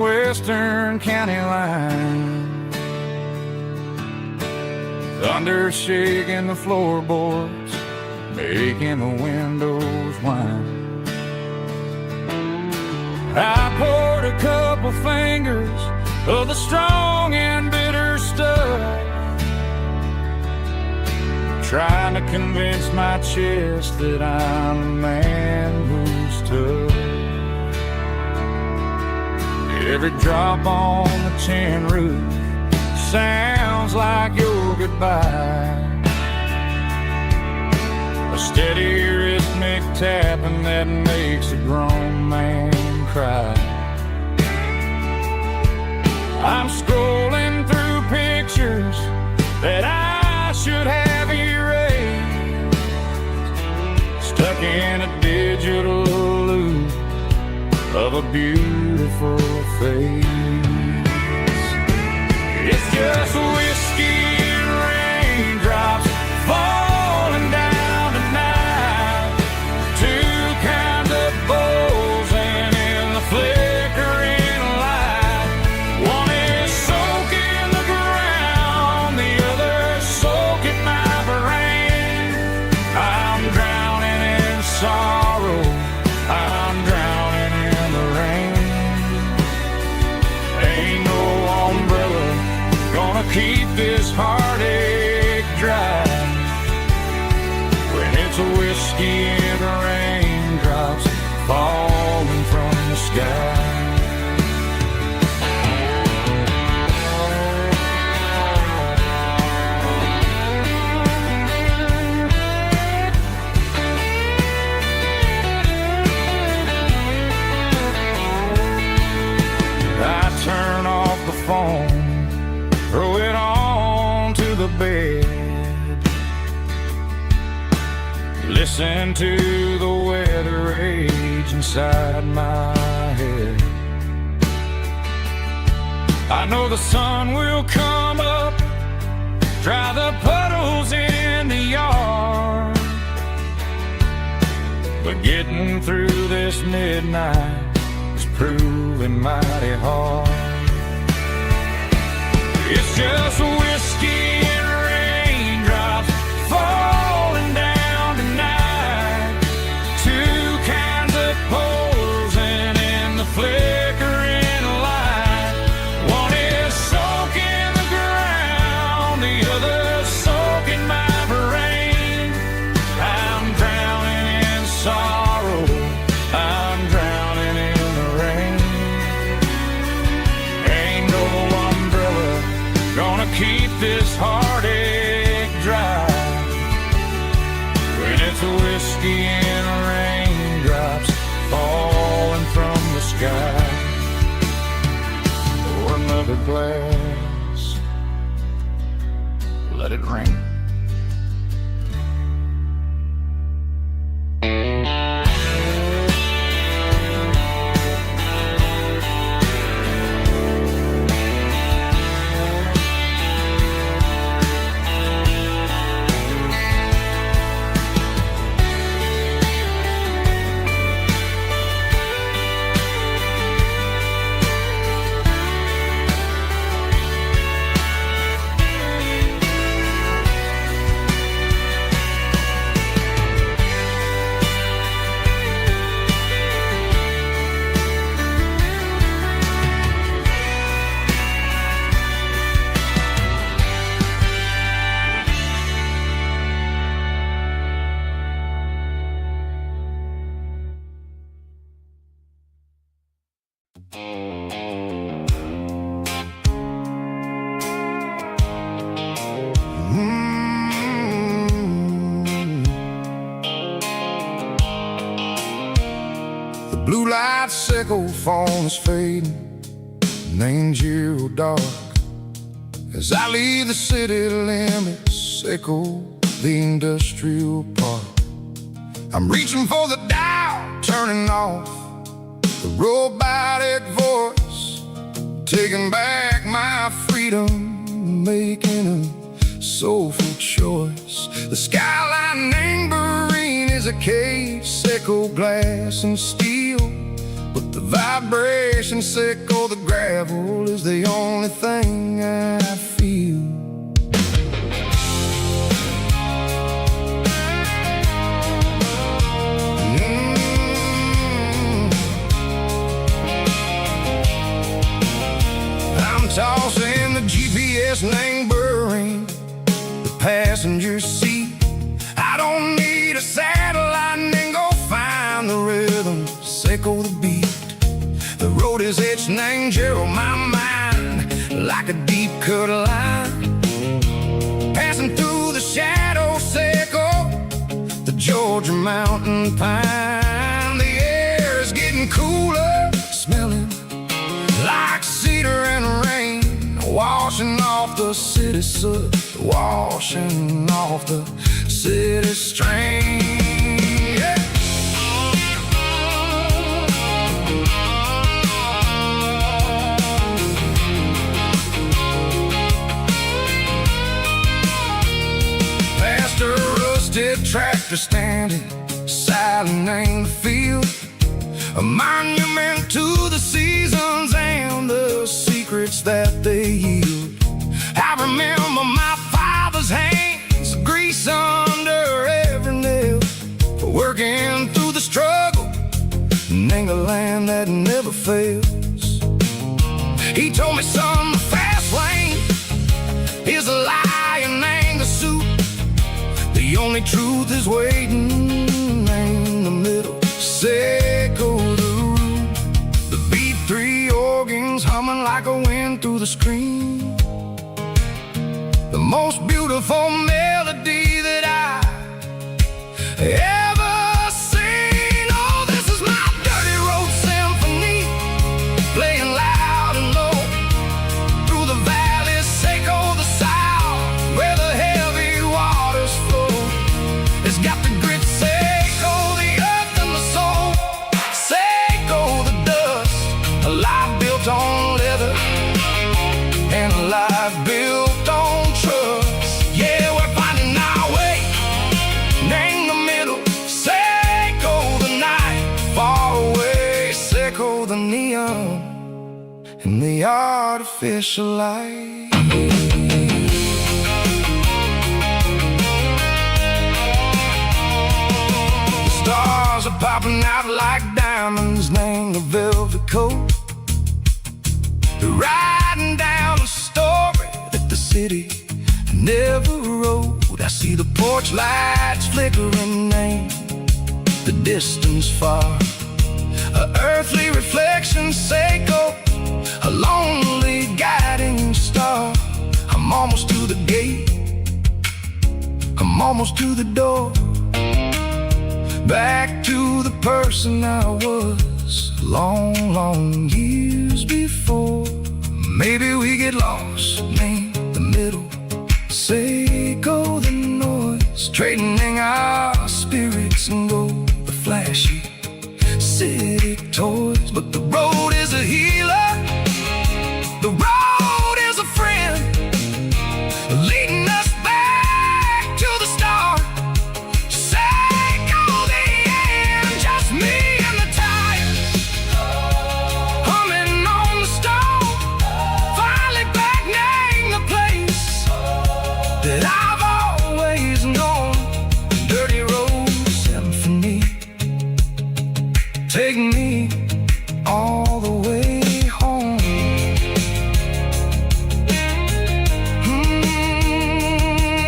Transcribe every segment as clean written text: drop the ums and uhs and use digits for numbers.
Western county line, thunder shaking the floorboards, making the windows whine. I poured a couple fingers of the strong and bitter stuff, trying to convince my chest that I'm a man who's tough. Every drop on the tin roof sounds like your goodbye, a steady rhythmic tapping that makes a grown man cry. I'm scrolling through pictures that I should have erased, stuck in a digital loop of a beautiful face. It's just whiskey and raindrops falling down tonight, two kinds of bowls and in the flickering light. One is soaking the ground, the other soaking my brain. I'm drowning in sorrow, I'm drowning in the rain. Ain't no umbrella gonna keep this heartache dry when it's a whiskey and raindrops falling from the sky. I turn off the phone, throw it on to the bed, listen to the weather rage inside my head. I know the sun will come up, dry the puddles in the yard, but getting through this midnight is proving mighty hard. It's just whiskey and raindrops falling down tonight, two kinds of poles and in the flickering light. One is soaking the ground, the other soaking my brain. I'm drowning in sorrow, I'm drowning in the rain. Ain't no umbrella gonna keep this heartache dry when it's a whiskey and raindrops falling from the sky. Pour another glass, let it rain. Blue light sickle phone is fading, and ain't zero dark as I leave the city limits, sickle the industrial park. I'm reaching for the dial, turning off the robotic voice, taking back my freedom, making a soulful choice. The skyline neighboring is a cave, sickle glass and steel, but the vibration sickle the gravel is the only thing I feel. I'm tossing the GPS name burring the passenger seat. I don't need a satellite and go find the rhythm, sickle the beat. The road is etched and Gerald my mind like a deep cut line, passing through the shadow sickle, the Georgia mountain pine. The air is getting cooler, smelling like cedar and rain, washing off the city soot, washing off the city strain. Yeah. Past a rusted tractor standing silent in the field, a monument to the seasons and the secrets that they yield. I remember my father's hands, grease under every nail, for working through the struggle in a land that never fails. He told me, son, the fast lane is a lie and the suit. The only truth is waiting in the middle. Sickle the root, the B3 organs humming like a wind through the screen. The most beautiful melody that I ever seen. Oh, this is my dirty road symphony, playing loud and low through the valleys, sickle the south, where the heavy waters flow. It's got the grit, sickle the earth and the soul, sickle the dust, a life built on leather and a life built on trust. Yeah, we're finding our way in the middle, sickle the night far away, sickle the neon and the artificial light. The stars are popping out like diamonds, name the velvet coat. They're riding down a story that the city never wrote. I see the porch lights flickering in the distance far, a earthly reflection, sickle, a lonely guiding star. I'm almost to the gate, I'm almost to the door, back to the person I was long, long years before. Maybe we get lost in the middle, sickle the noise, trading our spirits and go the flashy city toys. But the road is a healer, the road is a friend, leading us back to the start. Sickle the end, just me and the tires, humming on the stove, finally back name the place that I've always known. Dirty road symphony, take me all the way home.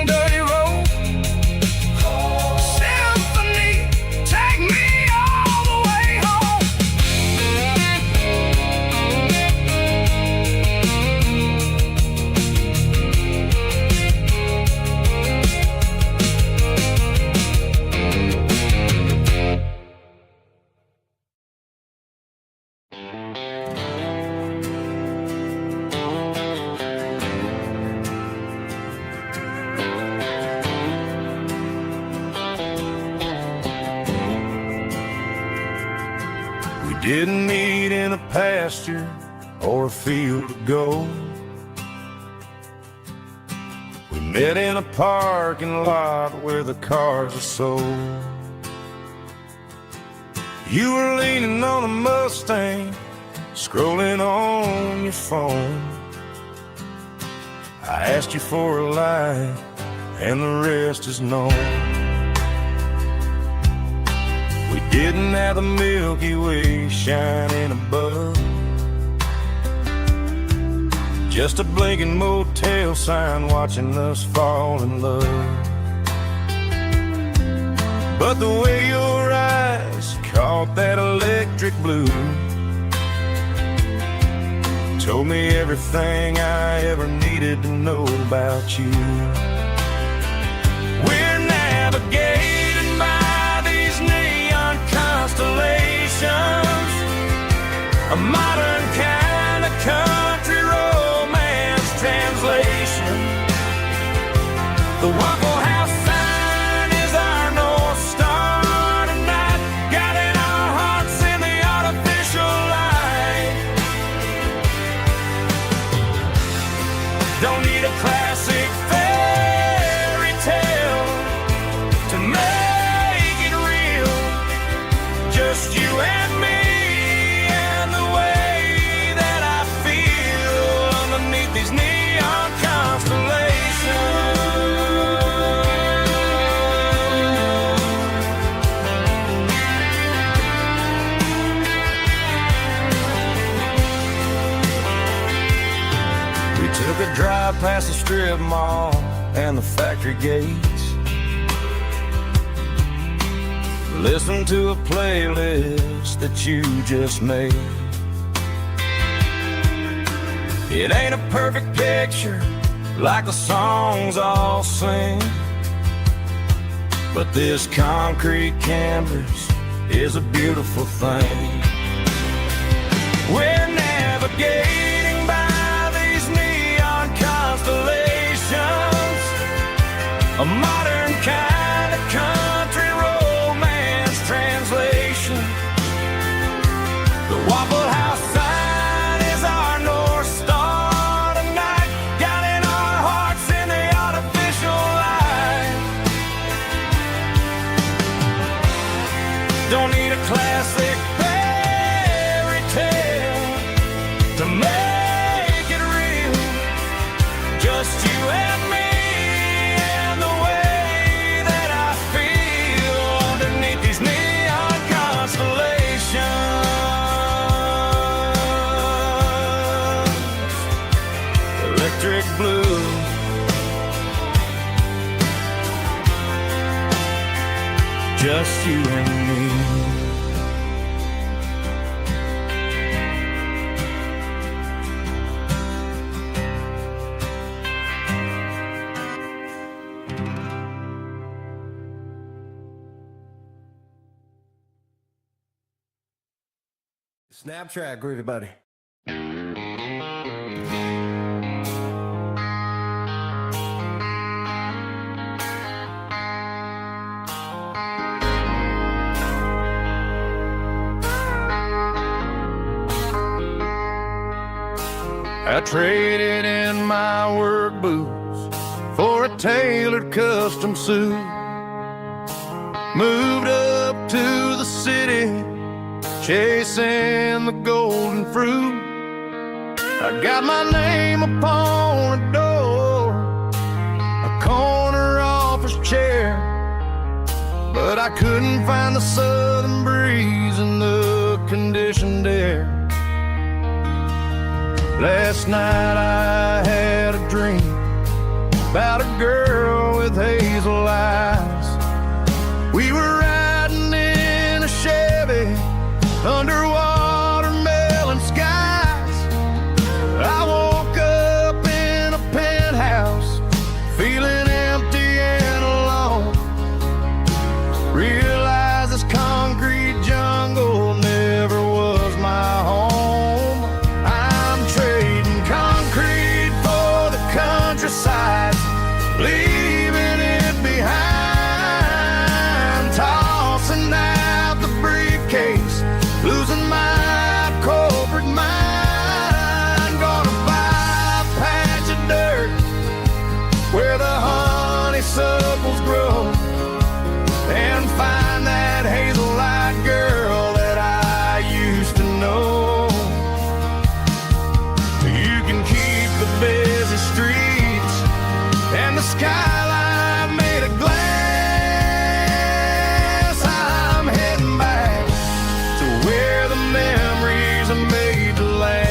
Dirty road symphony, take me all the way home. We didn't meet in a pasture or a field of gold. We met in a parking lot where the cars are sold. You were leaning on a Mustang, scrolling on your phone. I asked you for a light, and the rest is known. We didn't have the Milky Way shining above, just a blinking motel sign watching us fall in love. But the way your eyes caught that electric blue told me everything I ever needed to know about you. We're navigating by these neon constellations, a modern kind of country romance translation. The Waffle House sign is our North Star tonight, guiding our hearts in the artificial light. Don't need a classic fairy tale to make it real, just you and me and the way that I feel underneath these neon constellations. We took a drive past the strip mall and the factory gates, listened to a playlist that you just made. It ain't a perfect picture like the songs all sing, but this concrete canvas is a beautiful thing. We're navigating by these neon constellations, a modern kind of country romance translation. The Waffle House sign is our North Star tonight, guiding our hearts in the artificial light. Don't need a classic fairy tale to make it real, just you and me and the way that I feel underneath these neon constellations. Electric blue, just you and me. Snap track, groovy buddy. I traded in my work boots for a tailored custom suit, moved up to the city chasing the golden fruit. I got my name upon a door, a corner office chair, but I couldn't find the southern breeze in the conditioned air. Last night I had a dream about a girl with hazel eyes. We were riding in a Chevy under watermelon skies. I woke up in a penthouse feeling empty and alone. Realized this concrete jungle never was my home. I'm trading concrete for the countryside, leaving it behind, tossing out the briefcase, losing can keep the busy streets and the skyline made of glass. I'm heading back to where the memories are made to last.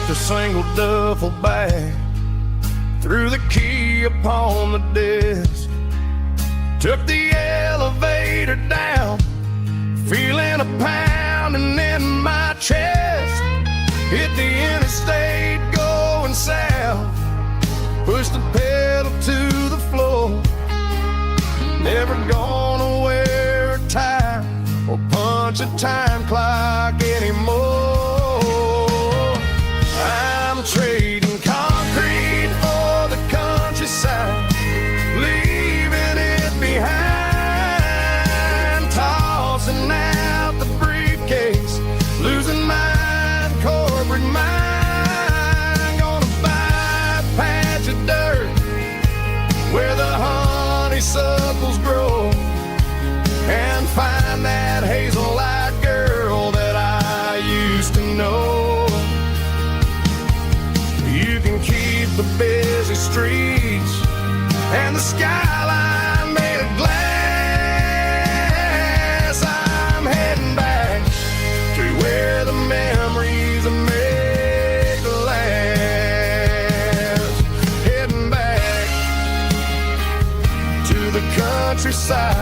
A single duffel bag, threw the key upon the desk, took the elevator down, feeling a pounding in my chest, hit the interstate going south, pushed the pedal to the floor, never gonna wear a tie or punch a time clock anymore. I'm trading concrete for the countryside, leaving it behind, tossing out the briefcase, losing my corporate mind. Gonna buy a patch of dirt where the honeysuckles grow and find that hazel-eyed girl that I used to know. You can keep the busy streets and the skyline made of glass. I'm heading back to where the memories are made to last. Heading back to the countryside.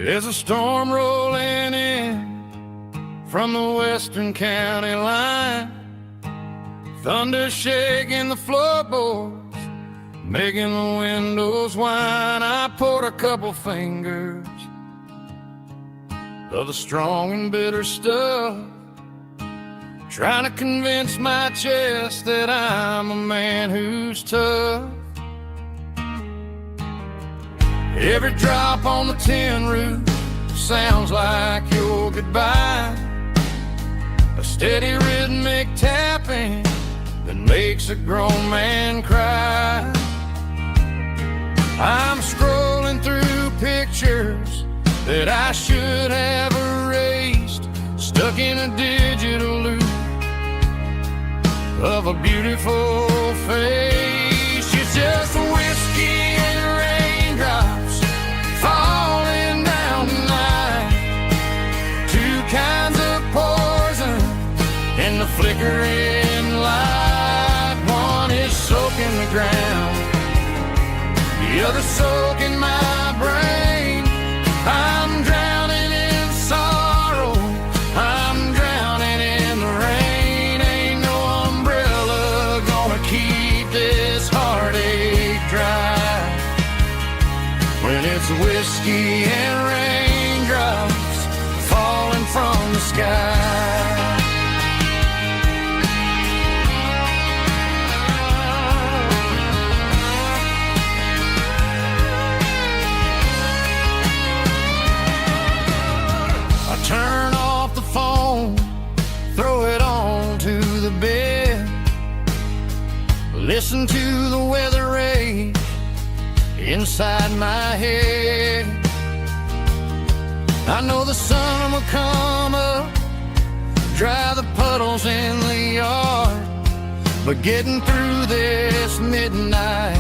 There's a storm rolling in from the western county line, thunder shaking the floorboards, making the windows whine. I poured a couple fingers of the strong and bitter stuff, trying to convince my chest that I'm a man who's tough. Every drop on the tin roof sounds like your goodbye, a steady rhythmic tapping that makes a grown man cry. I'm scrolling through pictures that I should have erased, stuck in a digital loop of a beautiful face. It's just whiskey and raindrops falling down tonight, two kinds of poison in the flickering light. One is soaking the ground, the other soaking my brain. I'm drowning in sorrow, I'm drowning in the rain. Ain't no umbrella gonna keep this heartache dry when it's whiskey and raindrops falling from the sky. Turn off the phone, throw it on to the bed, listen to the weather rage inside my head. I know the sun will come up, dry the puddles in the yard, but getting through this midnight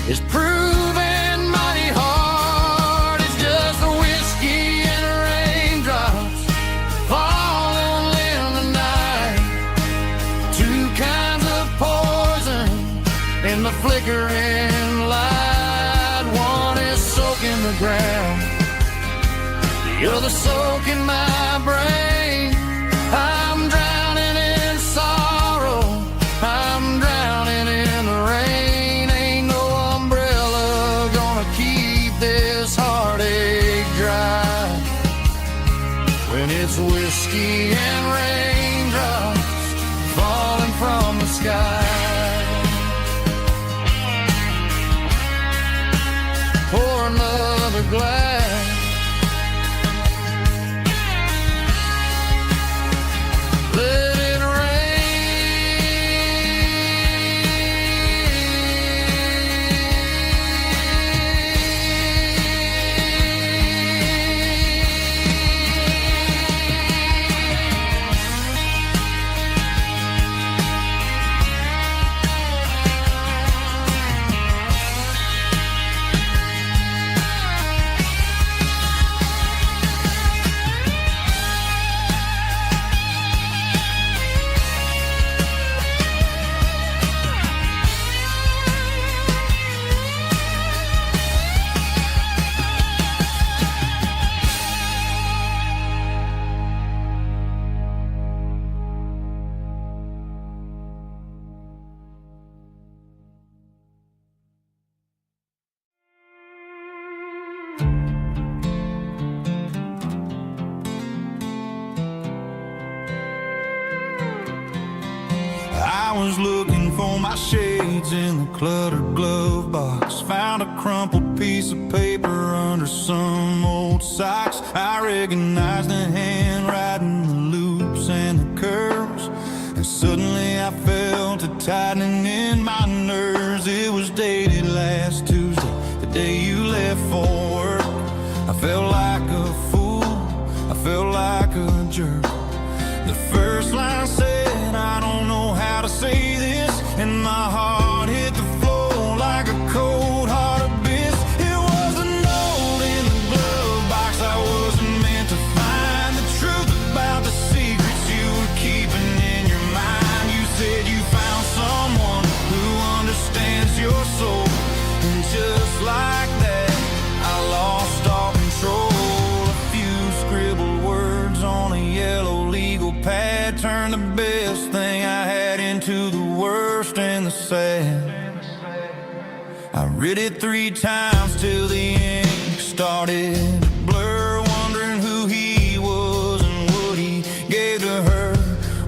is proving mighty hard. It's just a whiskey and raindrops falling in the night, two kinds of poison in the flickering light. One is soaking the the ground, the other soaking my brain. I'm drowning in sorrow, I'm drowning in the rain. Ain't no umbrella gonna keep this heartache dry when it's whiskey and raindrops falling from the sky. Pour another glass. Let it I was looking for my shades in the cluttered glove box. Found a crumpled piece of paper under some old socks. I recognized the handwriting, the loops and the curves, and suddenly I felt a tightening in my nerves. It was dated last Tuesday, the day you left for work. I felt like a fool, I felt like a jerk. The first line said, I don't know how to say this, and my heart hit the floor like a cold heart abyss. It was a note in the glove box I wasn't meant to find. The truth about the secrets you were keeping in your mind. You said you found someone who understands your soul, and just like that I lost all control. A few scribbled words on a yellow legal pad turned the best thing I had into the worst and the sad. I read it 3 times till the ink started to blur, wondering who he was and what he gave to her.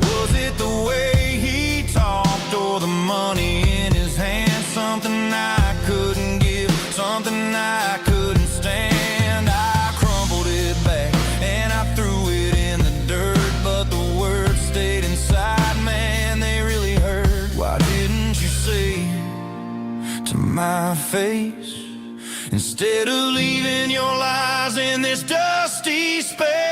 Was it the way he talked or the money in his hand? Something I couldn't give, something I couldn't stand. I crumpled it back and I threw it in the dirt, but the words stayed inside, man, they really hurt. Why didn't you say to my face, instead of leaving your lies in this dusty space?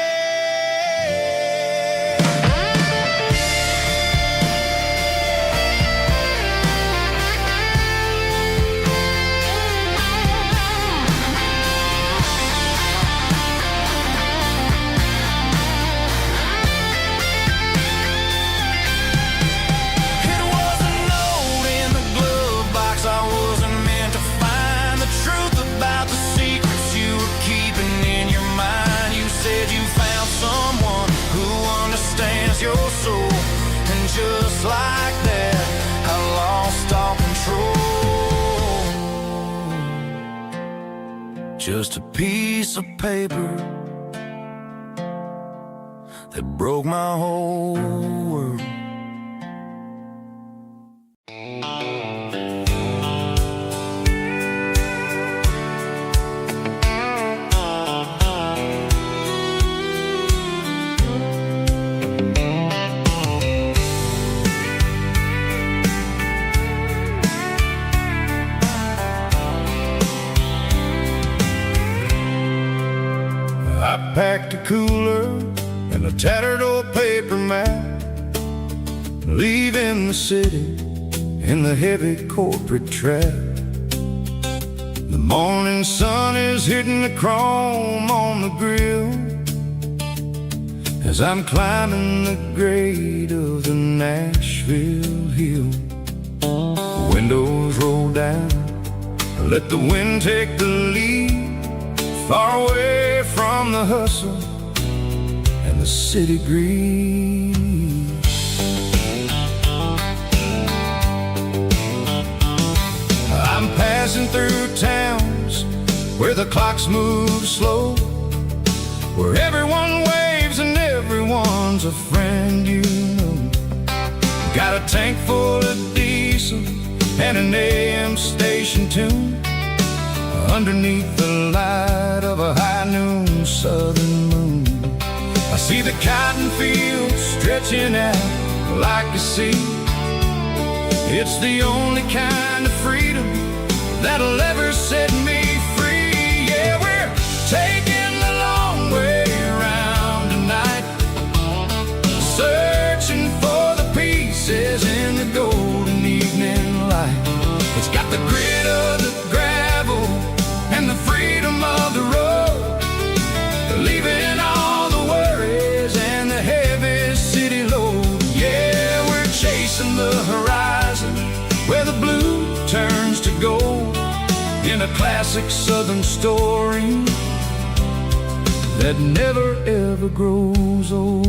Your soul, and just like that I lost all control. Just a piece of paper that broke my whole world. Packed a cooler and a tattered old paper map, leaving the city in the heavy corporate trap. The morning sun is hitting the chrome on the grill as I'm climbing the grade of the Nashville hill. Windows roll down, let the wind take the lead. far away from the hustle and the city grease. I'm passing through towns where the clocks move slow, where everyone waves and everyone's a friend you know. Got a tank full of diesel and an AM station tune underneath the light of a high noon southern moon. I see the cotton fields stretching out like a sea. It's the only kind of freedom that'll ever set me free. Yeah, we're taking the long way around tonight, searching for the pieces in the golden evening light. It's got the grit of the gravel and the freedom of the road, leaving all the worries and the heavy city load. Yeah, we're chasing the horizon where the blue turns to gold, in a classic southern story that never ever grows old.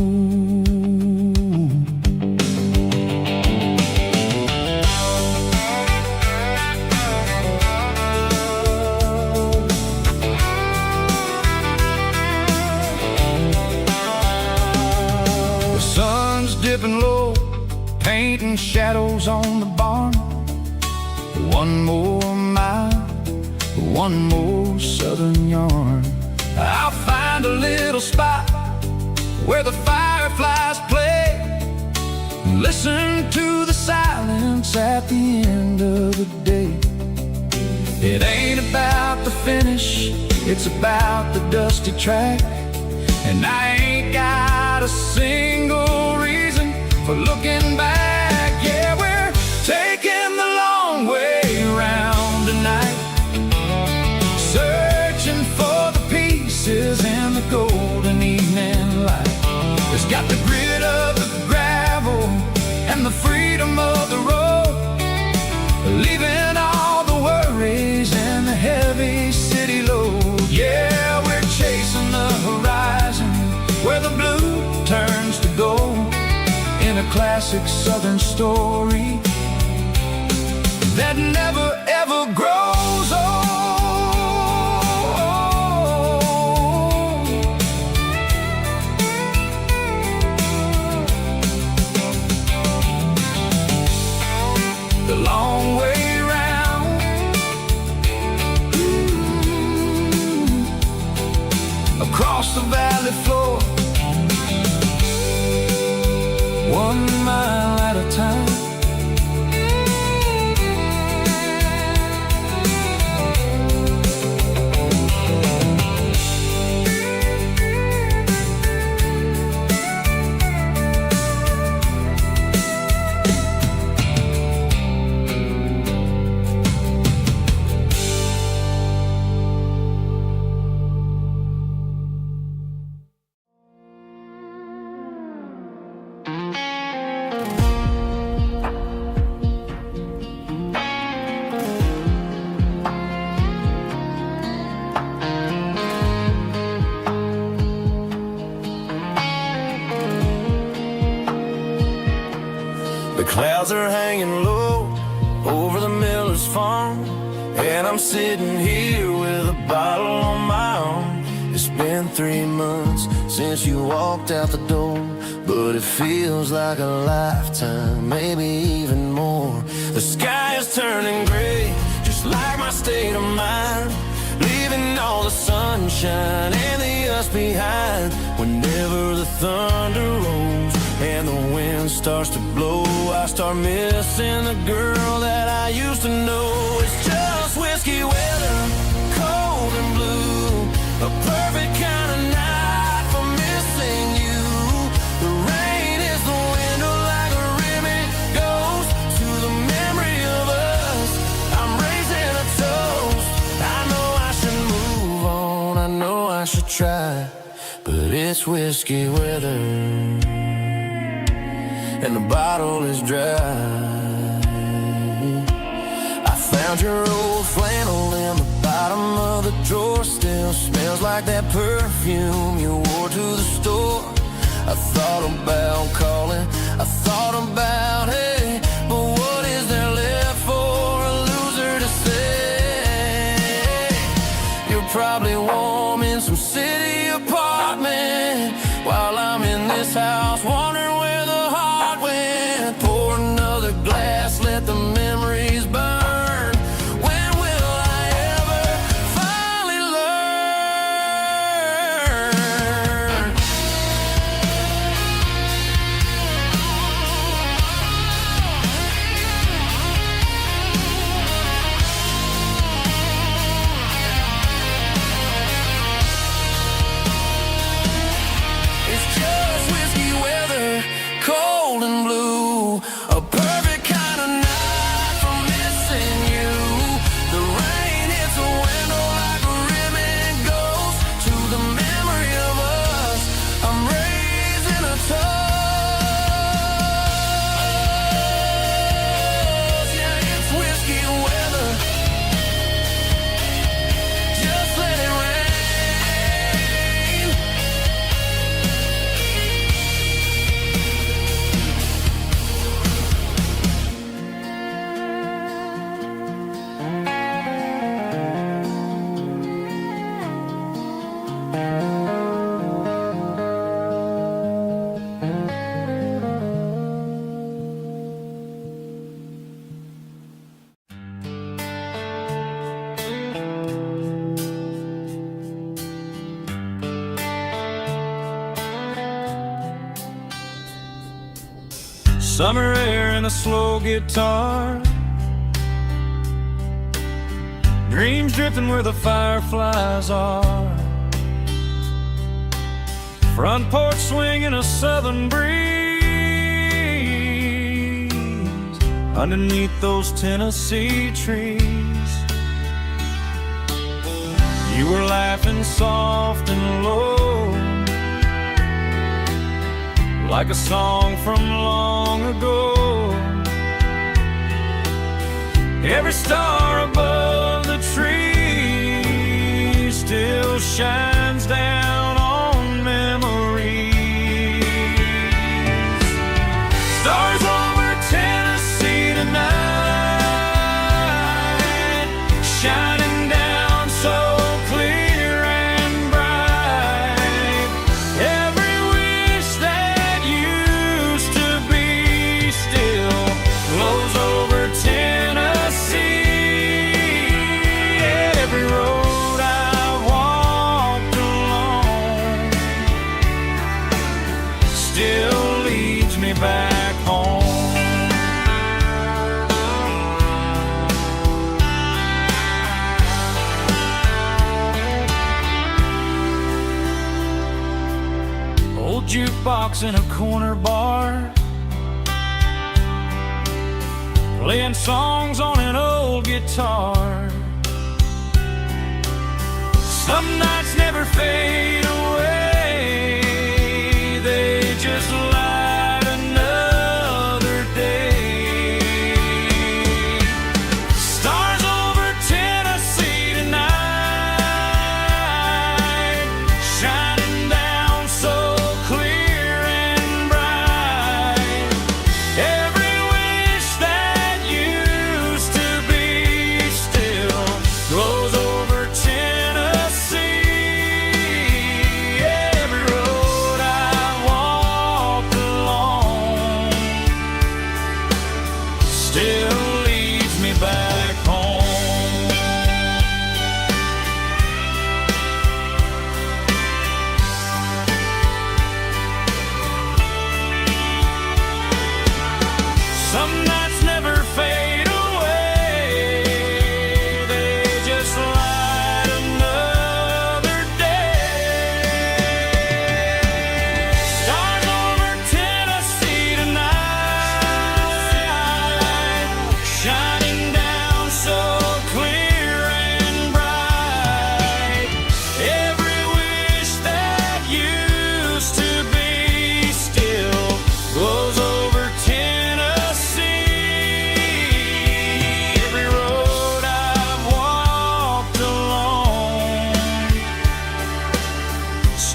The sun's dipping low, painting shadows on the barn. One more mile, one more southern yarn. I'll find a little spot where the fireflies play, listen to the silence at the end of the day. It ain't about the finish, it's about the dusty track. And I ain't got a single reason for looking back. Yeah, we're taking the long way around tonight, searching for the pieces in the golden evening light. It's got the grit of the gravel and the freedom of the road, leaving all the worries and the heavy city load. Yeah, we're chasing the horizon where the blue turns to gold, in a classic southern story that never ever grows old. The long way round, across the valley floor, 1 mile at a time. The clouds are hanging low over the miller's farm, and I'm sitting here with a bottle on my arm. It's been 3 months since you walked out the door, but it feels like a lifetime, maybe even more. The sky is turning gray, just like my state of mind, leaving all the sunshine and the us behind. Whenever the thunder rolls and the wind starts to blow, I start missing the girl that I used to know. It's just whiskey weather, cold and blue, a perfect kind of night for missing you. The rain is the window like a ribbon goes to the memory of us. I'm raising a toast. I know I should move on, I know I should try, but it's whiskey weather and the bottle is dry. I found your old flannel in the bottom of the drawer, still smells like that perfume you wore to the store. I thought about calling, I thought about, hey, but what is there left for a loser to say? You're probably warm in some city apartment, while I'm in this house wondering where the heart went. Pour another glass, let the memories burn. When will I ever finally learn? It's just whiskey weather, cold and blue, a perfect kind of night for missing you. The rain hits a window like a ribbon goes to the memory of us. I'm raising a toast. Yeah, it's whiskey weather. Just let it rain. Summer air and a slow guitar, dreams drifting where the fireflies are. Front porch swinging a southern breeze underneath those Tennessee trees. You were laughing soft and low, like a song from long ago. Every star above the tree still shines down on memories. Stars over Tennessee tonight, shining down so clear and bright. Every wish that used to be still glows over Tennessee. Every road I've walked along still leads me back home. Old jukebox in a corner bar, playing songs on an old guitar. Some nights never fade away, they just light another day. Stars over Tennessee tonight, shining down so clear and bright. Every wish that used to be still glows over Tennessee.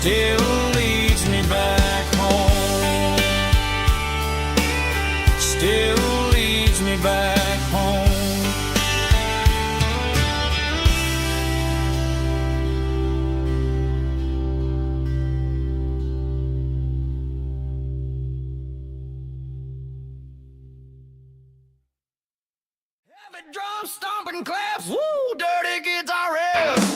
still leads me back home. Still leads me back home. Heavy drum stomping claps, woo, dirty guitar riffs.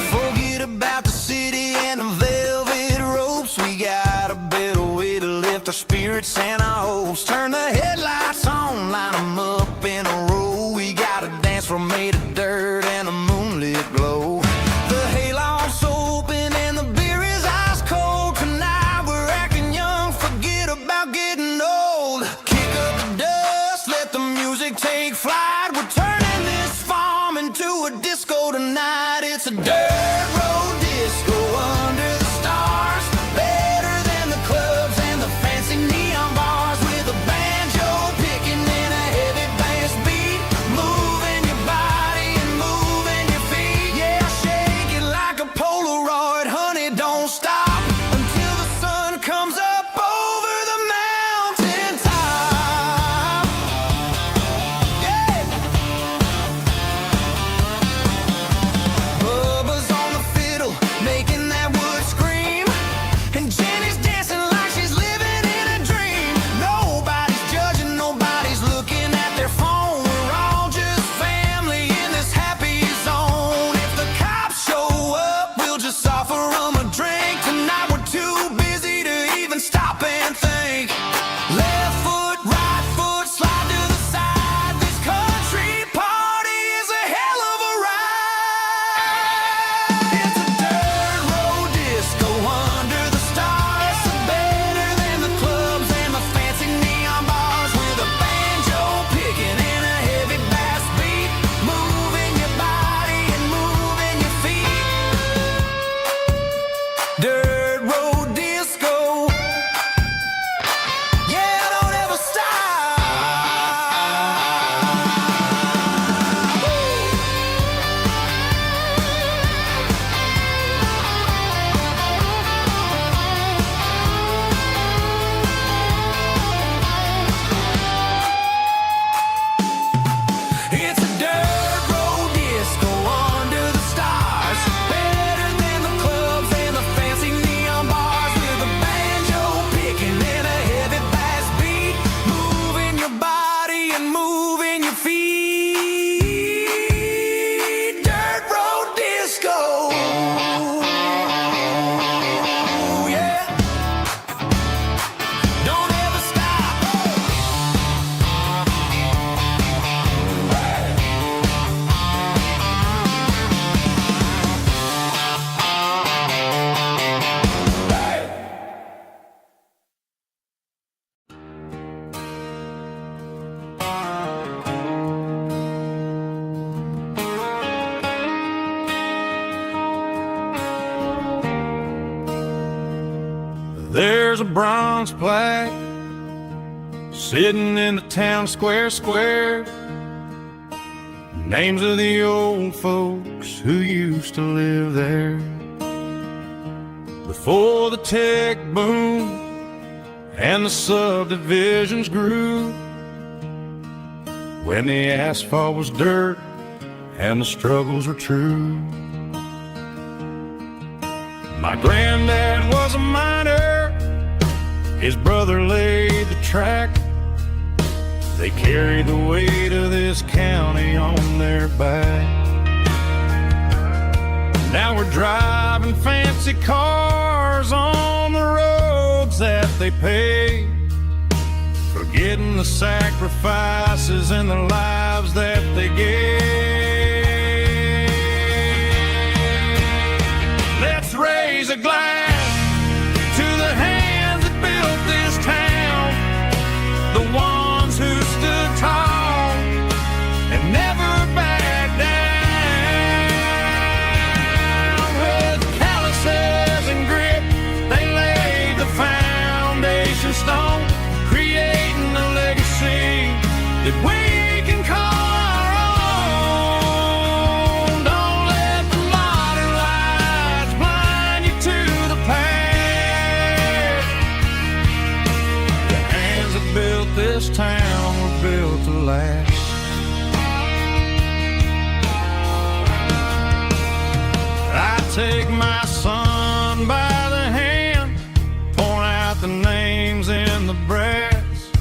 Forget about the city and the velvet ropes. We got a better way to lift our spirits and our hopes. Turn the headlights on, line them up in a row. We got a dance floor made of dirt and a moonlit glow. The hayloft's open and the beer is ice cold. Tonight we're acting young, forget about getting old. Kick up the dust, let the music take flight. We're turning this farm into a disco tonight. It's a dirt road disco under the stars. Better than the clubs and the fancy neon bars. With a banjo picking and a heavy bass beat. Moving your body and moving your feet. Yeah, shake it like a Polaroid, honey, don't stop until the sun comes up over the mountain top. Yeah. Bubba's on the fiddle, making that wood scream. And Jenny's dancing like she's living in a dream. Nobody's judging, nobody's looking at their phone. We're all just family in this happy zone. If the cops show up, we'll just offer them a drink. Tonight we're too busy to even stop and think. Left foot, right foot, slide to the side. This country party is a hell of a ride. It's a dirt road disco under the stars. Better than the clubs and the fancy neon bars. With a banjo picking and a heavy bass beat. Moving your body and moving your feet. Dirt road disco. Yeah, don't ever stop. It's a dirt road disco under the stars. Better than the clubs and the fancy neon bars. With a banjo picking and a heavy bass beat. Moving your body and moving your feet. Dirt road disco. Yeah. Don't ever stop. There's a bronze plaque sitting in the town square. Names of the old folks who used to live there. Before the tech boom and the subdivisions grew. When the asphalt was dirt and the struggles were true. My granddad was a miner. His brother laid the track. They carried the weight of this county on their back. Now we're driving fancy cars on the roads that they paved, forgetting the sacrifices and the lives that they gave. Let's raise a glass to the hands that built this town, the ones who stood tall and never backed down. With calluses and grit, they laid one by the hand, point out the names in the brass.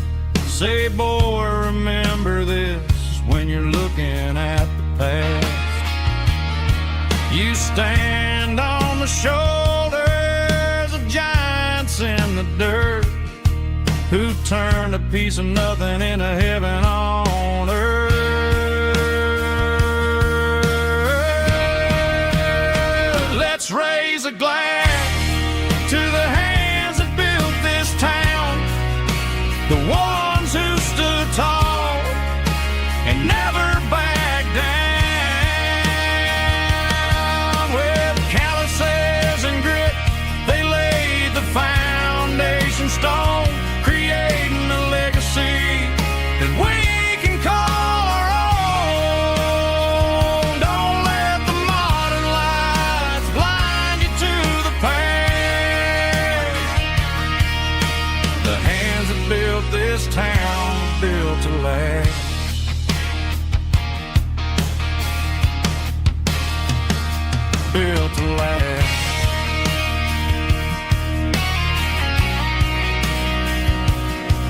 Say, boy, remember this when you're looking at the past. You stand on the shoulders of giants in the dirt, who turned a piece of nothing into heaven on earth. Let's raise a glass to the hands that built this town, the ones who stood tall and never backed down. With calluses and grit, they laid the foundation stone, creating a legacy that we can call our own. Don't let the modern lights blind you to the past. The hands that built this town built to last. Built to last.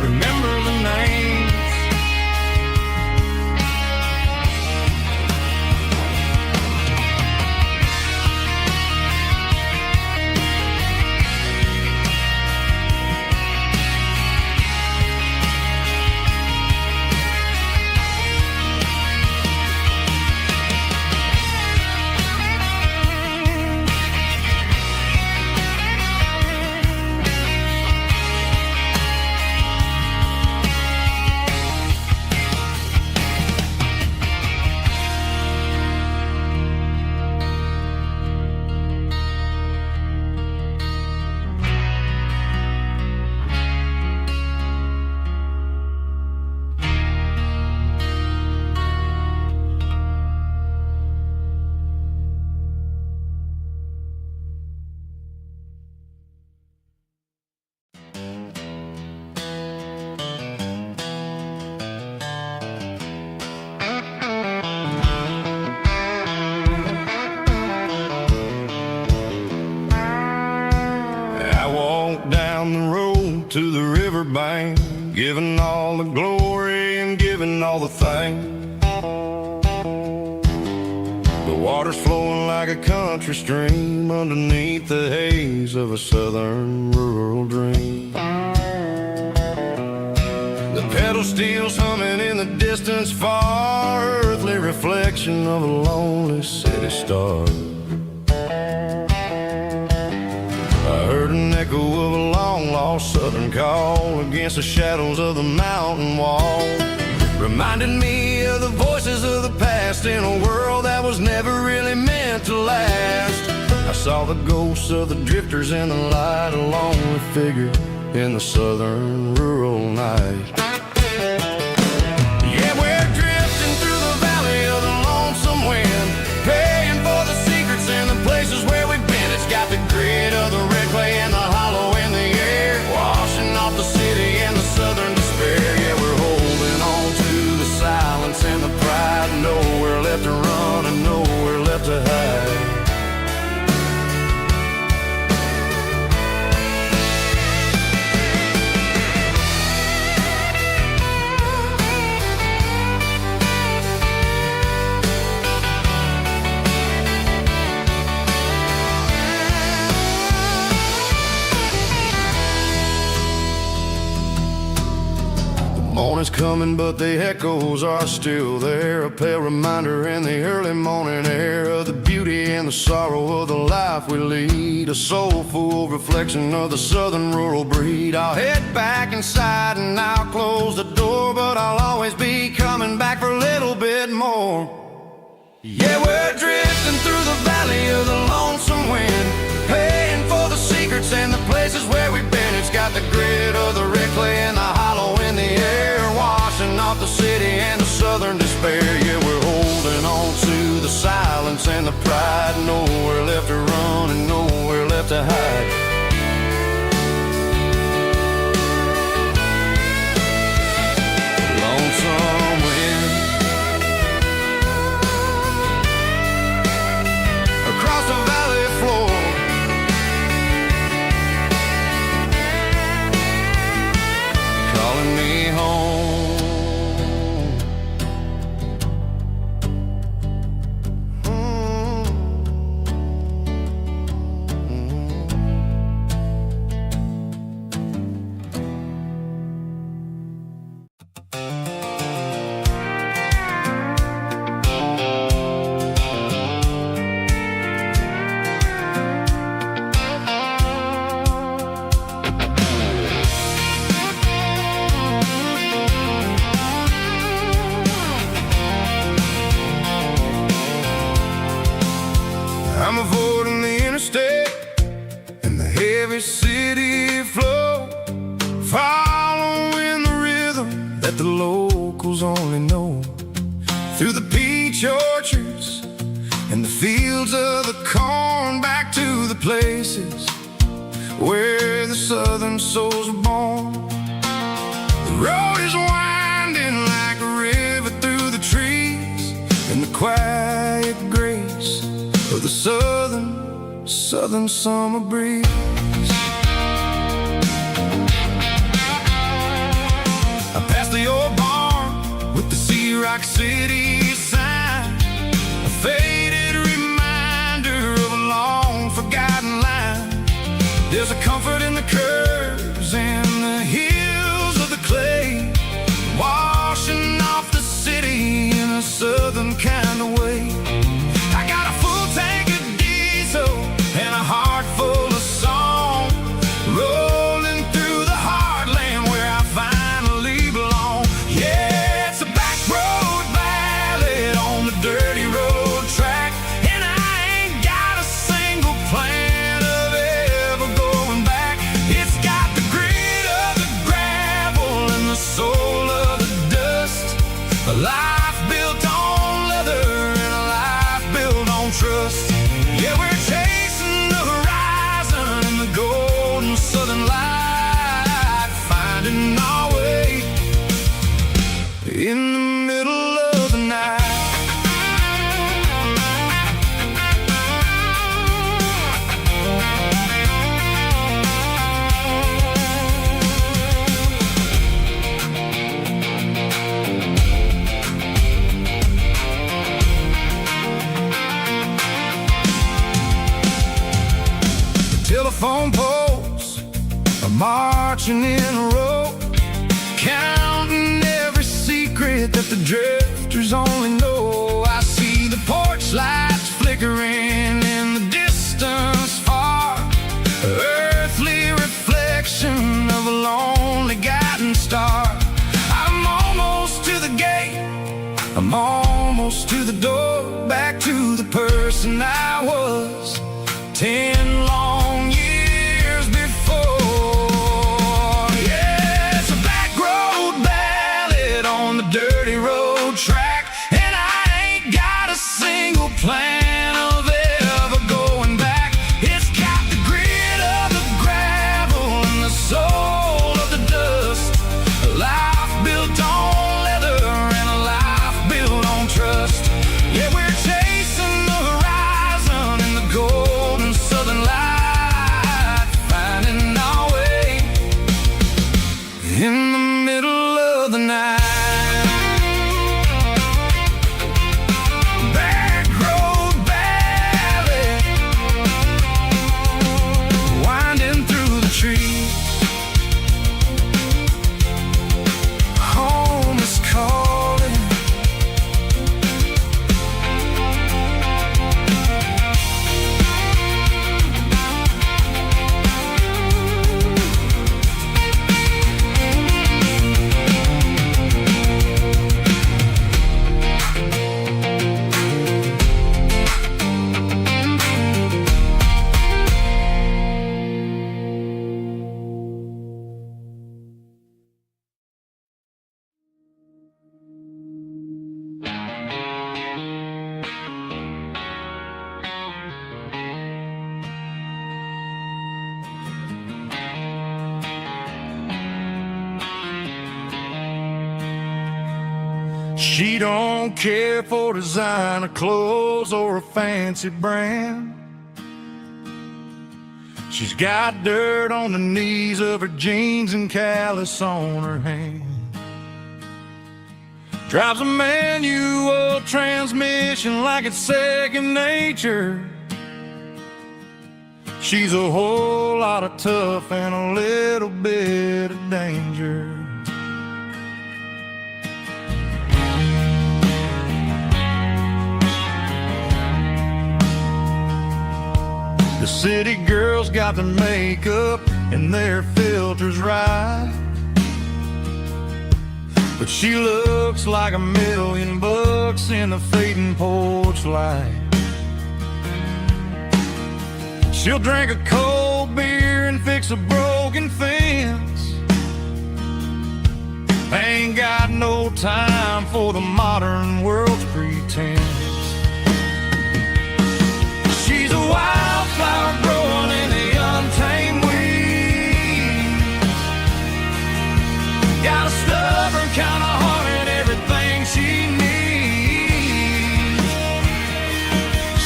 Remember the names. Down the road to the riverbank, giving all the glory and giving all the thanks. The water's flowing like a country stream underneath the haze of a southern rural dream. The pedal steel's humming in the distance far, earthly reflection of a lonely city star. I heard an echo of a long-lost southern call against the shadows of the mountain wall, reminded me of the voices of the past in a world that was never really meant to last. I saw the ghosts of the drifters in the light, a lonely figure in the southern rural night. Yeah, we're drifting through the valley of the lonesome wind, paying for the secrets and the places where we've been. It's got the grit of the red clay and the hollow in the air, washing off the city and the southern despair. Yeah, we're holding on to the silence and the pride, nowhere left to run and nowhere left to hide. Morning's coming, but the echoes are still there, a pale reminder in the early morning air of the beauty and the sorrow of the life we lead, a soulful reflection of the southern rural breed. I'll head back inside and I'll close the door, but I'll always be coming back for a little bit more. Yeah, we're drifting through the valley of the lonesome wind, paying for the secrets and the places where we've been. It's got the grit of the red clay and the hollow in the air, washing off the city and the southern despair. Yeah, we're holding on to the silence and the pride, nowhere left to run and nowhere left to hide. Lonesome wind across the valley floor, every city flow, following the rhythm that the locals only know. Through the peach orchards and the fields of the corn, back to the places where the southern souls were born. The road is winding like a river through the trees, in the quiet grace of the southern summer breeze. I passed the old barn with the Sea Rock City sign, a faded reminder of a long forgotten line. There's a comfort in the curves and the hills of the clay, washing off the city in a southern kind of way. I got a full tank of diesel and a heart full of song, rolling through the heartland where I finally belong. Yeah, it's a back road ballad on the dirty road track, and I ain't got a single plan of ever going back. It's got the grit of the gravel and the soul of the dust, a life built on leather and a life built on trust. Yeah, we're chasing the horizon in the golden southern light, finding our way in the middle of the night. Telephone poles are marching in a row, counting every secret that the drifters only know. I see the porch lights flickering in the distance far, earthly reflection of a lonely guiding star. I'm almost to the gate, I'm almost to the door, back to the person I was 10 long years before. Yeah, it's a back road ballad on the dirty road track, and I ain't got a single plan of ever going back. It's got the grit of the gravel and the soul of the dust, a life built on leather and a life built on trust. Yeah, we're chasing the horizon in the golden southern light, finding our way in the middle of the night. Back road ballad, winding through the trees. Home is calling. She don't care for designer clothes or a fancy brand. She's got dirt on the knees of her jeans and callus on her hand. Drives a manual transmission like it's second nature. She's a whole lot of tough and a little bit of danger. The city girls got their makeup and their filters right, but she looks like $1,000,000 in the fading porch light. She'll drink a cold beer and fix a broken fence. Ain't got no time for the modern world's pretense. She's a wildflower growing in the untamed weeds. Got a stubborn kind of heart and everything she needs.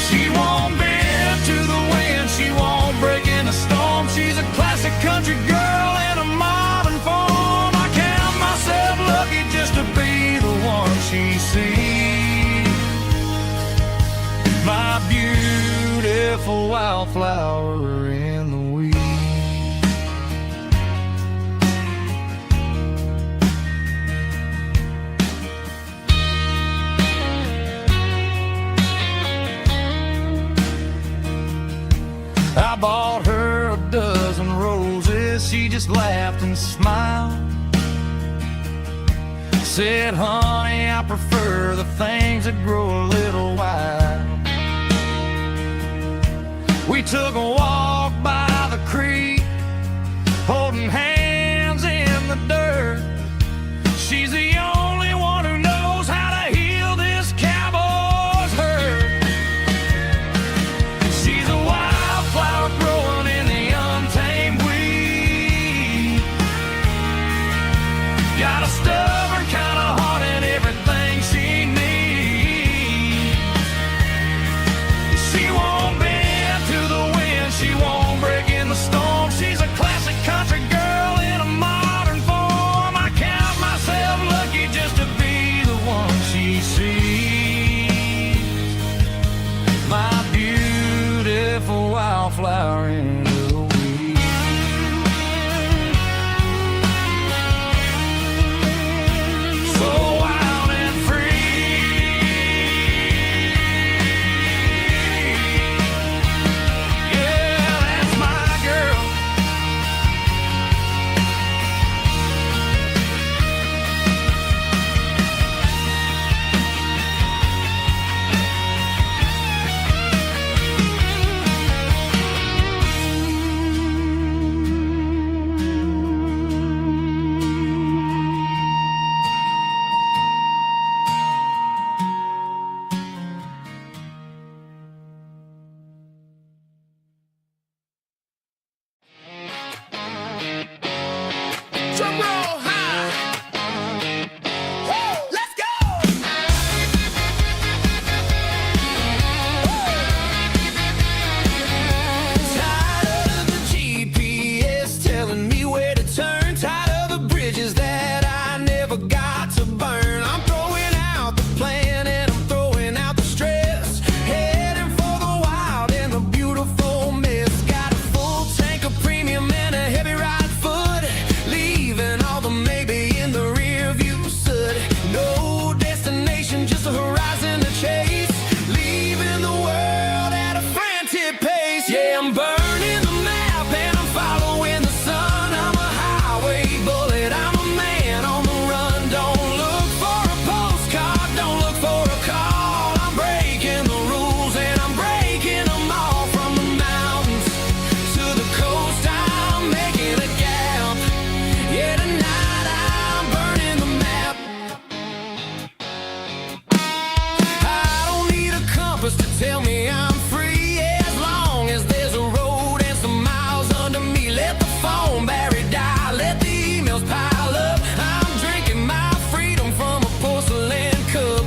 She won't bend to the wind, she won't break in a storm. She's a classic country girl in a modern form. I count myself lucky just to be the one she sees. My beautiful wildflower in the weeds. I bought her a dozen roses, she just laughed and smiled. Said, honey, I prefer the things that grow a little wild. We took a walk by the creek, holding hands in the dirt. She's the only one who knows how to heal this cowboy's hurt. She's a wildflower growing in the untamed weed. Got a stubborn kind of heart and everything she needs. She won't bend to the wind, she won't break in the storm. She's a classic country girl in a modern form. I count myself lucky just to be the one she sees. My beautiful wildflower in the weeds. So wild and free. Yeah, that's my girl. Drum roll high. Woo, let's go. Tired of the GPS telling me where to turn. Tired of the bridges that I never got to burn. I'm throwing out the plan and I'm throwing out the stress. Heading for the wild and the beautiful mist. Got a full tank of premium and a heavy right foot. Leaving all the maybe in the rear view soot. No destination, just a horizon to chase. Leaving the world at a frantic pace. Yeah, I'm burning the map and I'm following the sun. I'm a highway bullet, I'm a man on the run. Don't look for a postcard, don't look for a call. I'm breaking the rules and I'm breaking them all. From the mountains to the coast, I'm making a gap. Yeah, tonight I'm burning the map. I don't need a compass to tell me I'm free. Yeah, as long as there's a road and some miles under me. Let the phone battery die, let the emails pile up. I'm drinking my freedom from a porcelain cup.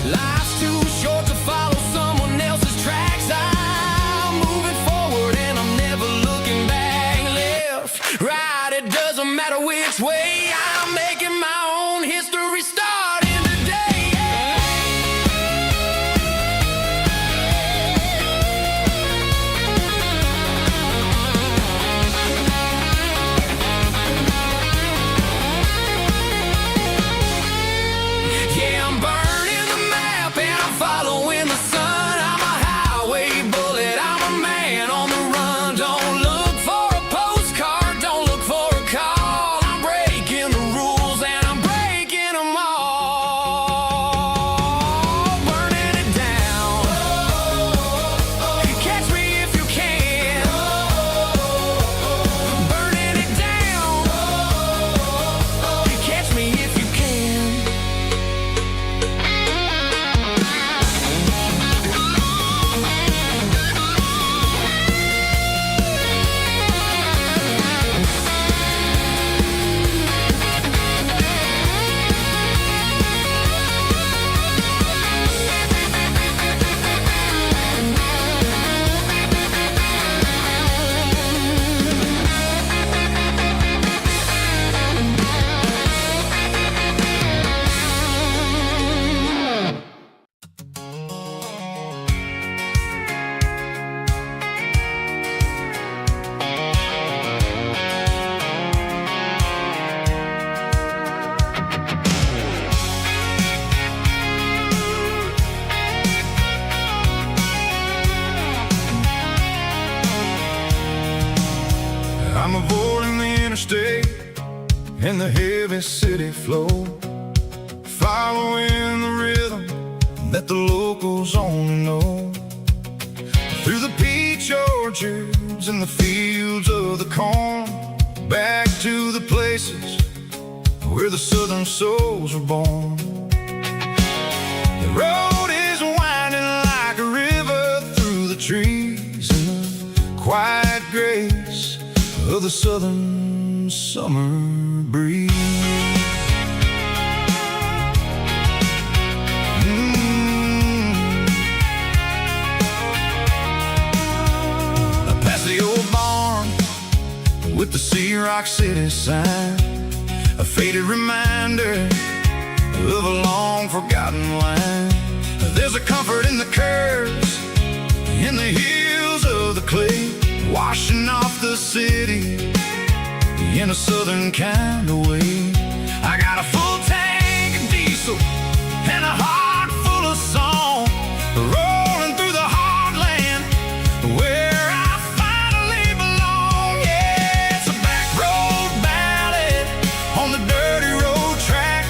Life's too short to follow someone else's tracks. I'm moving forward and I'm never looking back. Left, right, it doesn't matter which way. I'm making my own history starting today. Yeah, I'm burning the map and I'm following the sun. I'm a highway bullet, I'm a man on the run. Don't look for a postcard, don't look for a call. I'm breaking the rules I'm avoiding the interstate and the heavy city flow, following the rhythm that the locals only know. Through the peach orchards and the fields of the corn, back to the places where the southern souls were born. The road is winding like a river through the trees in the quiet grace of the southern summer breeze. Past the old barn with the Sea Rock City sign, a faded reminder of a long forgotten line. There's a comfort in the curves, in the hills of the clay, washing off the city in a southern kind of way. I got a full tank of diesel and a heart full of song, rolling through the heartland where I finally belong. Yeah, it's a back road ballad on the dirty road track,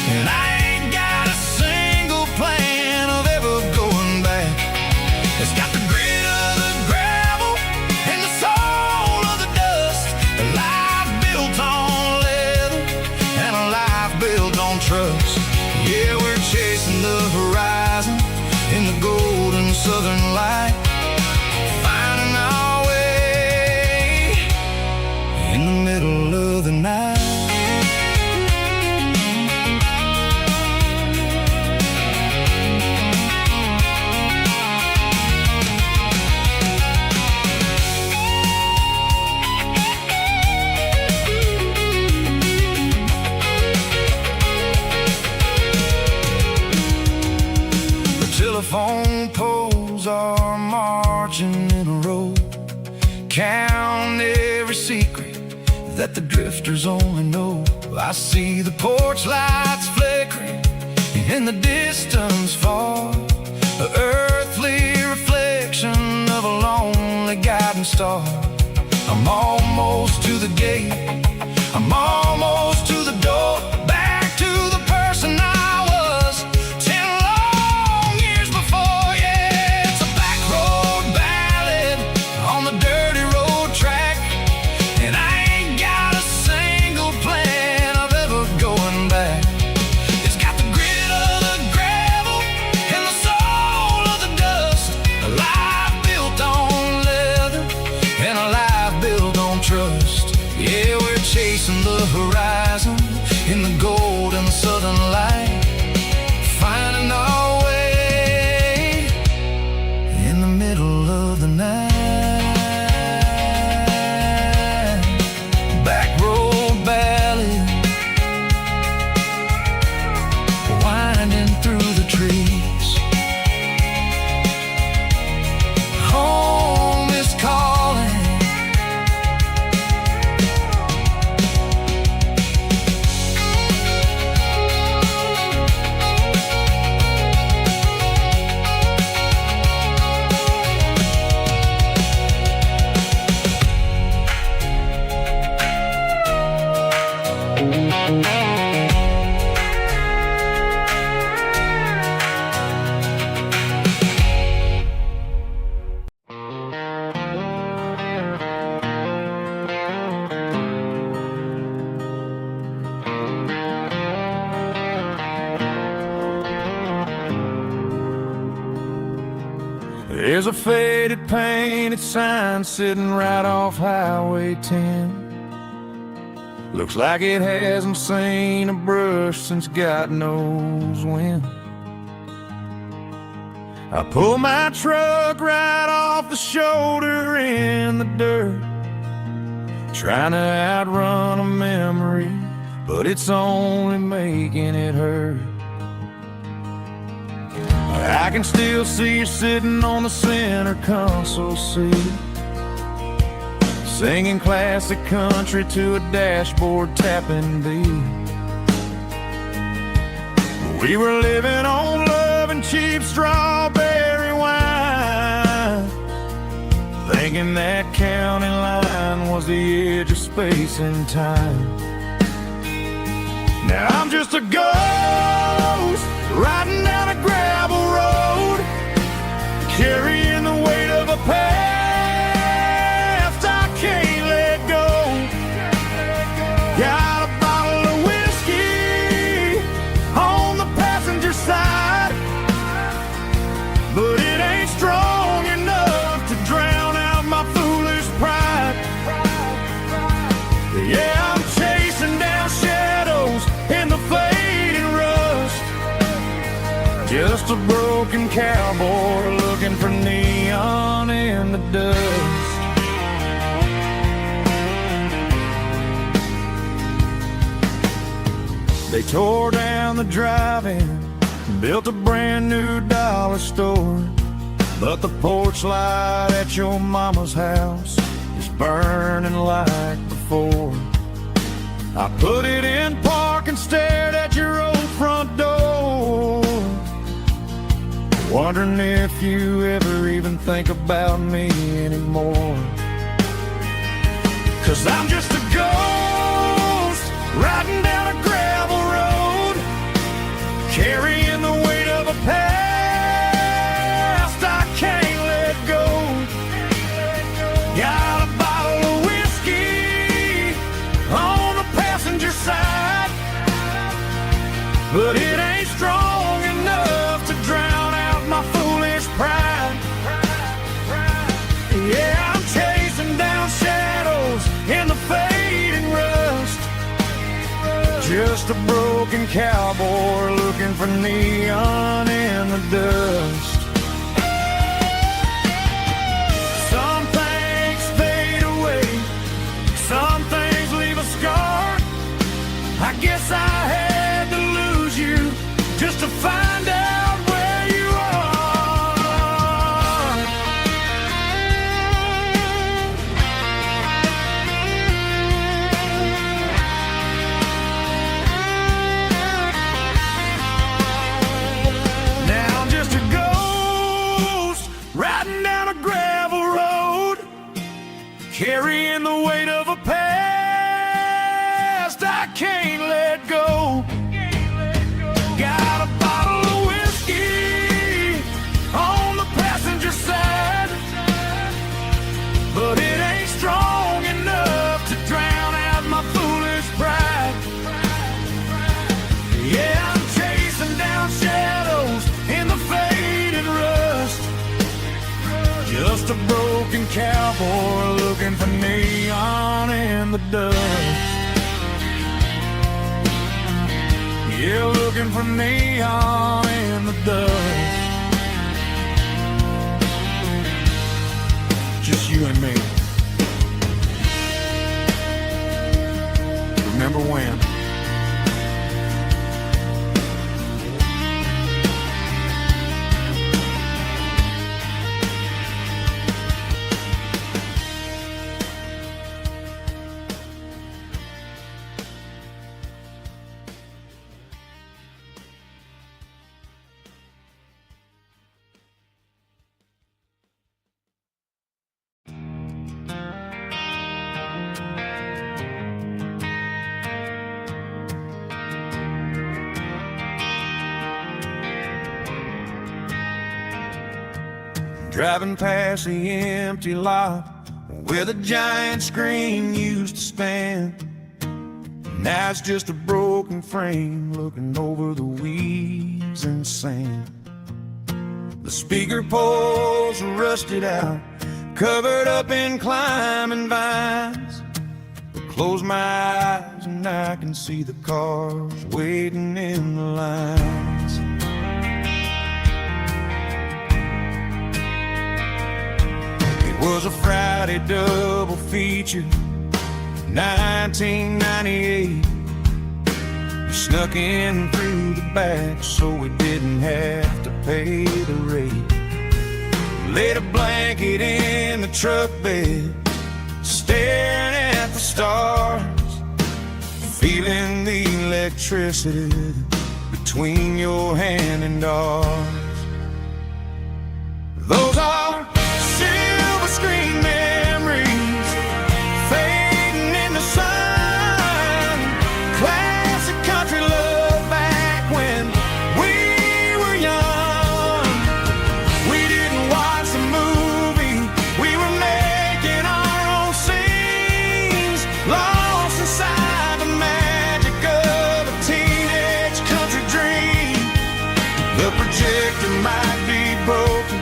and I ain't got a single plan of ever going back. It's got the grit of the gravel and the soul of the dust, a life built on leather and a life built on trust. Yeah, we're chasing the horizon in the golden southern light, finding our way in the middle of the night. Telephone poles are marching in a row, count every secret that the drifters only know. I see the porch lights flickering in the distance far, an earthly reflection of a lonely guiding star. I'm almost to the gate, I'm almost to the door, back to the person I was 10 long years before. Yeah, it's a back road ballad on the dirty road track, and I ain't got a single plan of ever going back. It's got the grit of the gravel and the soul of the dust, a life built on leather and a life built on trust. Yeah, we're chasing the horizon in the golden southern light, finding our way in the middle of the night. Back road ballad, winding through the trees. Home is calling. There's a faded painted sign sitting right off Highway 10. Looks like it hasn't seen a brush since God knows when. I pull my truck right off the shoulder in the dirt, trying to outrun a memory, but it's only making it hurt. I can still see you sitting on the center console seat, singing classic country to a dashboard tapping beat. We were living on love and cheap strawberry wine, thinking that county line was the bridge of space and time. Now I'm just a ghost riding down a gravel road, carrying the weight of a past I can't let go. Got a bottle of whiskey on the passenger side, but it ain't strong enough to drown out my foolish pride. Yeah, I'm chasing down shadows in the fading rust, just a broken cowboy looking for neon in the dust. They tore down the drive-in, built a brand new dollar store, but the porch light at your mama's house is burning like before. I put it in park and stared at your old front door, wondering if you ever even think about me anymore. 'Cause I'm just a ghost riding down a gravel road, carrying the weight of a past I can't let go. Got a bottle of whiskey on the passenger side, but it ain't strong enough to drown out my foolish pride. Yeah, I'm chasing down shadows in the fading rust, just a broken cowboy looking for neon in the dust. Some things fade away, some things leave a scar. I guess I had to lose you just to find out where you are. Now I'm just a ghost riding down a gravel road, carrying the weight of a past I can't let go. Got a bottle of whiskey on the passenger side, but it ain't strong enough to drown out my foolish pride. Yeah, I'm chasing down shadows in the faded rust, just a broken cowboy looking for neon in the dust. Yeah, looking for neon in the dust. Just you and me. Remember when? Driving past the empty lot where the giant screen used to stand. Now it's just a broken frame looking over the weeds and sand. The speaker poles are rusted out, covered up in climbing vines. I close my eyes and I can see the cars waiting in the lines. Was a Friday double feature, 1998. We snuck in through the back so we didn't have to pay the rate. Laid a blanket in the truck bed, staring at the stars, feeling the electricity between your hand and ours. Those are silver screen memories fading lost inside the magic of a teenage country dream. The projector might be broken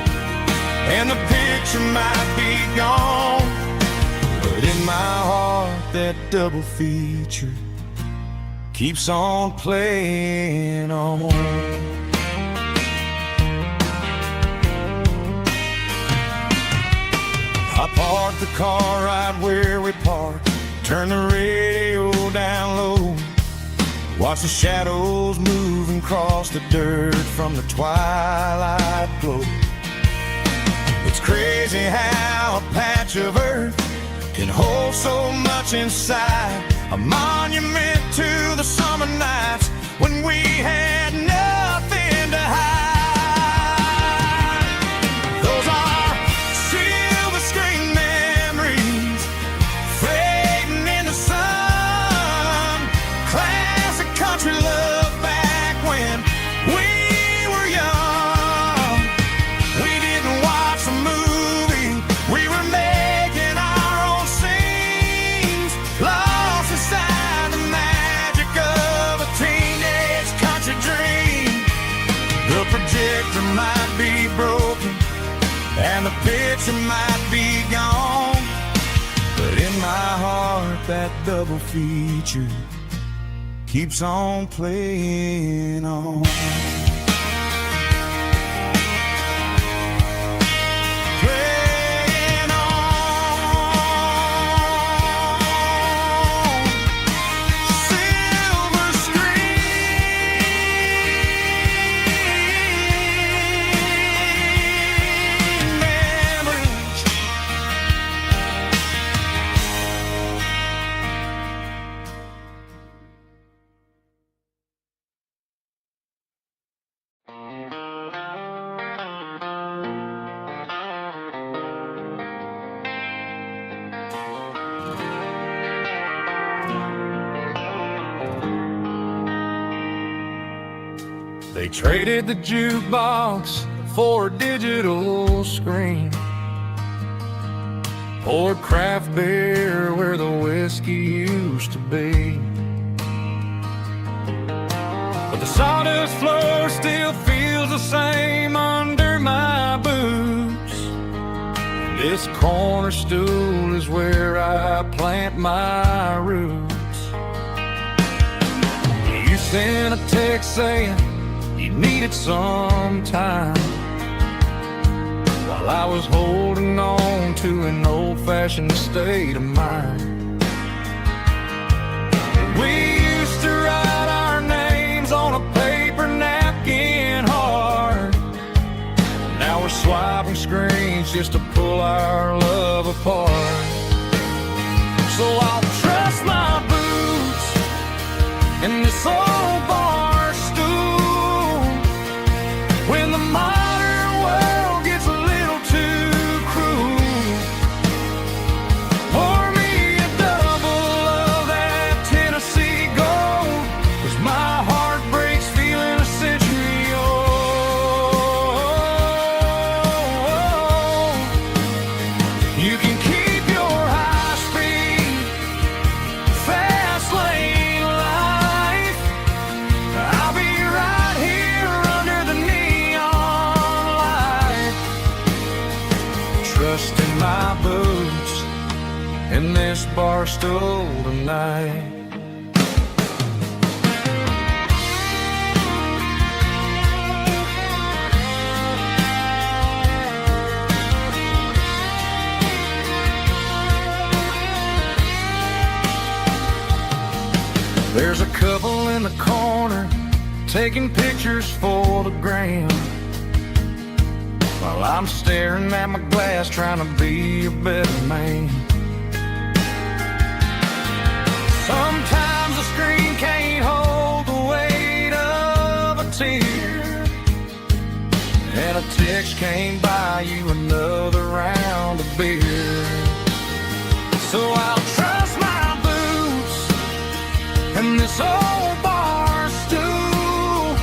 and the picture might be gone, but in my heart that double feature keeps on playing on. I parked the car right where we parked, turn the radio down low, watch the shadows moving across the dirt from the twilight glow. It's crazy how a patch of earth can hold so much inside, a monument to the summer nights when we had nothing to hide. Those are silver screen memories fading in the sun, classic country love back when we were young. We didn't watch a movie, we were making our own scenes, lost inside the magic of a teenage country dream. The projector might be broken and the picture might be gone, but in my heart that double feature keeps on playing on. Playing on. Silver screen memories. They traded the jukebox for a digital screen, poured craft beer where the whiskey used to be, but the sawdust floor still feels the same under my boots. This corner stool is where I plant my roots. You sent a text saying you needed some time, while I was holding on to an old-fashioned state of mind. We used to write our names on a paper napkin hard. Now we're swiping screens just to pull our love apart. So I'll trust my boots in this old bar stool when the modern world gets a little too cruel. Pour me a double of that Tennessee Gold, 'cause my heart breaks feeling a century old. You can keep your high-speed, fast lane life. I'll be right here under the neon light, trusting my boots in this bar stool tonight. There's a couple in the corner taking pictures for the gram, while I'm staring at my glass trying to be a better man. Sometimes the screen can't hold the weight of a tear, and a text can't buy you another round of beer. So I'll trust my boots and this old bar stool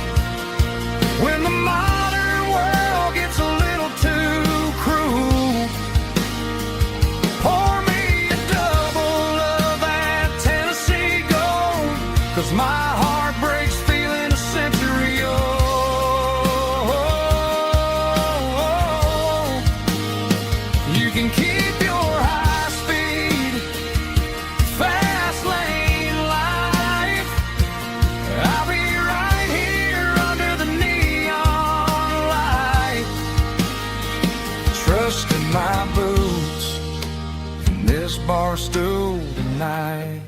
when the modern world gets a little too cruel. Pour me a double of that 'cause my heart breaks feeling a century old. You can keep your high speed, fast lane life. I'll be right here under the neon light, trusting my boots in this bar stool tonight.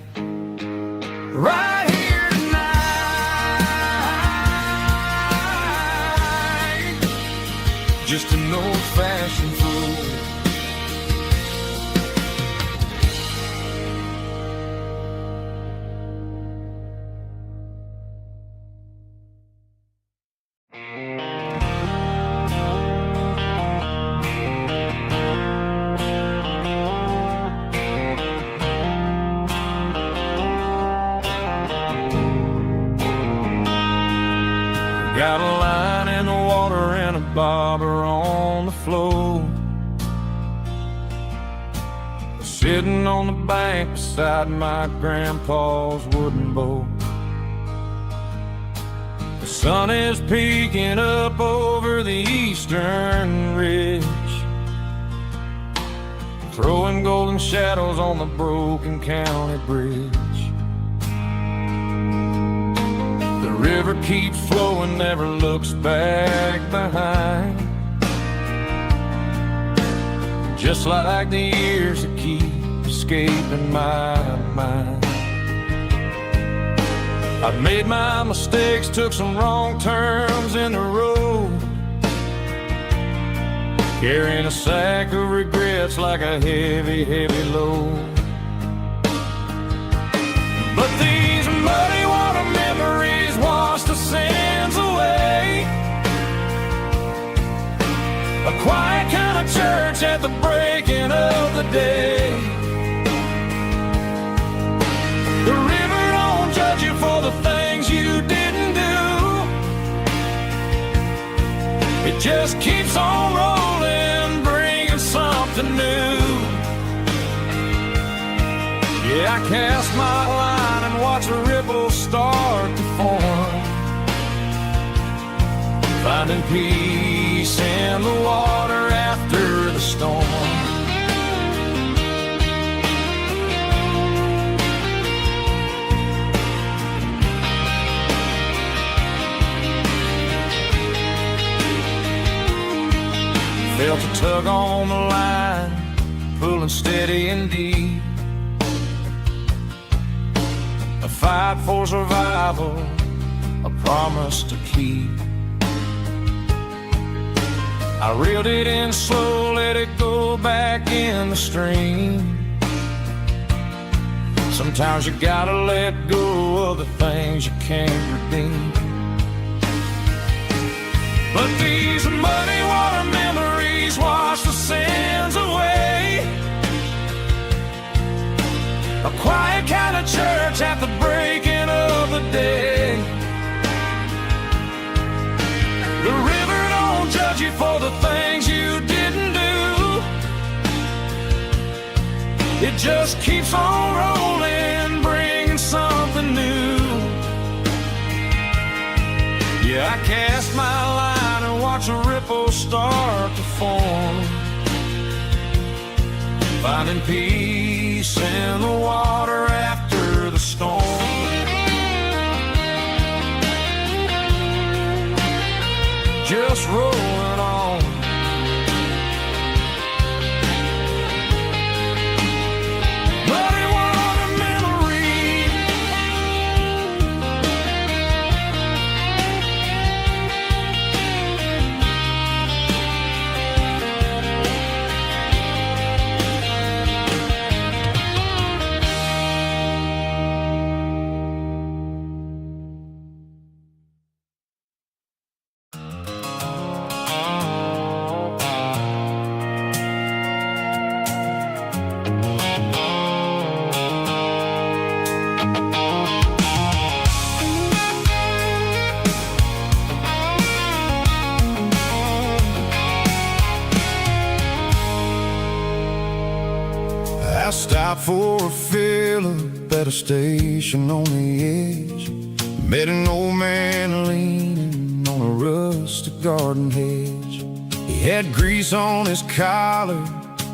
Right here tonight, just an old-fashioned fool. Got a line in the water and a bobber on the floor, sitting on the bank beside my grandpa's wooden boat. The sun is peeking up over the eastern ridge, throwing golden shadows on the broken county bridge. The river keeps flowing, never looks back behind, just like the years that keep escaping my mind. I've made my mistakes, took some wrong turns in the road, carrying a sack of regrets like a heavy, heavy load. But these muddy water memories wash the sins away. A quiet kind of church at the breaking of the day. The river don't judge you for the things you didn't do. It just keeps on rolling, bringing something new. Yeah, I cast my line and watch a ripple start to form, finding peace in the water after the storm. Felt a tug on the line, pulling steady and deep. A fight for survival, a promise to keep. I reeled it in slow, let it go back in the stream. Sometimes you gotta let go of the things you can't redeem. But these muddy water memories wash the sins away. A quiet kind of church at the breaking of the day. The river don't judge you for the things you didn't do. It just keeps on rolling, bringing something new. Yeah, I cast my line and watch a ripple start to form, finding peace in the water after the storm. Just rolling on. Muddy water memories. I stopped for a fill of at a station on the edge. Met an old man leaning on a rustic garden hedge. He had grease on his collar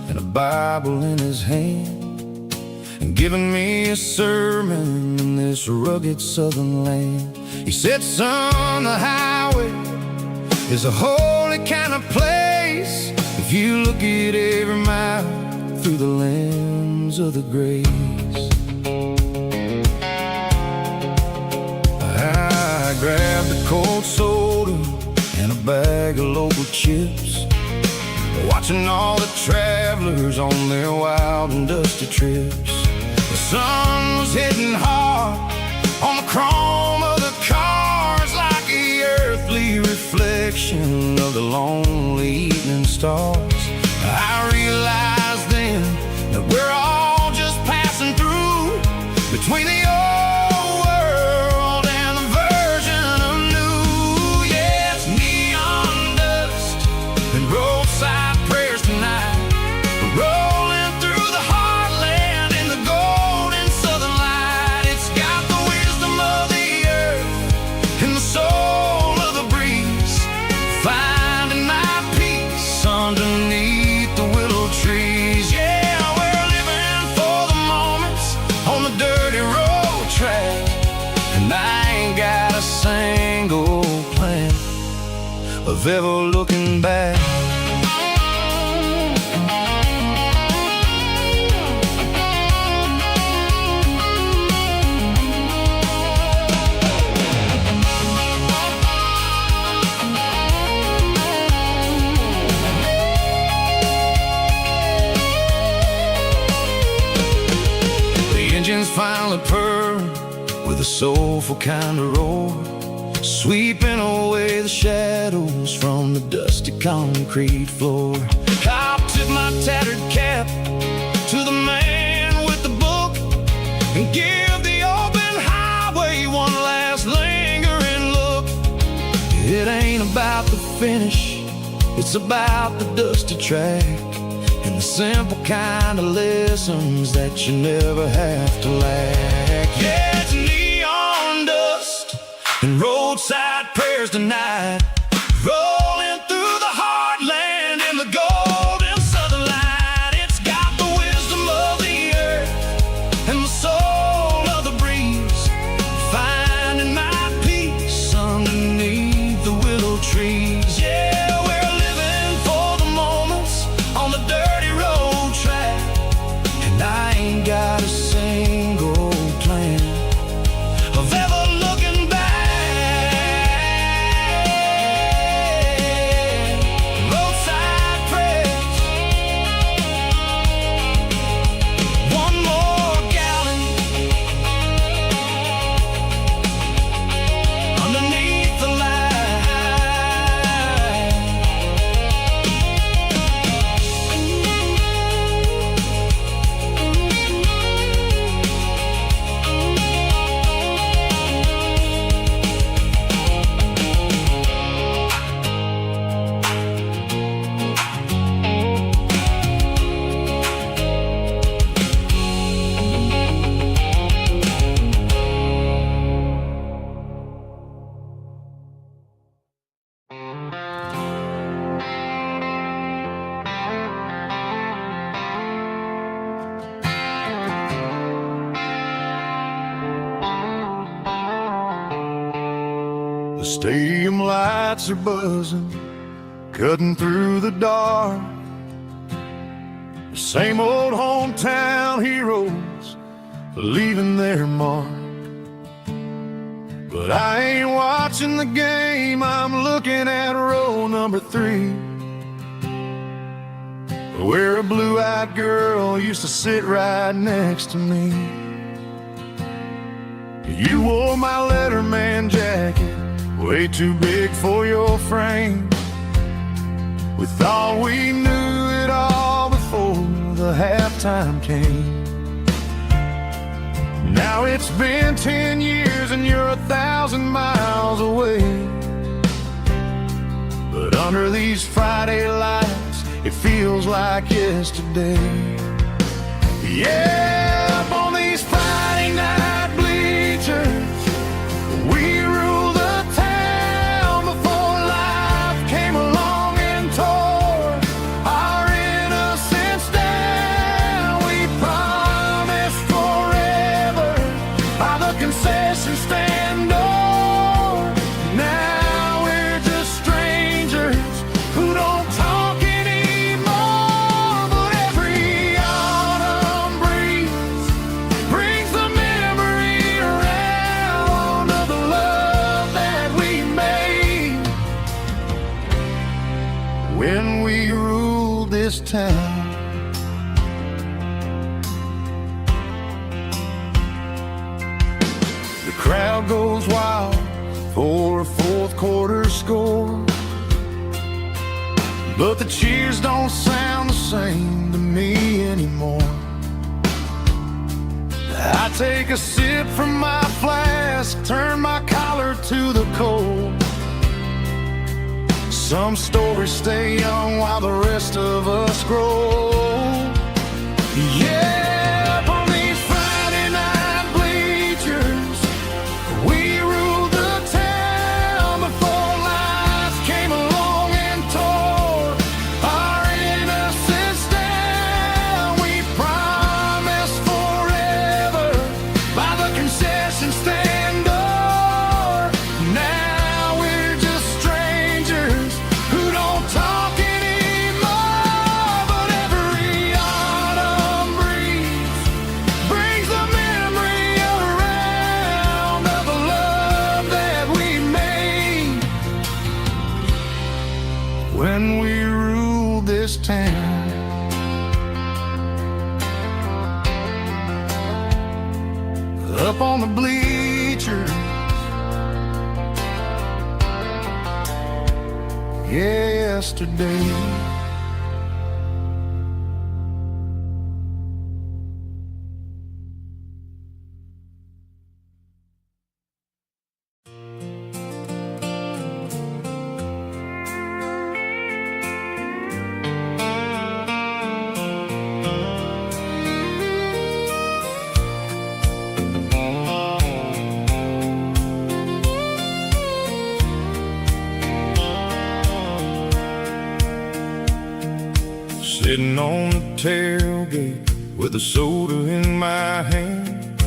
and a Bible in his hand, and giving me a sermon in this rugged southern land. He said, son, the highway is a holy kind of place if you look at every mile through the lens of the grace. I grabbed a cold soda and a bag of local chips, watching all the travelers on their wild and dusty trips. The sun was hitting hard on the chrome of the cars, like the earthly reflection of the lonely evening stars. I realized then that we're all just passing through between the old world and the version of new. Yeah, it's neon dust and roadside prayers tonight, rolling through the heartland in the golden southern light. It's got the wisdom of the earth and the soul of the breeze, finding my peace underneath the willow trees. Yeah, we're living for the moments on the dirty road track, and I ain't got a single plan of ever looking back. Engines finally purring with a soulful kind of roar, sweeping away the shadows from the dusty concrete floor. I'll tip my tattered cap to the man with the book and give the open highway one last lingering look. It ain't about the finish, it's about the dusty track and the simple kind of lessons that you never have to lack. Yeah, it's neon dust and roadside prayers tonight, rolling through the heartland in the golden southern light. It's got the wisdom of the earth and the soul of the breeze, finding my peace underneath the willow trees. Yeah, we're living for the moments on the dirty road track, and I ain't got a single plan of ever looking back. Roadside prayers, one more gallon underneath the light. The stadium lights are buzzing, cutting through the dark. The same old hometown heroes leaving their mark. But I ain't watching the game, I'm looking at row number 3, where a blue-eyed girl used to sit right next to me. You wore my Letterman jacket, way too big for your frame. We thought we knew it all before the halftime came. Now it's been 10 years and you're 1,000 miles away. But under these Friday lights, it feels like yesterday. Yeah, up on these Friday nights, crowd goes wild for a fourth quarter score. But the cheers don't sound the same to me anymore. I take a sip from my flask, turn my collar to the cold. Some stories stay young while the rest of us grow. Yeah, up on these Friday night bleachers, we ruled the town before life came along and tore our innocence down. We promised forever by the concession stand door. Now we're just strangers who don't talk anymore. But every autumn breeze brings the memory around of the love that we made when we ruled this town. Up on the bleachers, yesterday. Sitting on the tailgate with a soda in my hand,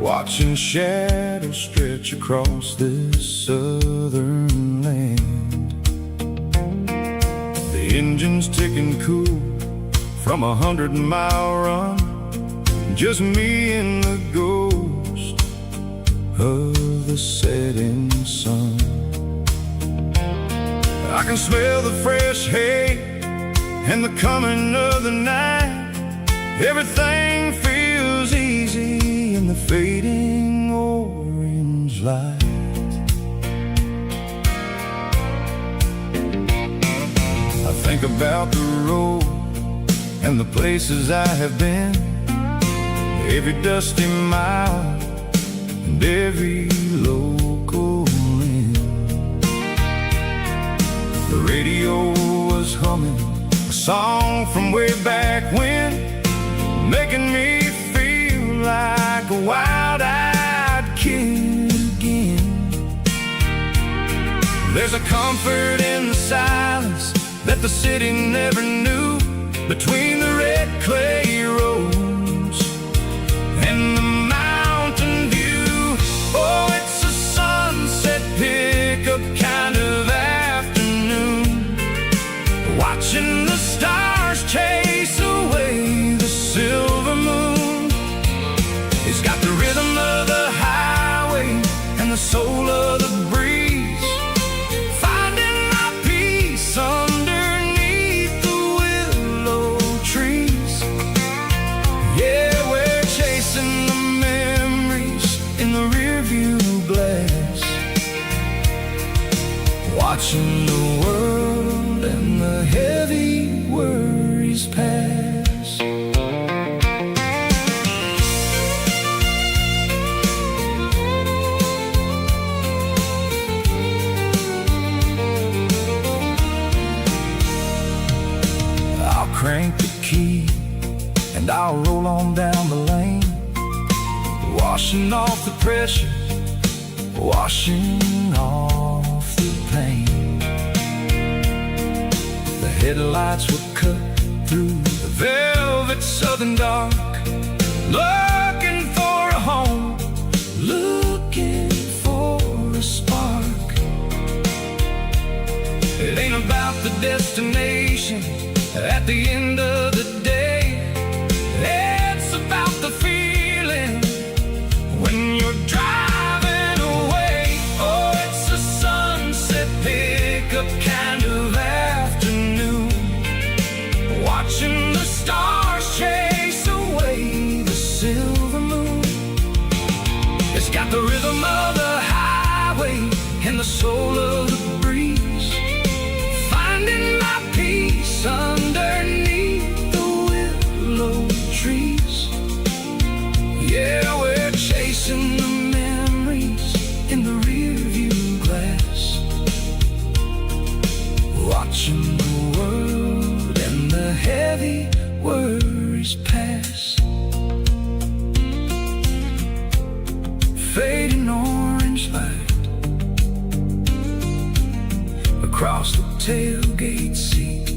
watching shadows stretch across this southern land. The engine's ticking cool from 100-mile run, just me and the ghost of the setting sun. I can smell the fresh hay and the coming of the night. Everything feels easy in the fading orange light. I think about the road and the places I have been, every dusty mile and every local inn. The radio was humming a song from way back when, making me feel like a wild-eyed kid again. There's a comfort in the silence that the city never knew, between the red clay roads and the mountain view. Oh, it's a sunset pickup kind of afternoon, watching the stars chase away the silver moon. It's got the rhythm of the highway and the soul of the breeze, finding my peace underneath the willow trees. Yeah, we're chasing the memories in the rearview glass, watching the world and the heavy worries pass. I'll crank the key and I'll roll on down the lane, washing off the pressure, washing off the pain. The headlights were cut through the velvet southern dark, looking for a home, looking for a spark. It ain't about the destination at the end of the day, it's about the feeling when you're driving away. Oh, it's a sunset pickup kind of afternoon, watching the stars chase away the silver moon. It's got The rhythm of the highway and the soul of the breeze, finding my peace underneath the willow trees. Yeah, we're chasing the memories in the rearview glass, watching the world and the heavy worries pass. Fading orange light across the tailgate seat.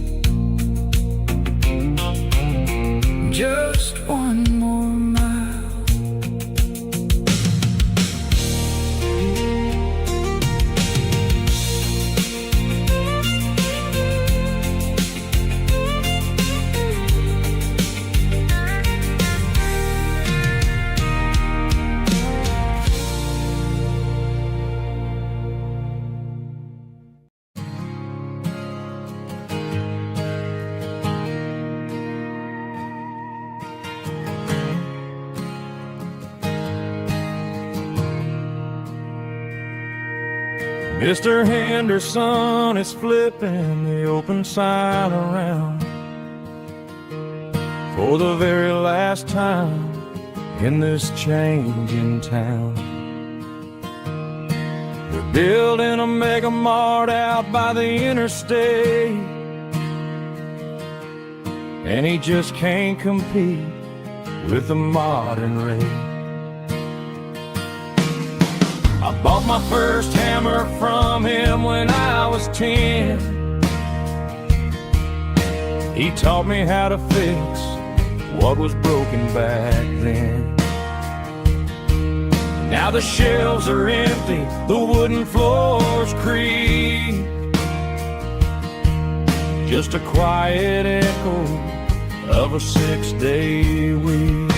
Just one more mile. Mr. Henderson is flipping the open sign around for the very last time in this changing town. They're building a mega mart out by the interstate, and he just can't compete with the modern rate. I bought my first hammer from him when I was 10. He taught me how to fix what was broken back then. Now the shelves are empty, the wooden floors creak, just a quiet echo of a 6-day week.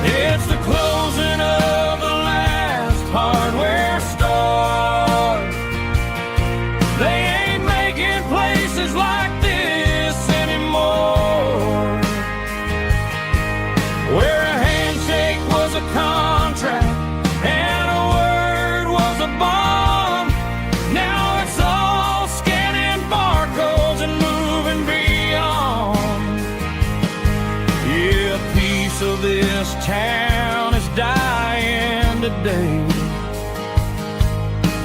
It's the closing of the hardware store. They ain't making places like this anymore, where a handshake was a contract and a word was a bond. Now it's all scanning barcodes and moving beyond. Yeah, a piece of this town is dying today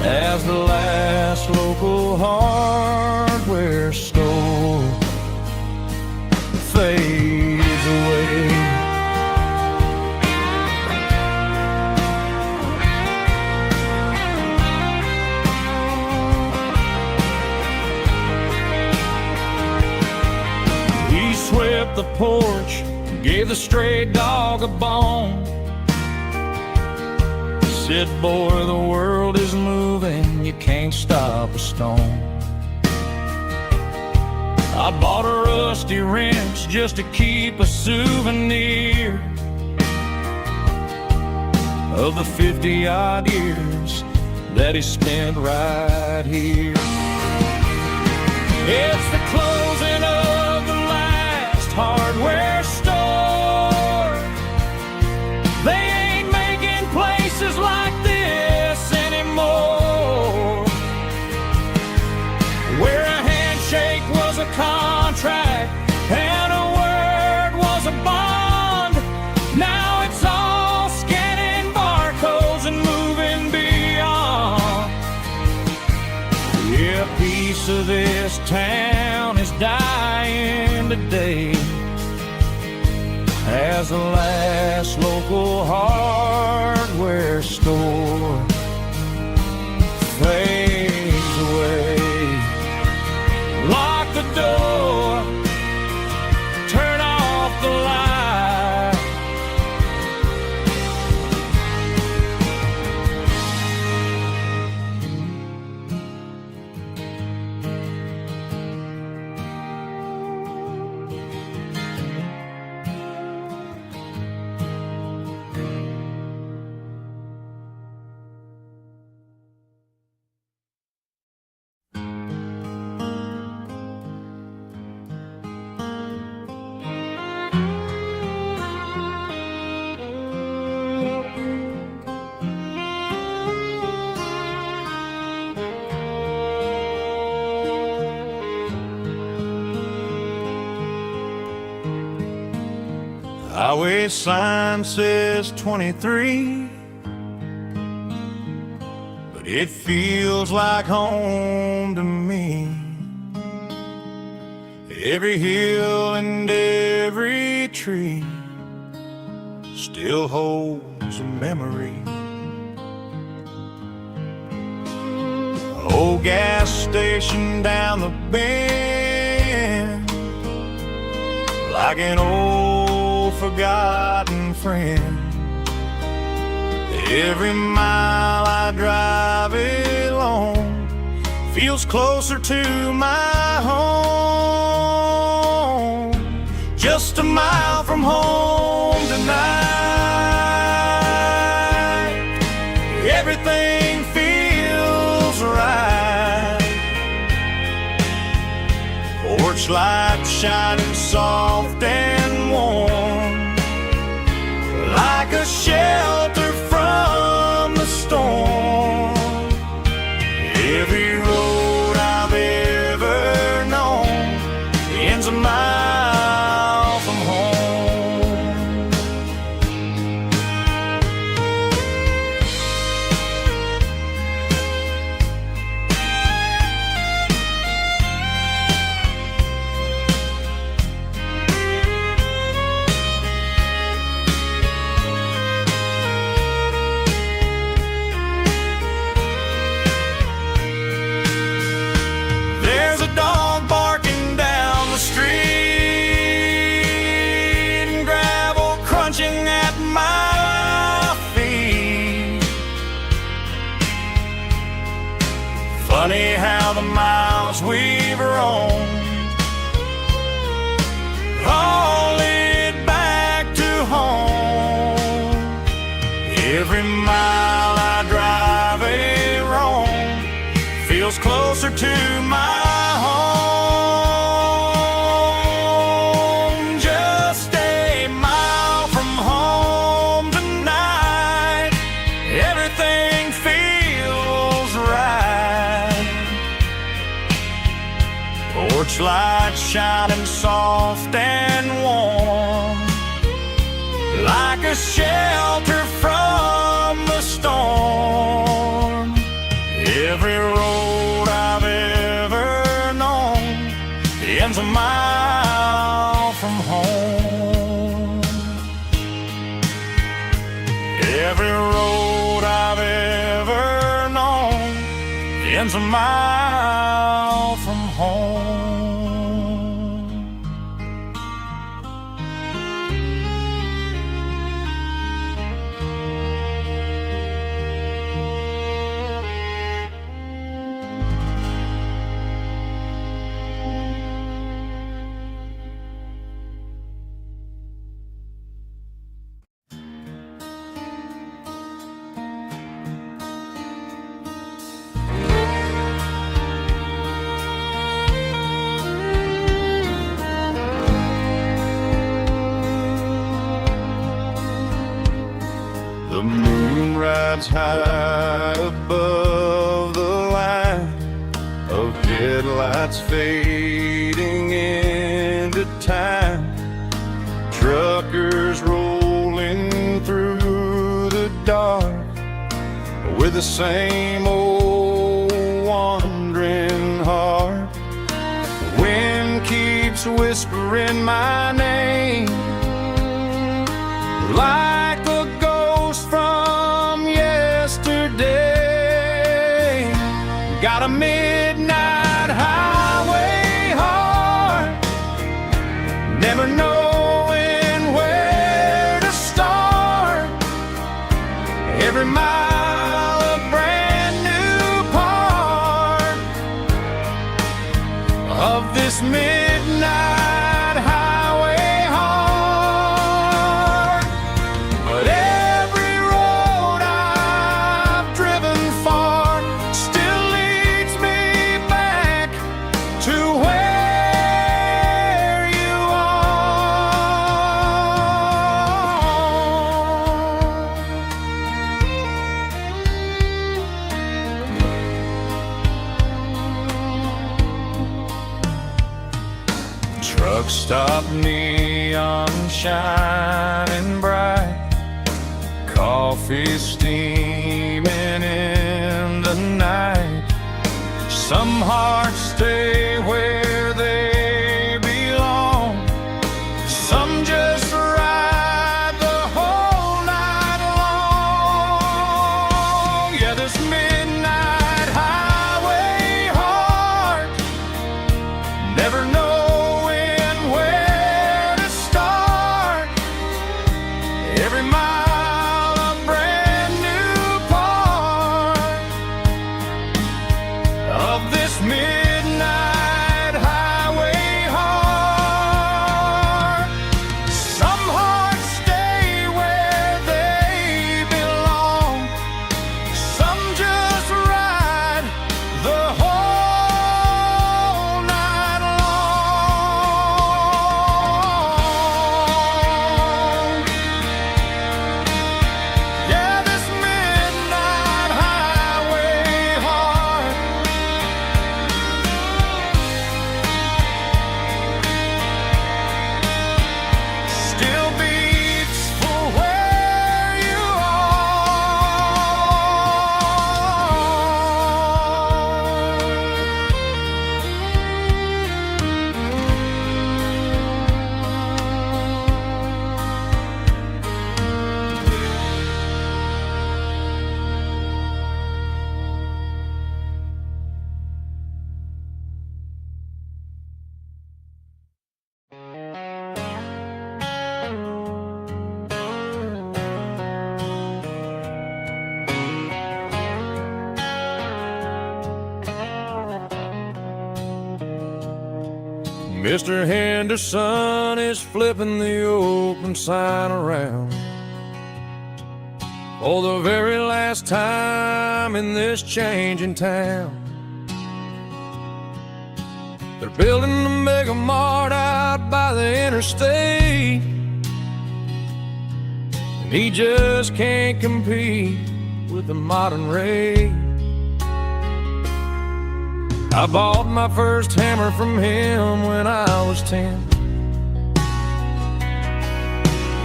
as the last local hardware store fades away. He swept the porch, gave the stray dog a bone, said, boy, the world is moving, you can't stop a stone. I bought a rusty wrench just to keep a souvenir of the 50-odd years that he spent right here. It's the closing of the last hardware store. They ain't making places like this anymore, where a handshake was a contract and a word was a bond. Now it's all scanning barcodes and moving beyond. Yeah, a piece of this town is dying today as the last local hardware store fades away. Lock the door, turn off the light. highway sign says 23, but it feels like home to me. Every hill and every tree still holds a memory. Old gas station down the bend, like an old forgotten friend. Every mile I drive along feels closer to my home. Just a mile from home tonight, everything feels right. Porch light shining soft and warm, like a shelter from the storm. Every road I've ever known ends a mile from home. There's a dog barking down the street, and gravel crunching at my feet. Funny how the miles we've roamed all lead back to home. Every mile I drive roam feels closer to my home. Just a mile from home tonight, everything feels right. Porch light shining soft and warm, like a shelter from the storm. Every road I've ever known ends a mile from home. Every road I've ever known ends a mile from home. The moon rides high above the line of headlights fading into time. Truckers rolling through the dark with the same old wandering heart. The wind keeps whispering my name like a ghost from yesterday. Got a midnight highway heart, never knowing where to start. Every mile a brand new part of this midnight highway heart. But every road I've driven far still leads me back to where you are. truck stop neon shining bright, coffee steaming in the night. Some hearts stay where they belong, some just ride the whole night long. Yeah, this midnight highway heart, never knowing where to start. Every mile a brand new part of this midnight highway heart. Some hearts stay where they belong, some just ride the whole night long. Yeah, this midnight highway heart still beats for where you Mr. Henderson is flipping the open sign around for the very last time in this changing town. They're building the mega mart out by the interstate, and he just can't compete with the modern rate. I bought my first hammer from him when I was 10.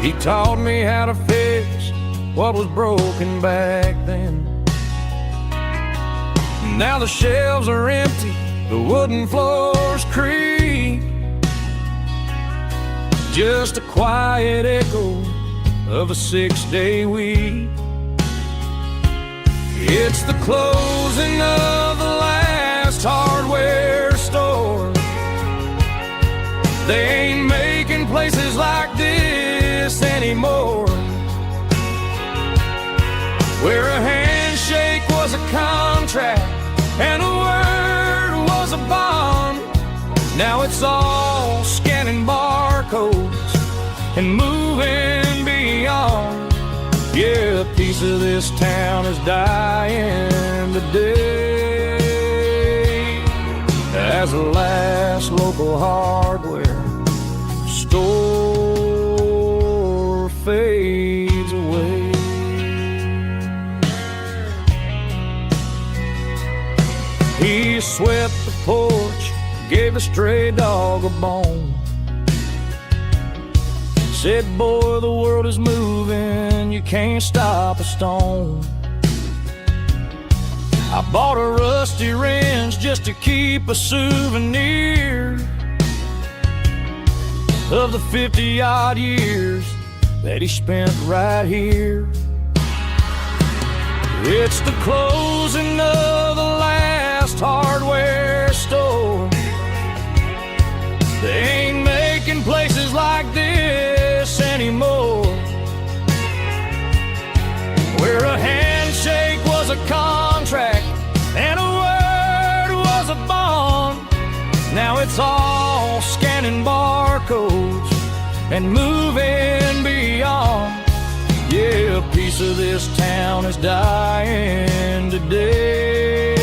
He taught me how to fix what was broken back then. Now the shelves are empty, the wooden floors creak, just a quiet echo of a 6-day week. It's the closing of the last hardware store. They ain't making places like this anymore, where a handshake was a contract and a word was a bond. Now it's all scanning barcodes and moving beyond. Yeah, a piece of this town is dying today as the last local hardware store fades away. He swept the porch, gave a stray dog a bone, said, boy, the world is moving, you can't stop a stone. I bought a rusty wrench just to keep a souvenir of the 50-odd years that he spent right here. It's the closing of the last hardware store. They ain't making places like this anymore, where a handshake was a contract and a word was a bond. Now it's all scanning barcodes and moving beyond. Yeah, a piece of this town is dying today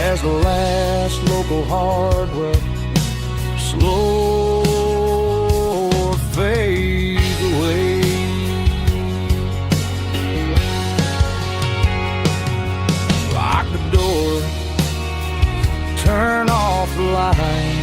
as the last local hardware slow fades away. Lock the door, turn off the light,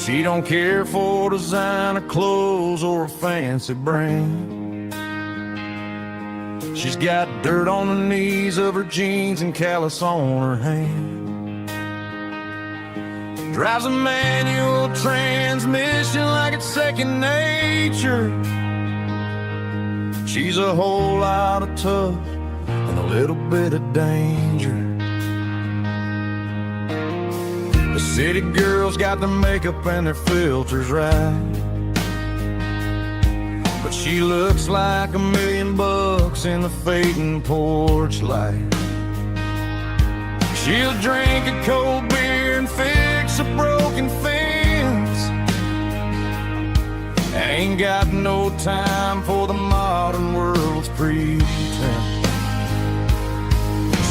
She don't care for designer clothes or a fancy brand. She's got dirt on the knees of her jeans and callus on her hand. Drives a manual transmission like it's second nature. She's a whole lot of tough and a little bit of danger. The city girls got their makeup and their filters right, but she looks like $1,000,000 in the fading porch light. She'll drink a cold beer and fix a broken fence. Ain't got no time for the modern world's pretense.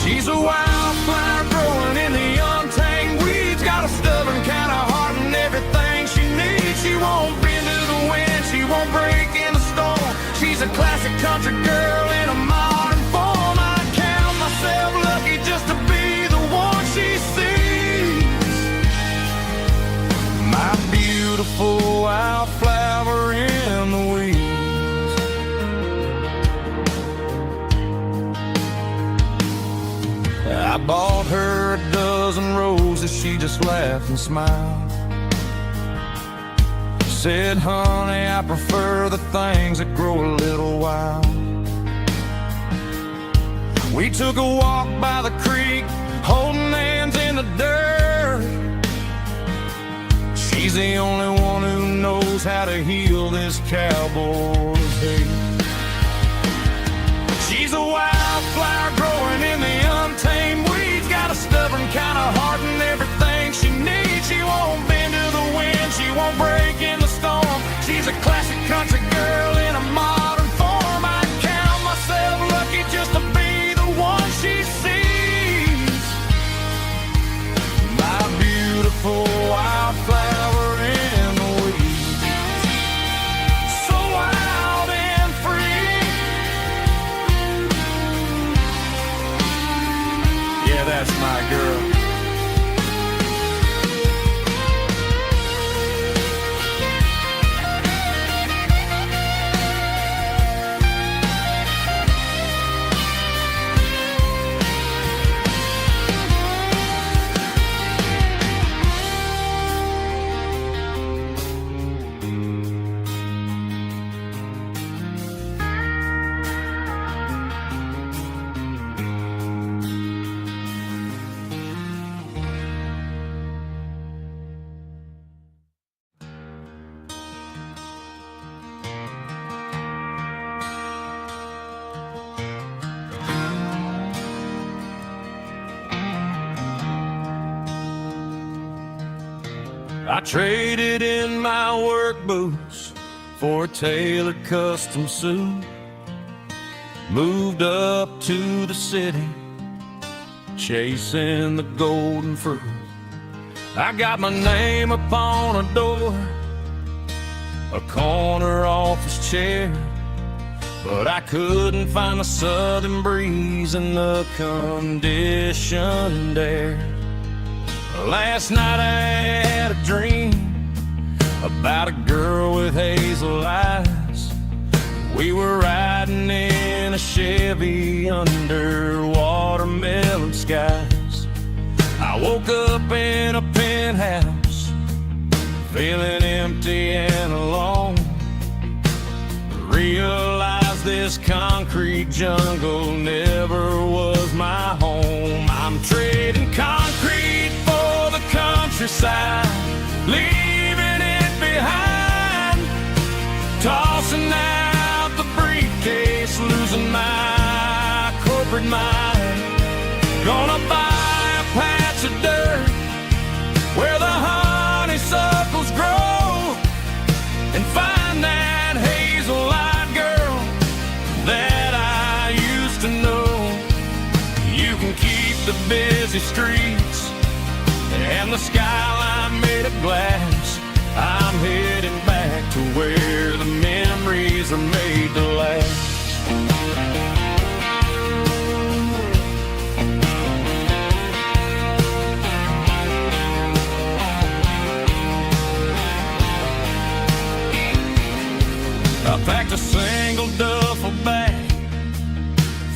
She's a wildflower growing in the untamed weeds. Got a stubborn kind of heart and everything she needs. She won't bend to the wind, she won't break in the storm. She's a classic country girl in a modern form. I count myself lucky just to be the one she sees. My beautiful wildflower in the weeds. I bought her a dozen roses, she just laughed and smiled. Said, honey, I prefer the things that grow a little wild. We took a walk by the creek, holding hands in the dirt. She's the only one who knows how to heal this cowboy's hate. She's a wildflower growing in the untamed weeds. Got a stubborn kind of heart and everything she needs. She won't bend to the wind, she won't break in the storm. She's a classic country girl in a modern form. I count myself lucky just to be the one she sees. My beautiful wildflower in the weeds. So wild and free. Yeah, that's my girl. I traded in my work boots for a tailored custom suit. Moved up to the city, chasing the golden fruit. I got my name upon a door, a corner office chair, but I couldn't find the southern breeze in the conditioned air. Last night I had a dream about a girl with hazel eyes. We were riding in a Chevy under watermelon skies. I woke up in a penthouse, feeling empty and alone. Realized this concrete jungle never was my home. I'm trading concrete for the countryside, leaving it behind. Tossing out the briefcase, losing my corporate mind. Gonna buy a patch of dirt where the honeysuckles grow, and find that hazel-eyed girl that I used to know. You can keep the busy streets and the skyline made of glass. I'm heading back to where the memories are made to last. I packed a single duffel bag,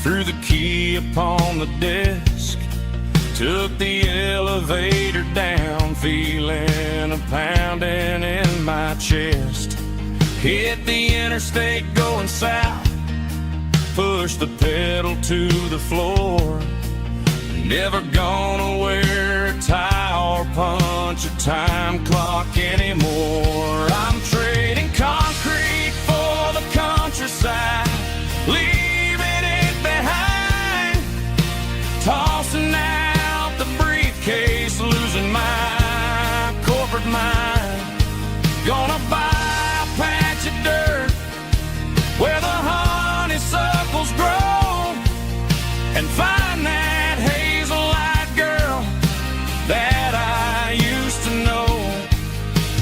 threw the key upon the desk, took the elevator down, feeling a pounding in my chest. Hit the interstate going south, pushed the pedal to the floor. Never gonna wear a tie or punch a time clock anymore. I'm trading concrete for the countryside, leaving it behind, tossing out the briefcase, losing my corporate mind. Gonna buy a patch of dirt where the honeysuckles grow and find that hazel-eyed girl that I used to know.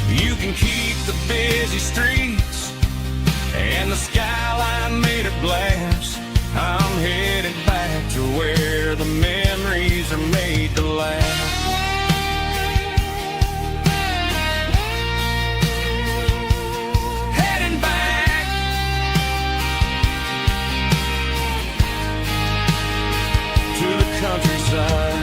You can keep the busy streets and the skyline made of glass. I'm headed back to where the memories are made to last. Heading back to the countryside.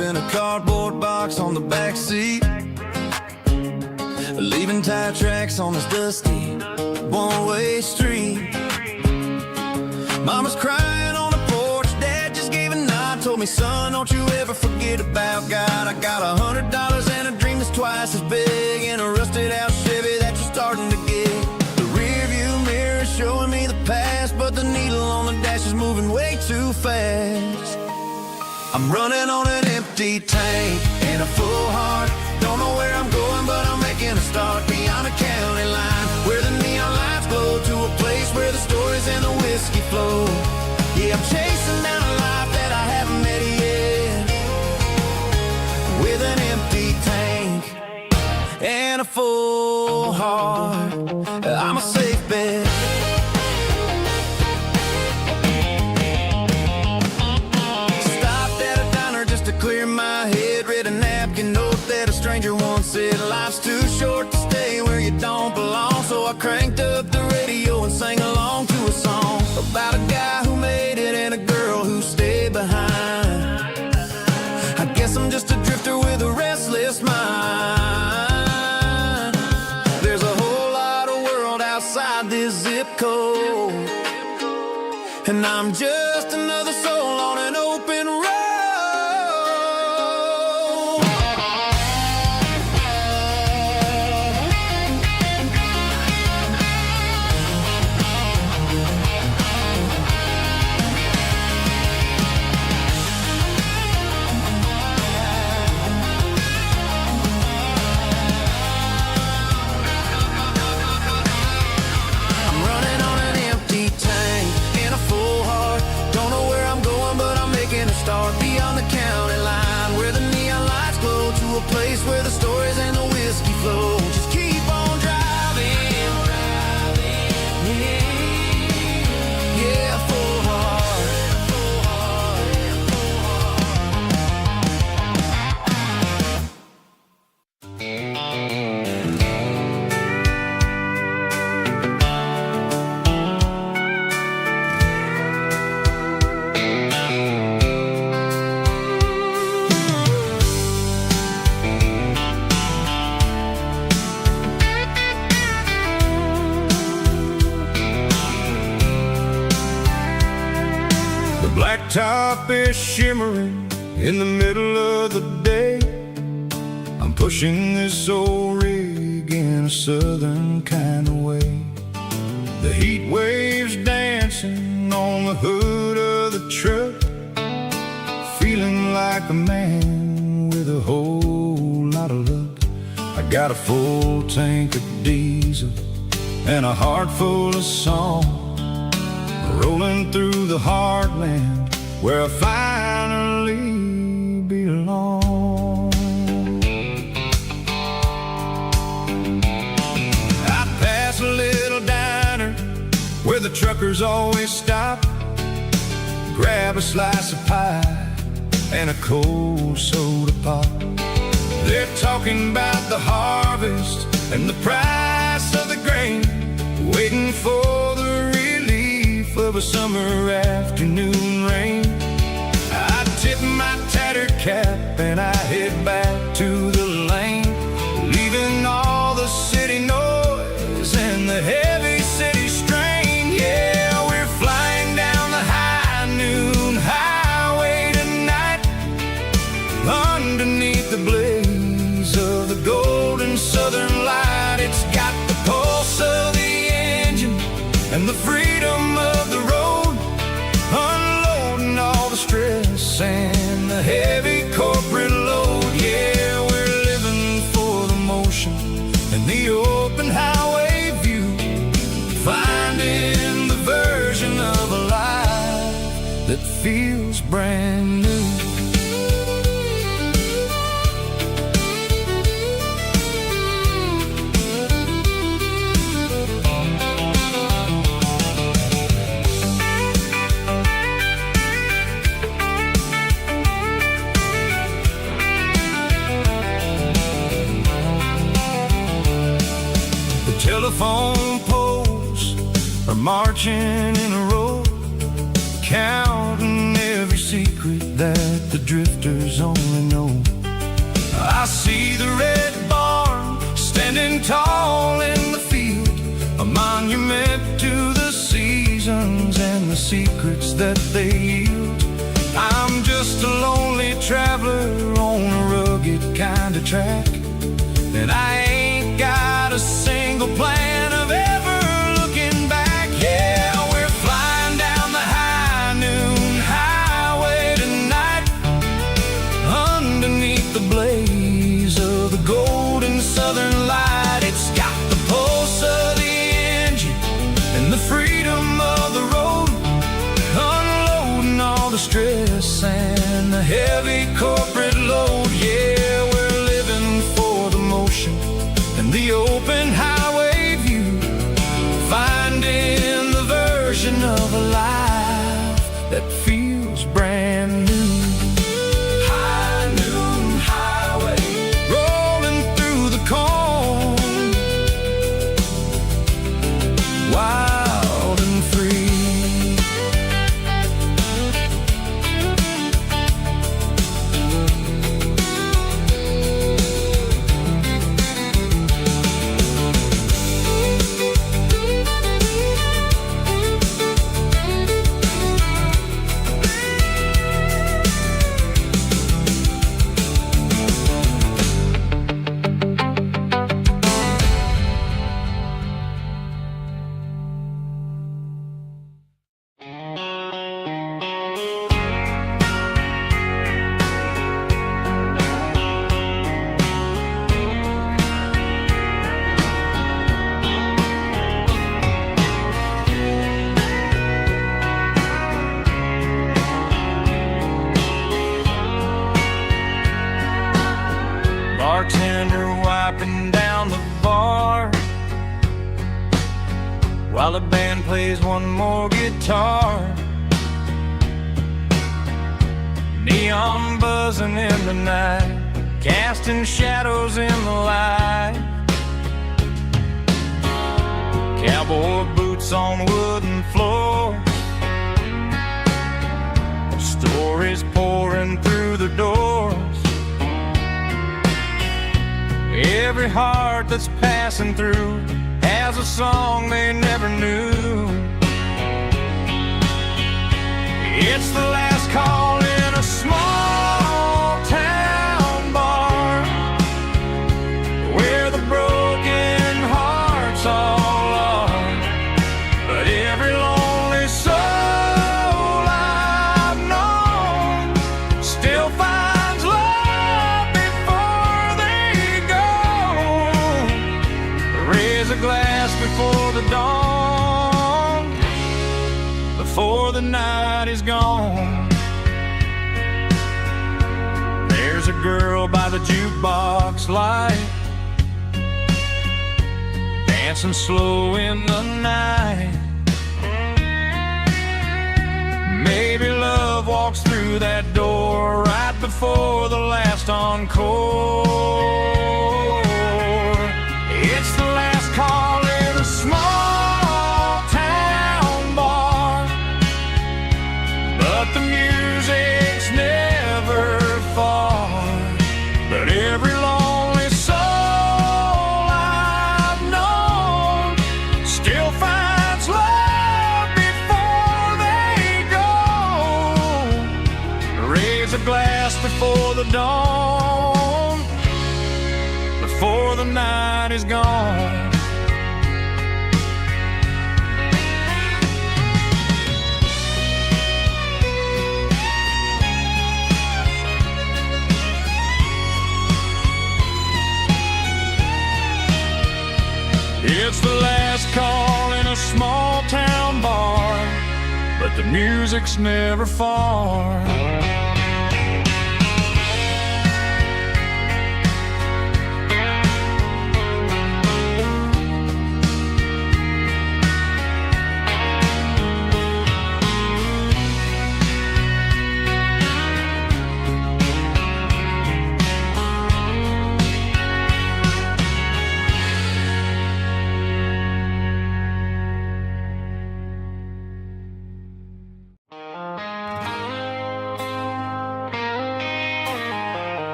In a cardboard box on the back seat, leaving tire tracks on this dusty one-way street. Mama's crying on the porch, Dad just gave a nod, told me, son, don't you ever forget about God. I got $100 and a dream that's twice as big, in a rusted out Chevy that you're starting to get. The rear view mirror is showing me the past, but the needle on the dash is moving way too fast. I'm running on an empty tank and a full heart. Don't know where I'm going, but I'm making a start beyond the county line, where the neon lights glow, to a place where the stories and the whiskey flow. Yeah, I'm chasing down a life that I haven't met yet, with an empty tank and a full heart. I'm a safe bet. Clear my head, read a napkin note that a stranger once said, life's too short to stay where you don't belong. So I cranked up the radio and sang along to a song about a guy who made it and a girl who stayed behind. I guess I'm just a drifter with a restless mind. There's a whole lot of world outside this zip code, and I'm just another soul on an open road. Start beyond the county line, where the neon lights glow, to a place where the stories and the whiskey flow. Just keep on driving, yeah, full heart. blacktop is shimmering in the middle of the day. I'm pushing this old rig in a southern kind of way. The heat waves dancing on the hood of the truck, feeling like a man with a whole lot of luck. I got a full tank of diesel and a heart full of song, rolling through the heartland where I finally belong. I pass a little diner where the truckers always stop, grab a slice of pie and a cold soda pop. They're talking about the harvest and the price of the grain, waiting for the relief of a summer afternoon rain. I tip my tattered cap and I head back to the lane, leaving all the city noise and the heavy city strain. Yeah, we're flying down the high noon highway tonight, underneath the blaze of the golden southern light. It's got the pulse of the engine and the freedom of the road, unloading all the stress and the heavy corporate load. Yeah, we're living for the motion and the open highway view, finding the version of a life that feels brand new. Telephone poles are marching in a row, counting every secret that the drifters only know. I see the red barn standing tall in the field, a monument to the seasons and the secrets that they yield. I'm just a lonely traveler on a rugged kind of track, and I ain't got a single plan of ever looking back. Yeah, we're flying down the high noon highway tonight, underneath the blaze of the golden southern light. It's got the pulse of the engine and the freedom of the road, unloading all the stress and the heavy corporate load. Yeah, we're living for the motion and the open highway view, finding the version of a life that feels brand new. High noon highway, rolling through the corn, wild and free. Bartender wiping down the bar while the band plays one more guitar. Neon buzzing in the night, casting shadows in the light. Cowboy boots on wooden floors, stories pouring through the doors. Every heart that's passing through has a song they never knew. It's the last call in a small town bar where the broken hearts all are. But every lonely soul I've known still finds love before they go. Raise a glass before the dawn, before the night is gone. There's a girl by the jukebox light, dancing slow in the night. Maybe love walks through that door right before the last encore. It's the last call in a small town bar, but the music's never far. But every lonely soul I've known still finds love before they go. Raise a glass before the dawn, before the night is gone. It's the last call in a small town bar, but the music's never far.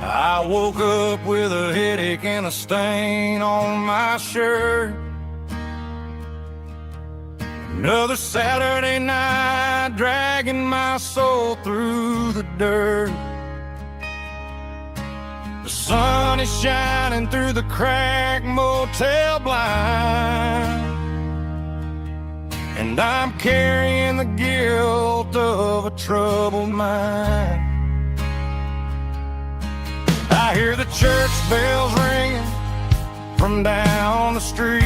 I woke up with a headache and a stain on my shirt. Another Saturday night dragging my soul through the dirt. The sun is shining through the cracked motel blind, and I'm carrying the guilt of a troubled mind. I hear the church bells ringing from down the street,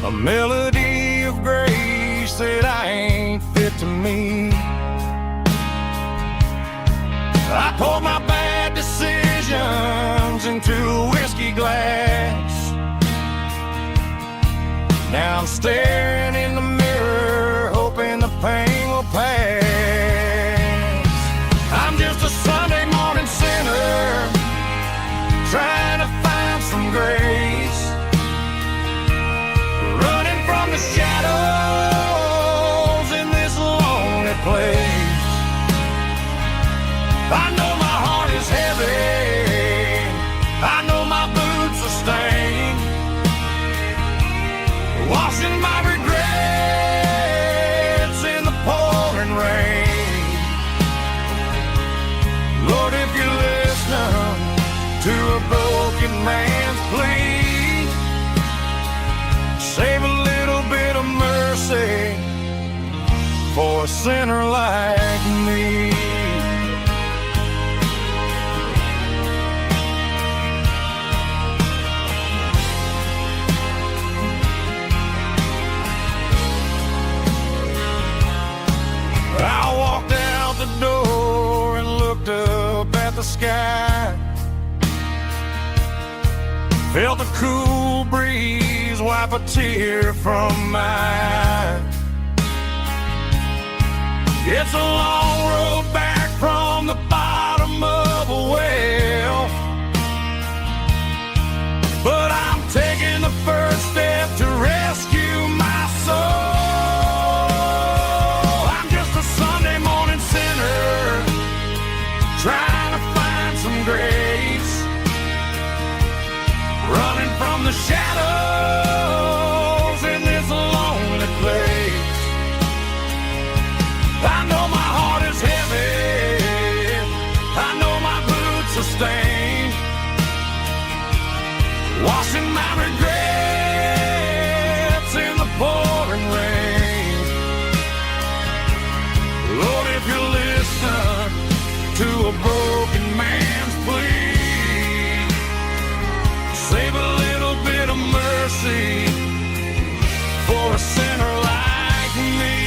a melody of grace that I ain't fit to meet. I poured my bad decisions into a whiskey glass. Now I'm staring in the mirror, hoping the pain will pass. I'm just a Sunday morning sinner, trying to find some grace, running from the shadows in this lonely place. I know my heart is heavy, I know my boots are stained, washing my regrets in the pouring rain. Lord, if you're listening to a broken man's plea, save a little bit of mercy for a sinner like me. I walked out the door and looked up at the sky, felt the cool breeze wipe a tear from my eye. It's a long road back from the bottom of a well, but I'm taking the first step to rescue my soul. some grapes, running from the shadows in this lonely place. I know my heart is heavy, I know my boots are stained, washing my regrets in the pouring rain. Lord, if you listen to a broken man's plea, save a little bit of mercy for a sinner like me.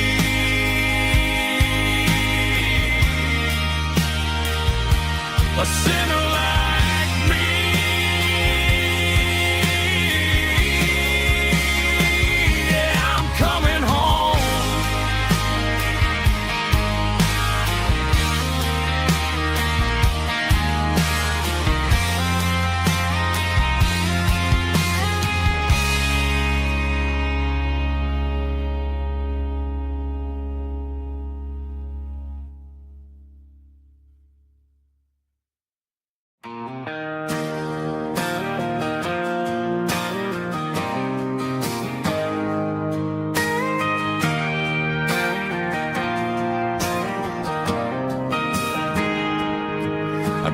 A sinner like me. Yeah, I'm coming home.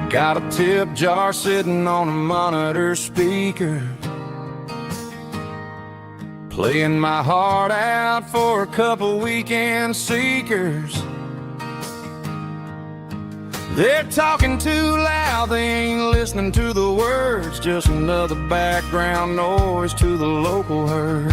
Got a tip jar sitting on a monitor speaker, playing my heart out for a couple weekend seekers. They're talking too loud, they ain't listening to the words, just another background noise to the local herd.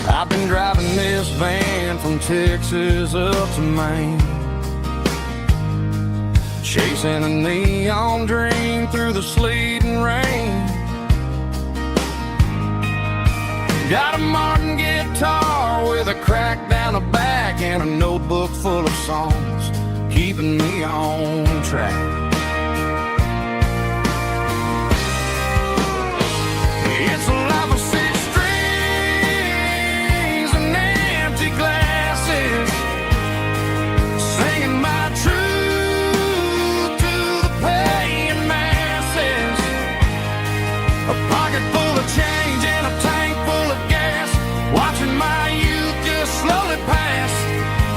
I've been driving this van from Texas up to Maine, chasing a neon dream through the sleet and rain. Got a Martin guitar with a crack down the back and a notebook full of songs, keeping me on track. It's a life of six strings and empty glasses, singing my truth to the paying masses. A pocket full of change and a tank full of gas, watching my youth just slowly pass.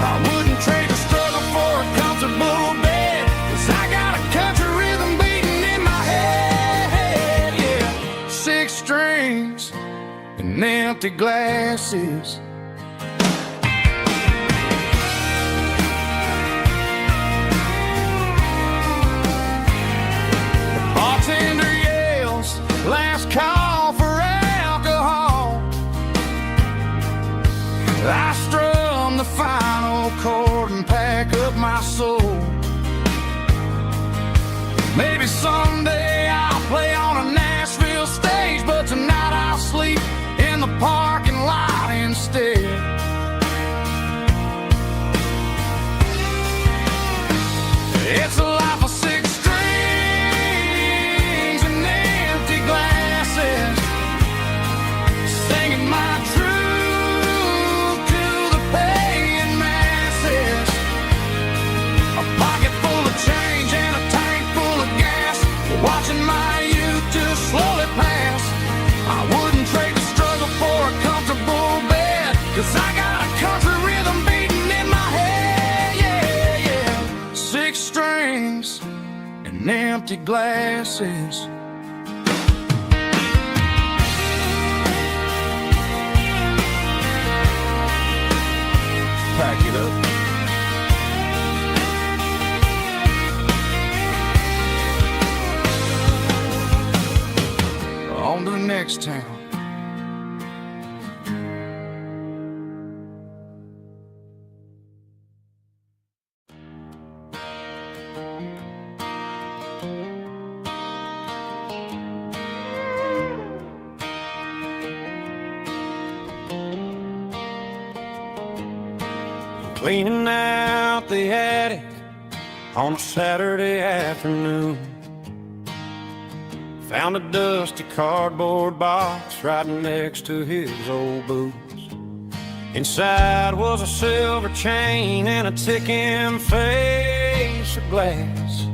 I wouldn't trade the struggle for a comfortable bed, 'cause I got a country rhythm beating in my head. Yeah, six strings and empty glasses. The bartender yells, last call for alcohol. I strum the final chord and pack up my soul. Maybe someday I'll play on a Nashville stage, but tonight I'll sleep in the parking lot instead. It's a life of six strings and empty glasses, singing my truth to the paying masses. A pocket full of change and a tank full of gas, watching my youth just slowly pass. I wouldn't trade the struggle for a comfortable bed, 'cause I got a country rhythm beating in my head. Yeah, yeah. Six strings and empty glasses. Pack it up. On to the next town. Cleaning out the attic on a Saturday afternoon, found a dusty cardboard box right next to his old boots. Inside was a silver chain and a ticking face of glass.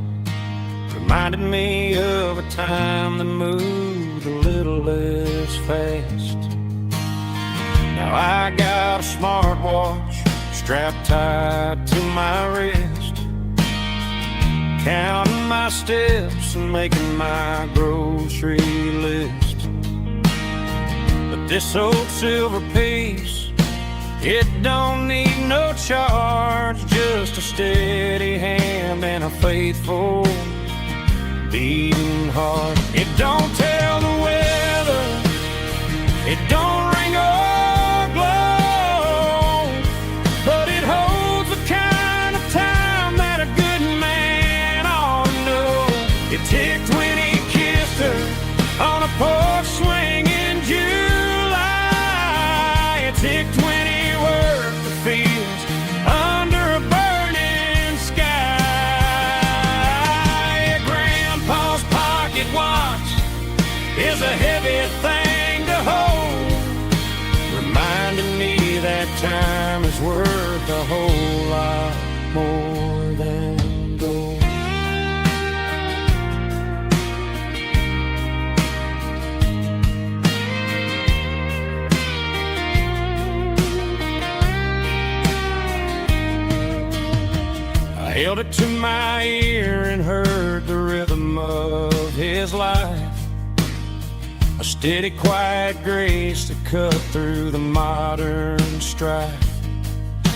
Reminded me of a time that moved a little less fast. Now I got a smartwatch strapped tight to my wrist, counting my steps and making my grocery list. But this old silver piece, it don't need no charge, just a steady hand and a faithful beating heart. It don't tell the weather, it don't ring or glow, but it holds the kind of time that a good man ought to know. It ticked when he kissed her on a porch swing in July. It ticked when he worked the fields under a burning sky. Grandpa's pocket watch is a heavy thing to hold, reminding me that time is worth a whole lot more than gold. I held it to my ear and heard the rhythm of his life, a steady, quiet grace that cut through the modern strife.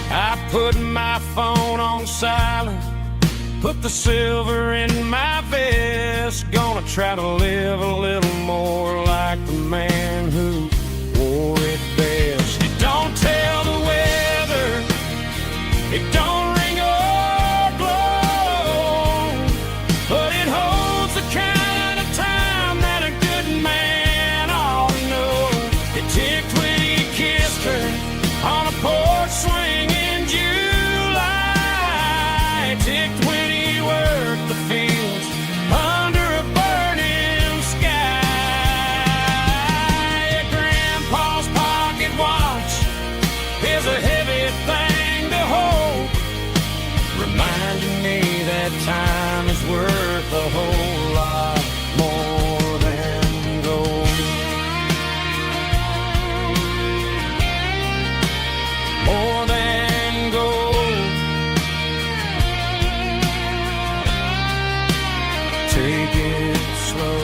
I put my phone on silent, put the silver in my vest. Gonna try to live a little more like the man who wore it best. It don't tell the weather, it don't ring or glow, but it holds the kind of time that a good man ought to know. It ticked when he kissed her on a porch swing in July. It ticked when he worked the fields under a burning sky. Grandpa's pocket watch is a heavy thing to hold, reminding me that time is worth a whole lot more than gold. More than gold. Take it slow.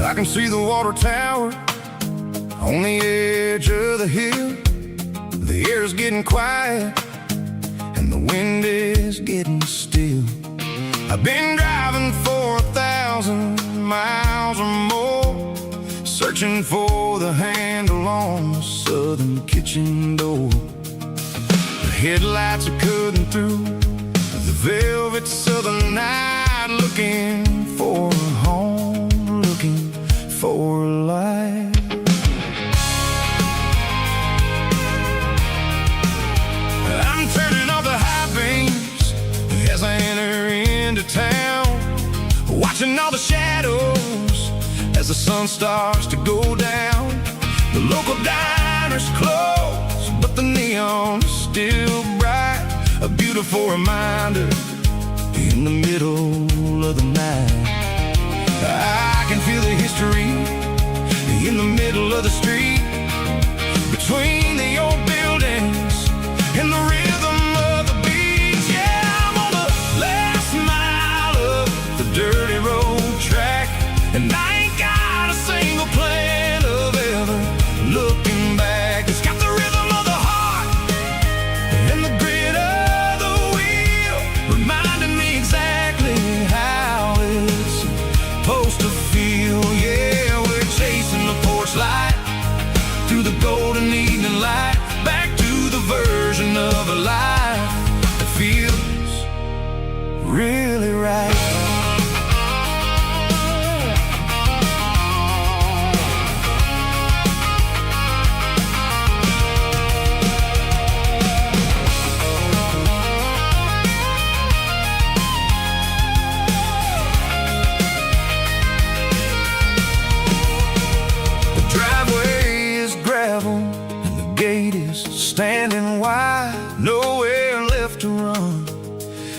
I can see the water tower on the edge of the hill. The air's getting quiet and the wind is getting still. I've been driving for 1,000 miles or more, searching for the handle on the southern kitchen door. The headlights are cutting through the velvet southern night, looking for a home, looking for life. I'm turning off the high beams as I enter into town, watching all the shadows as the sun starts to go down. The local diner's closed, but the neon's still bright, a beautiful reminder in the middle of the night. I can feel the history in the middle of the street, between the old buildings and the rhythm of the beats. Yeah, I'm on the last mile of the dirty road track, and I ain't got a single plan of ever looking back. It's got the rhythm of the heart and the grit of the wheel, reminding me exactly standing wide, nowhere left to run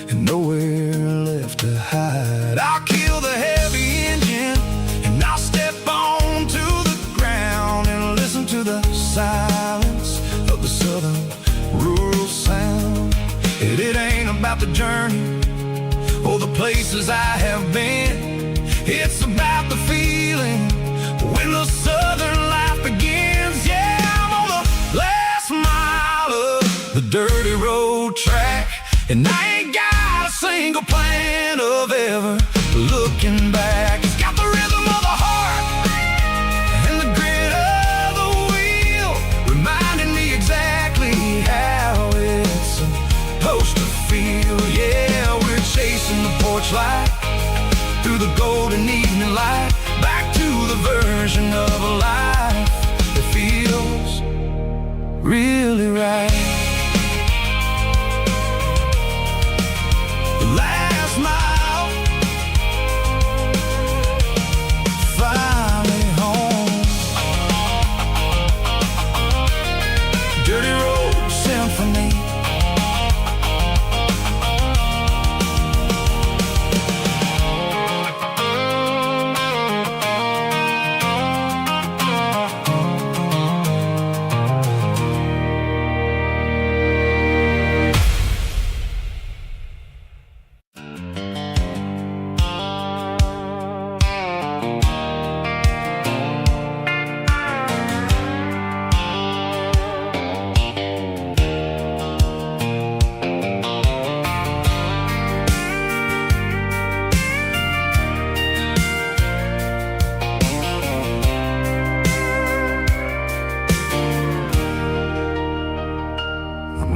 and nowhere left to hide. I'll kill the heavy engine and I'll step onto the ground and listen to the silence of the southern rural sound. It ain't about the journey or the places I have been. It's about the feeling when the southern life begins. Yeah, I'm on the last mile of the dirty road track, and I ain't got a single plan of ever looking back. It's got the rhythm of the heart and the grit of the wheel, reminding me exactly how it's supposed to feel. Yeah, we're chasing the porch light through the golden evening light, back to the version of a life that feels really right. The last mile, finally home. Dirty road symphony.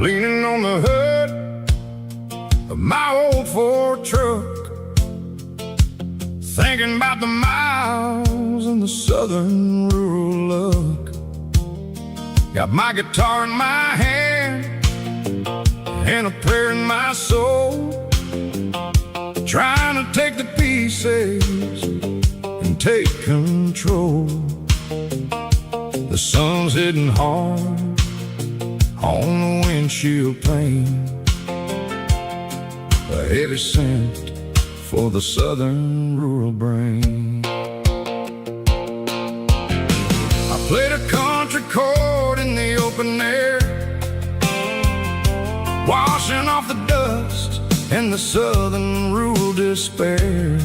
Leaning on the hood of my old Ford truck, thinking about the miles and the southern rural look. Got my guitar in my hand and a prayer in my soul, trying to take the pieces and take control. The sun's hitting hard on the windshield pane, a heavy scent for the southern rural brain. I played a country chord in the open air, washing off the dust and the southern rural despair.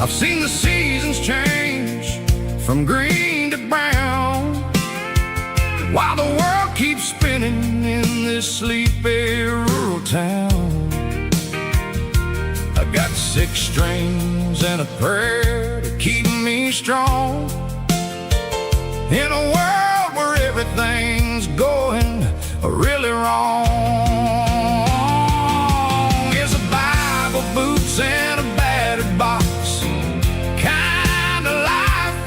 I've seen the seasons change from green to brown, while the world keeps spinning in this sleepy rural town. I got 6 strings and a prayer to keep me strong in a world where everything's going really wrong. It's a Bible, boots, and a battered box kind of life,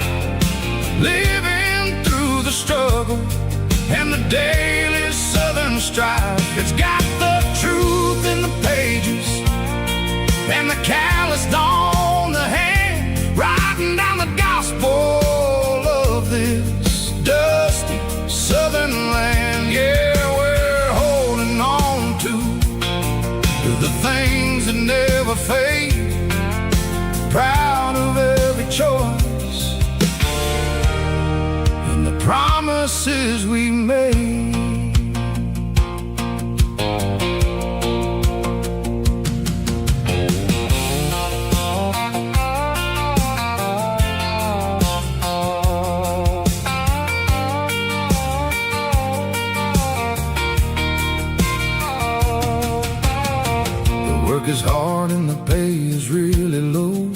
living through the struggle and the daily southern strife. It's got the truth in the pages and the calloused on the hand, writing down the gospel of this dusty southern land. Yeah, we're holding on to the things that never fade, proud of every choice and the promises we made. Is hard and the pay is really low,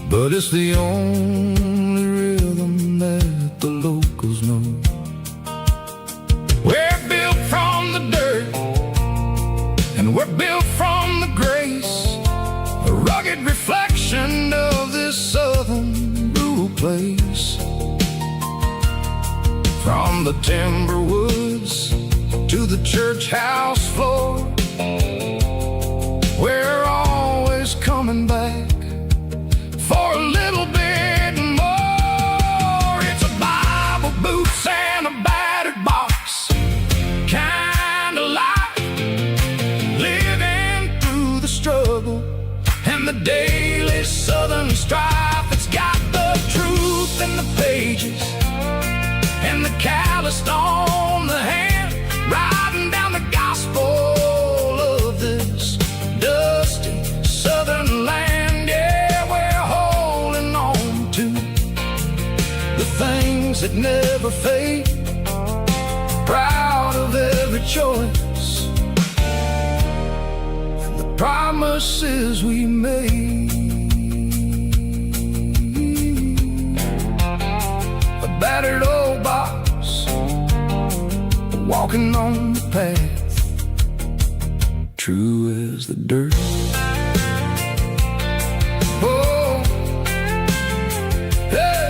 but it's the only rhythm that the locals know. We're built from the dirt and we're built from the grace, a rugged reflection of this southern rural place. From the timber woods to the church house floor, we're always coming back for a little bit more. It's a Bible boot the daily southern strife. It's got the truth in the pages and the calloused on the hand, riding down the gospel of this dusty southern land. Yeah, we're holding on to the things that never fade, proud of every choice and the promises we made. A battered old box, walking on the path, true as the dirt. Oh, hey.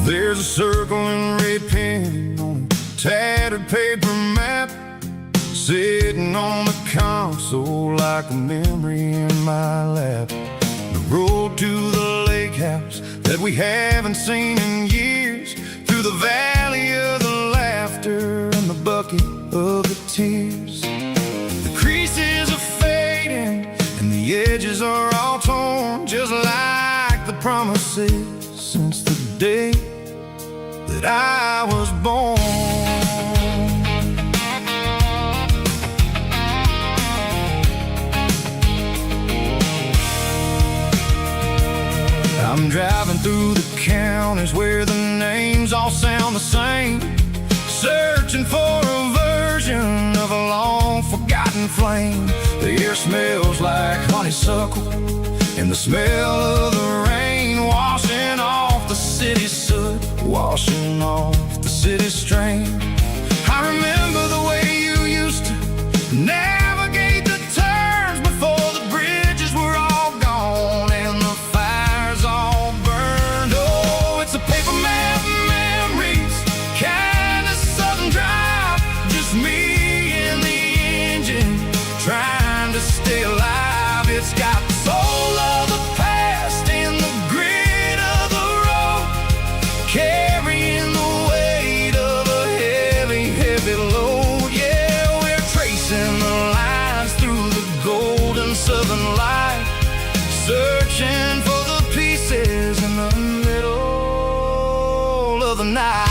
There's a circle in red pen on a tattered paper map, sitting on the console like a memory in my lap. The road to the lake house that we haven't seen in years, through the valley of the laughter and the bucket of the tears. The creases are fading and the edges are all torn, just like the promises since the day that I was born. I'm driving through the counties where the names all sound the same, searching for a version of a long forgotten flame. The air smells like honeysuckle and the smell of the rain, washing off the city's soot, washing off the city's strain. I remember the way you used to navigate the turns before the bridges were all gone and the fires all burned. Oh, it's a paper map memories, kind of southern drive, just me and the engine trying to stay alive. It's got the soul of the past and the grit of the road, carrying the weight of a heavy, heavy load. Yeah, we're tracing the lines through the golden southern light, searching for the pieces in the middle of the night.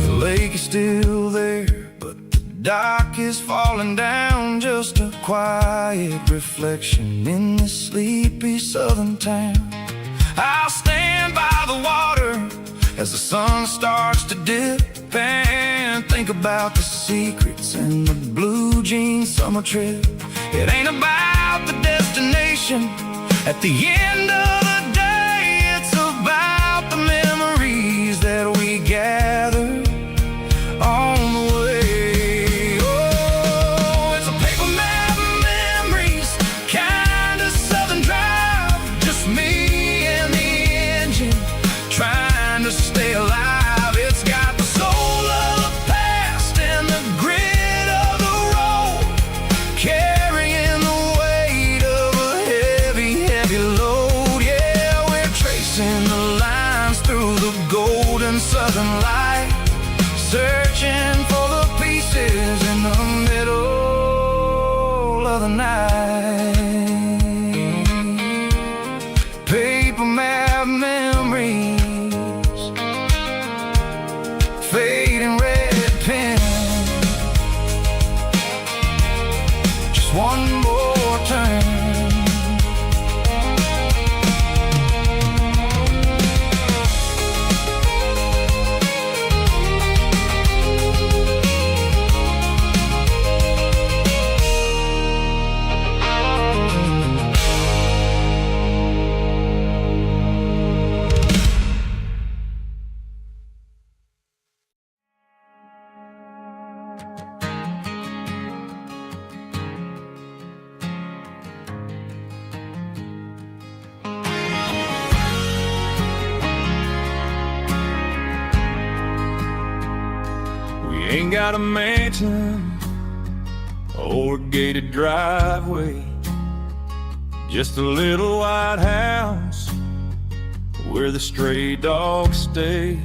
The lake is still there, but the dock is falling down, just a quiet reflection in this sleepy southern town. I'll stand by the water as the sun starts to dip and think about the secrets in the blue jean summer trip. It ain't about the destination at the end of the day, it's about the memories that we gather on the way. Oh, it's a paper map memories, kind of southern drive, just me and the engine trying to stay alive. It's got the soul of the past and the grit of the road, carrying the weight of a heavy, heavy load. Yeah, we're tracing the lines through the golden southern light, searching for the pieces in the middle of the night. Paper map memories, fading red pen, just one more turn. Ain't got a mansion or a gated driveway, just a little white house where the stray dogs stay.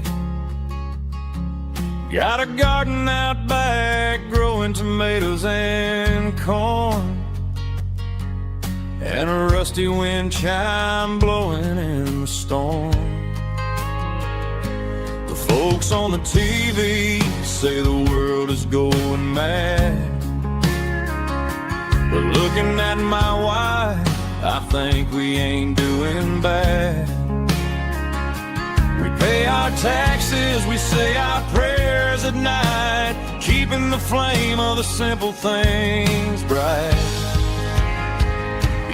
Got a garden out back growing tomatoes and corn, and a rusty wind chime blowing in the storm. The folks on the TV say the world is going mad, but looking at my wife, I think we ain't doing bad. We pay our taxes, we say our prayers at night, keeping the flame of the simple things bright.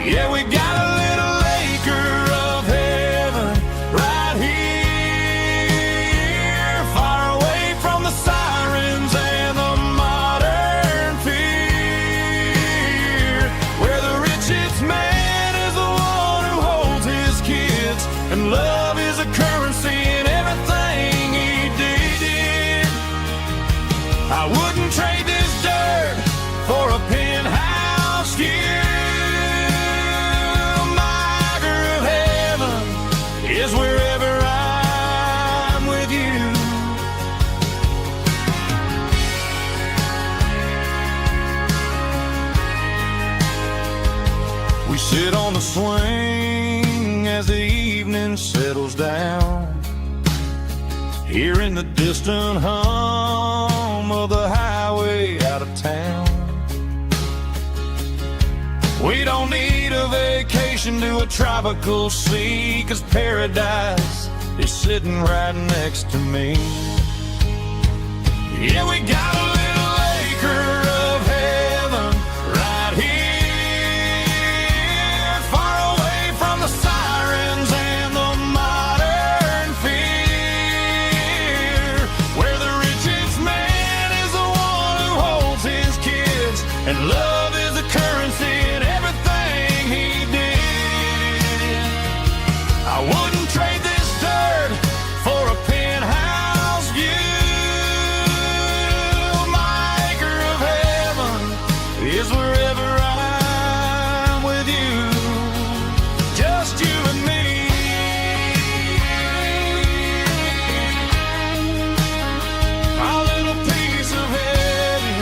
Yeah, we got a little acre of heaven right here, far away from the sirens and the modern fear, where the richest man is the one who holds his kids, and love is a currency in everything he did. I wouldn't trade this dirt for a penthouse here. Is wherever I'm with you. We sit on the swing as the evening settles down, hearing the distant hum of the highway out of town. We don't need a vacation to a tropical sea, 'cause paradise is sitting right next to me. Yeah, we got a little acre of heaven right here, far away from the sirens and the modern fear, where the richest man is the one who holds his kids, and love is a currency in everything he did. I wouldn't trade this dirt for a penthouse view. My acre of heaven is wherever I'm with you, just you and me. Our little piece of heaven.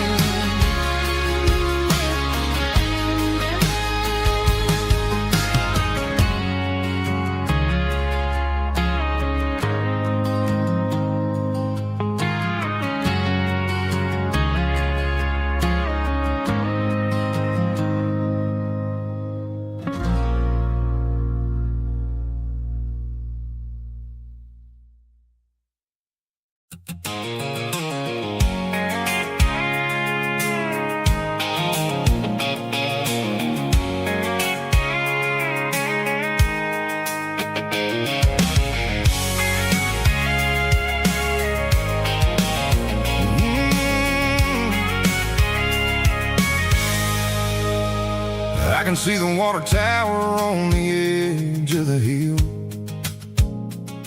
I can see the water tower on the edge of the hill.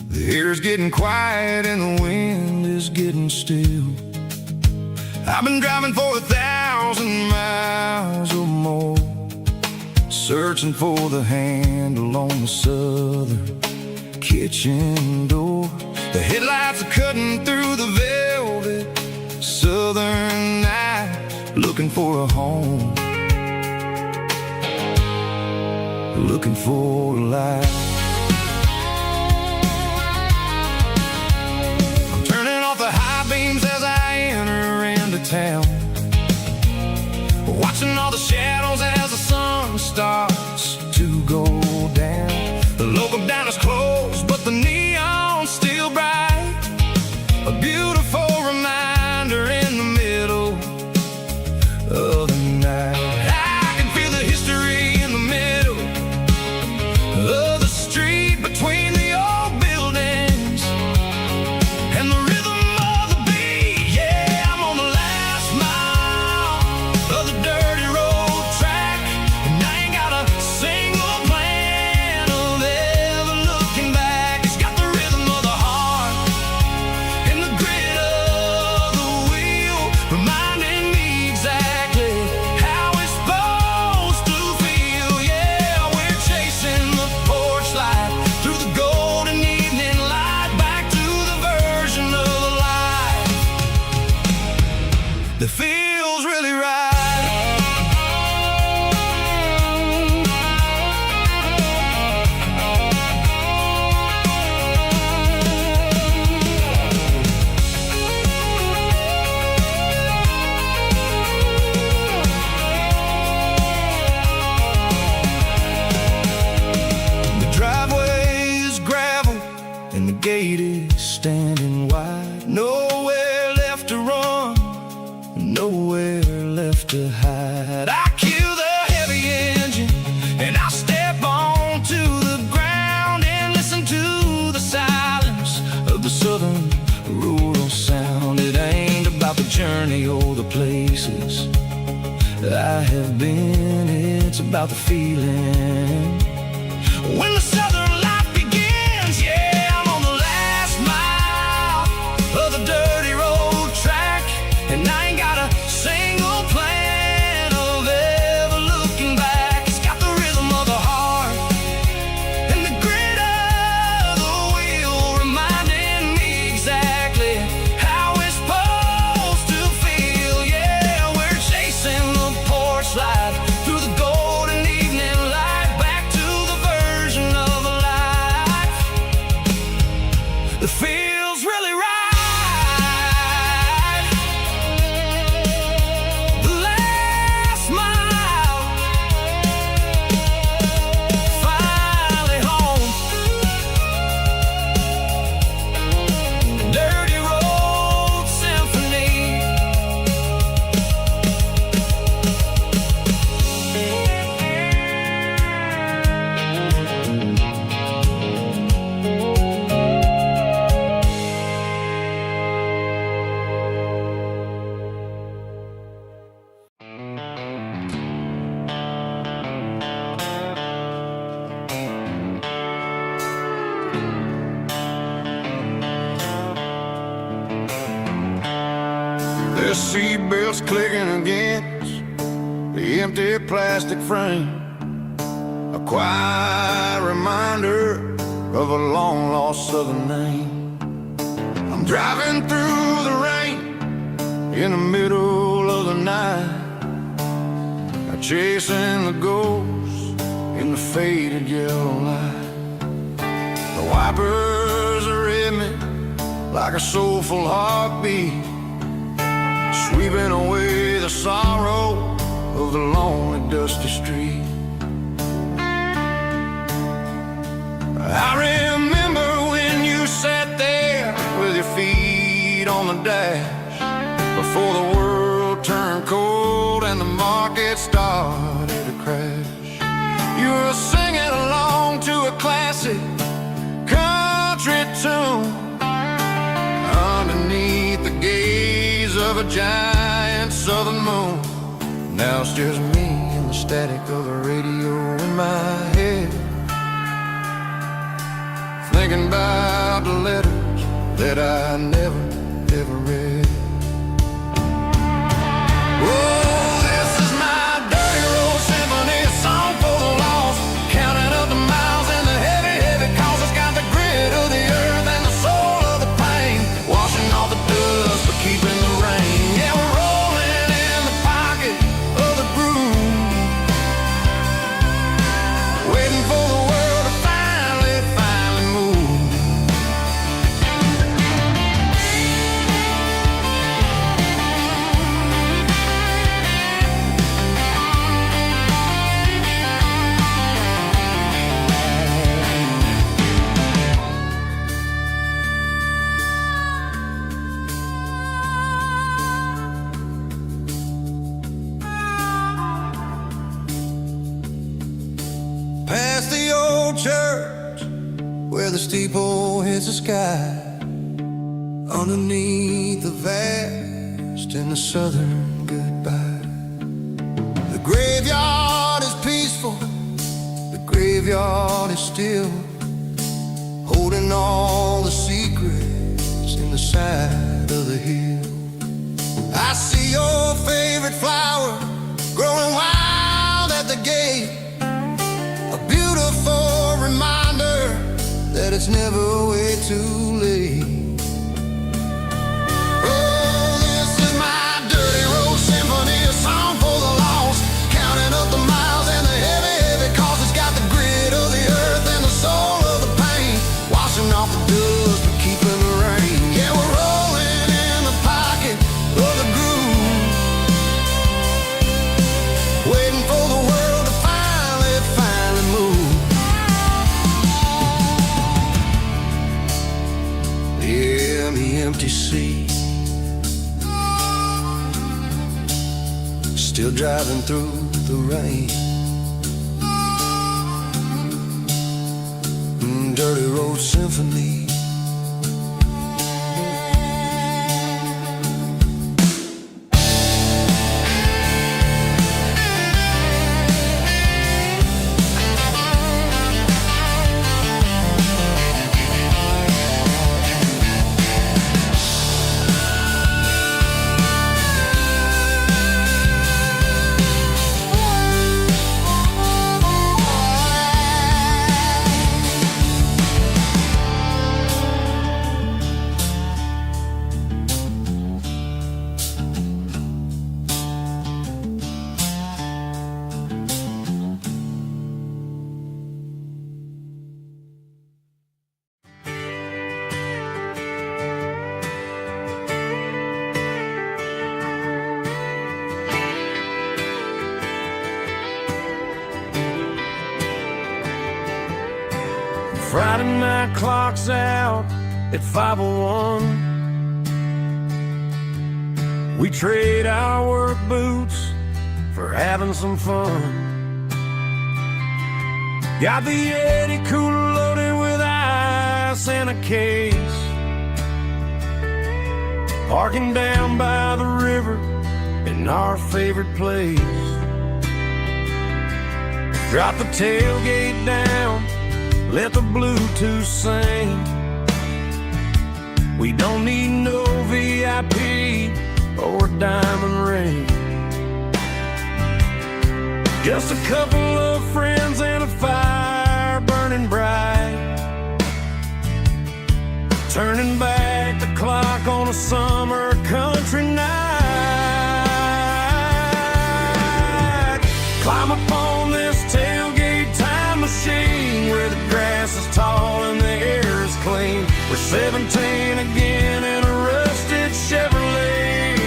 The air's getting quiet and the wind is getting still. I've been driving for 1,000 miles or more, searching for the handle on the southern kitchen door. The headlights are cutting through the velvet southern night, looking for a home, looking for a light. I'm turning off the high beams as I enter into town, watching all the shadows as the sun starts to go down. The local dine is closed, but the neon's still bright, a beautiful reminder in the middle of the night. I can feel the history in the middle of the street, between the old buildings and the rhythm of the beat. Yeah, I'm on the last mile of the dirty road track, and I ain't got a single plan about the feeling when the southern life begins. Yeah, I'm on the last mile of the dirty road track, and I ain't got a single plan of ever looking back. It's got the rhythm of the heart and the grit of the wheel, reminding me exactly how it's supposed to feel. Yeah, we're chasing the porch light through the golden evening light, back to the version of a life that feels really right. The last mile, finally home. Dirty Road Symphony. The seatbelts clicking against the empty plastic frame, a quiet reminder of a long-lost southern name. I'm driving through the rain in the middle of the night, chasing the ghosts in the faded yellow light. The wipers are in me like a soulful heartbeat, sweeping away the sorrow of the lonely, dusty street. I remember when you sat there with your feet on the dash, before the world turned cold and the market started to crash. You were singing along to a classic country tune underneath the gaze of a giant southern moon. Now it's just me and the static of the radio in my head, thinking about the letters that I never, ever read. Oh, this is my dirty road symphony, a song for the lost, counting up the miles and the heavy, heavy calls. It's got the grit of the earth and the soul of the pain, washing off the dust but keeping the rain. Yeah, we're rolling in the pocket of the groove, waiting for the world to finally, finally move. Past the old church where the steeple hits the sky, underneath the vast and the southern goodbye. The graveyard is peaceful, the graveyard is still, holding all the secrets in the side of the hill. I see your favorite flower growing wild at the gate, a beautiful reminder that it's never way too late. Oh, this is my dirty road symphony, a song for the lost, counting up the miles and the heavy, heavy calls. It's got the grit of the earth and the soul of the pain, washing off the dust but keeping the rain. Yeah, we're rolling in the pocket of the groove, waiting for the world to finally, finally move. Yeah, the empty seat, still driving through the rain. Dirty Road Symphony. Friday night clock's out at 5:01. We trade our work boots for having some fun. Got the Yeti cooler loaded with ice and a case, parking down by the river in our favorite place. Drop the tailgate down, let the Bluetooth sing. We don't need no VIP or diamond ring. Just a couple of friends and a fire burning bright, turning back the clock on a summer country night. Climb up on this tailgate time machine where the grass is tall and the air is clean. We're 17 again in a rusted Chevrolet,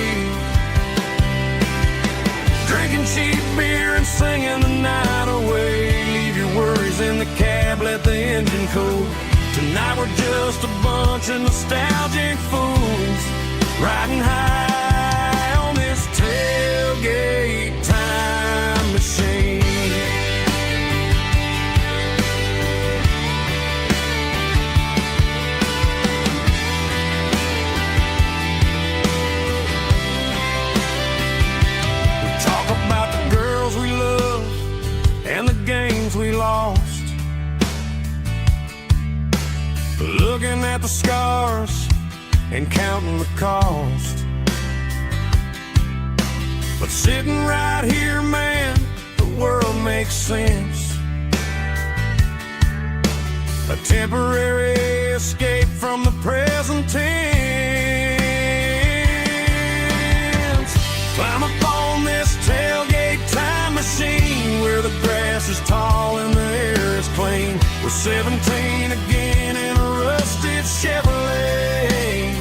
drinking cheap beer and singing the night away. Leave your worries in the cab, let the engine cool. Tonight we're just a bunch of nostalgic fools, riding high on this tailgate time machine. We talk about the girls we love and the games we lost, looking at the scars and counting the cost. But sitting right here, man, the world makes sense. A temporary escape from the present tense. Climb up on this tailgate time machine where the grass is tall and the air is clean. We're 17 again in a rusted Chevrolet,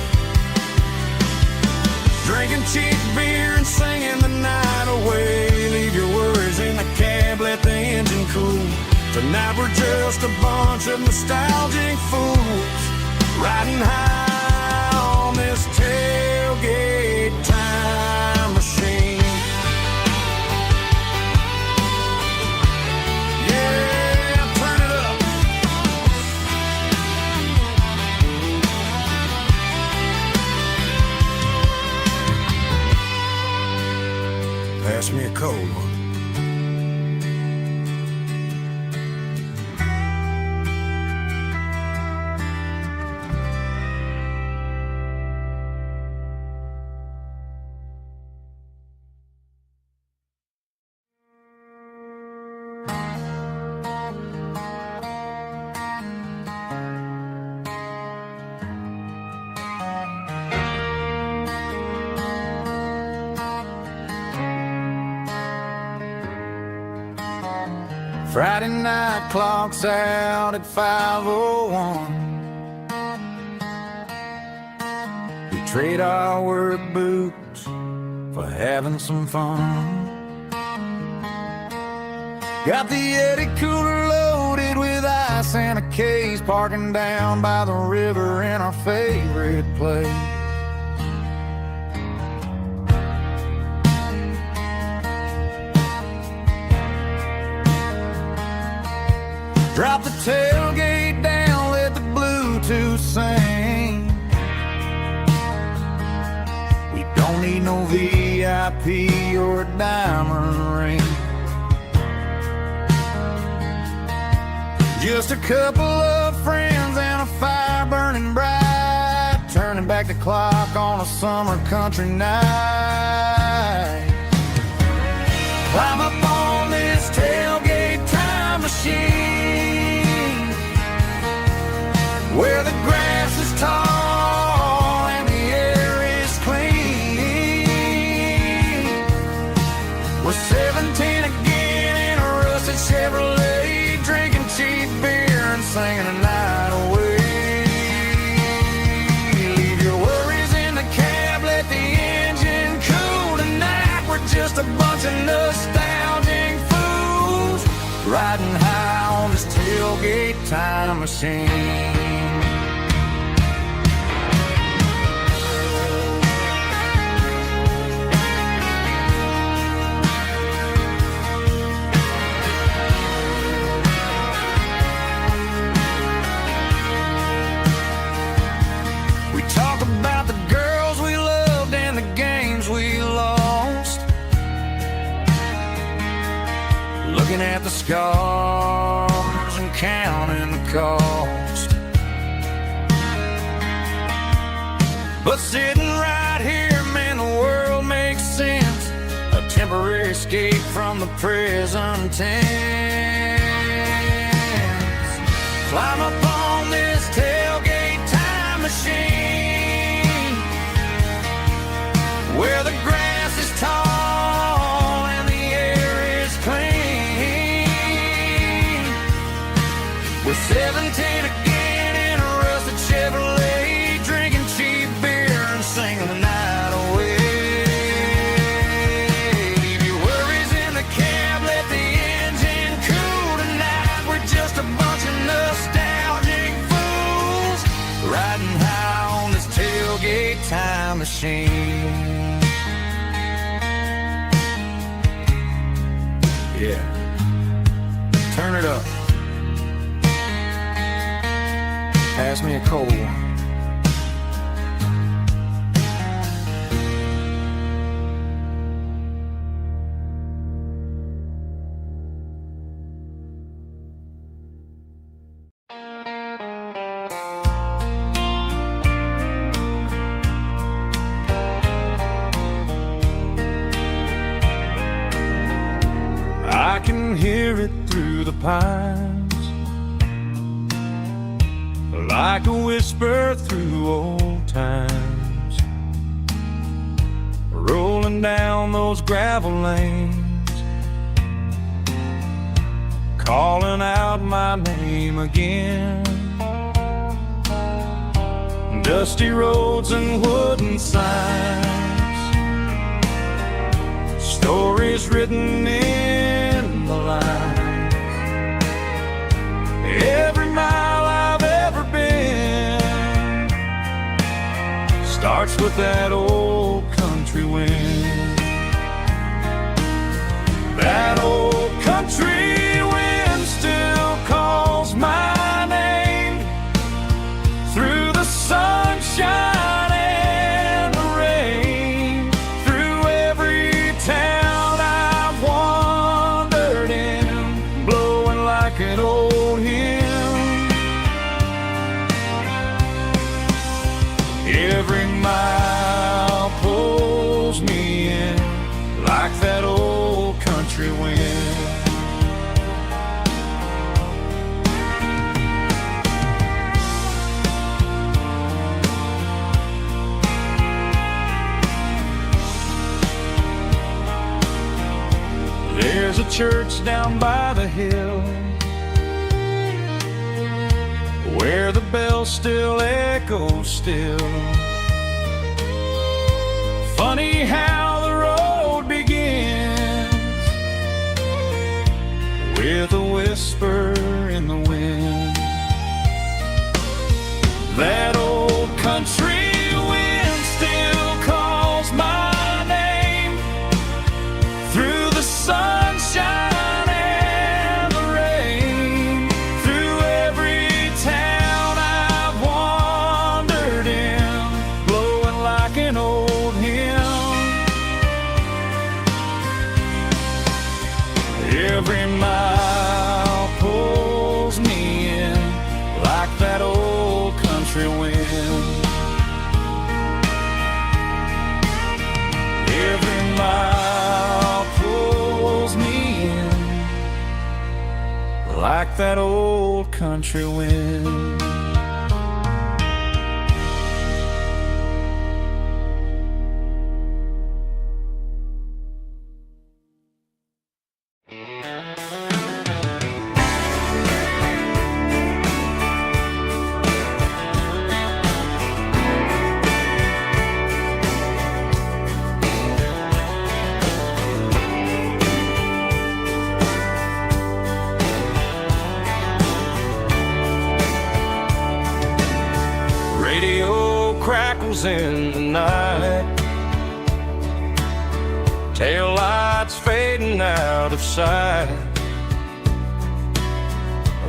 drinking cheap beer and singing the night away. Leave your worries in the cab, let the engine cool. Tonight we're just a bunch of nostalgic fools, riding high on this tailgate time machine. Pass me a cold one. Friday night clock's out at 5:01. We trade our work boots for having some fun. Got the Yeti cooler loaded with ice and a case, parking down by the river in our favorite place. Drop the tailgate down, let the Bluetooth sing. We don't need no VIP or a diamond ring. Just a couple of friends and a fire burning bright, turning back the clock on a summer country night. Climb up on this tailgate time machine where the grass is tall and the air is clean. We're 17 again in a rusted Chevrolet, drinking cheap beer and singing the night away. Leave your worries in the cab, let the engine cool. Tonight we're just a bunch of nostalgic fools, riding high on the this tailgate time machine. We talk about the girls we loved and the games we lost, looking at the scars and counting the cost. But sitting right here, man, the world makes sense. A temporary escape from the present tense. Climb up on this tailgate time machine, where the grass is tall and the air is clean. We're 17 again in a rusted Chevrolet, drinking cheap beer and singing the night away. Leave your worries in the cab, let the engine cool tonight. We're just a bunch of nostalgic fools riding high on this tailgate time machine. Yeah, turn it up. Pass me a cold one. I can hear it through the pines, like a whisper through old times, rolling down those gravel lanes, calling out my name again. Dusty roads and wooden signs, stories written in the lines. Every mile I've ever been starts with that old country wind. That old country wind still calls my name through the sunshine and the rain, through every town I've wandered in, blowing like an old hymn. Every mile pulls me in like that old country wind. There's a church down by the hill where the bells still echo still. Funny how the road begins with a whisper in the wind. That old country wind still calls my name through the sunshine and the rain, through every town I've wandered in, blowing like an old hymn. Every mile pulls me in like that old country wind. Every mile pulls me in like that old country wind. radio crackles in the night, tail lights fading out of sight,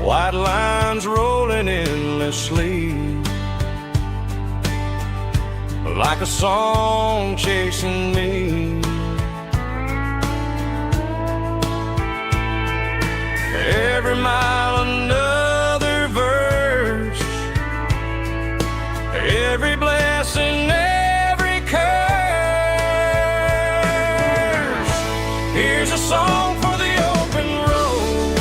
white lines rolling endlessly, like a song chasing me. Every mile another verse, every blessing, every curse. Here's a song for the open road,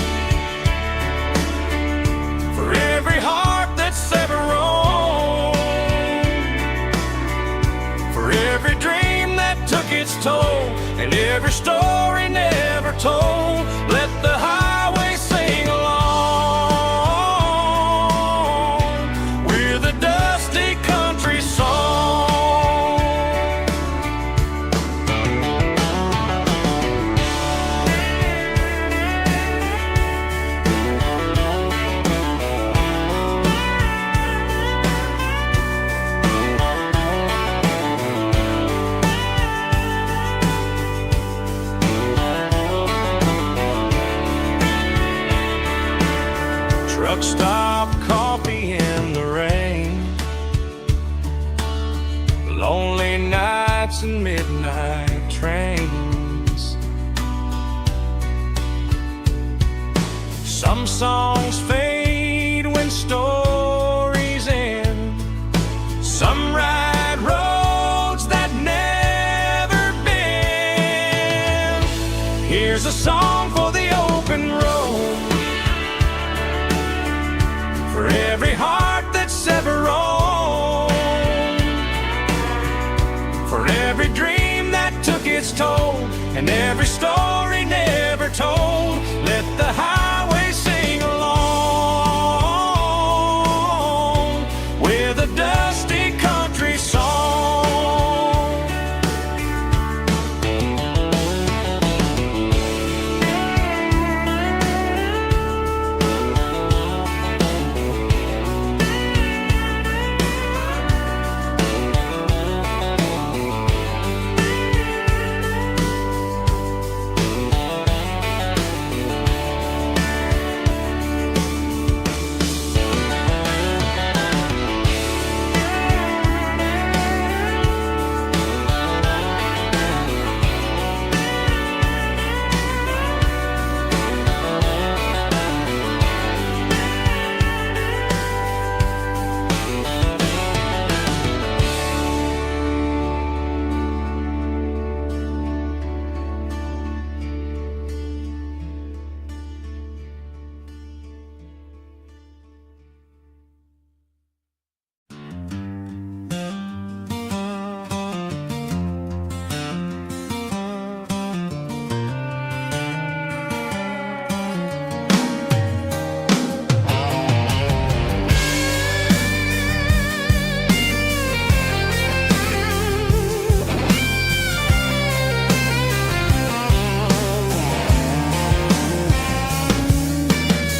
for every heart that's ever roamed, for every dream that took its toll, and every story never told. Let the highway sing along with a dusty country song. Truck stop, coffee in the rain, lonely nights and midnight trains. Some songs fade when stories end, some ride roads that never bend. Here's a song for the open road, for every heart that's ever roamed, for every dream that took its toll, and every story never told. Let the highway sing along with a dusty country song.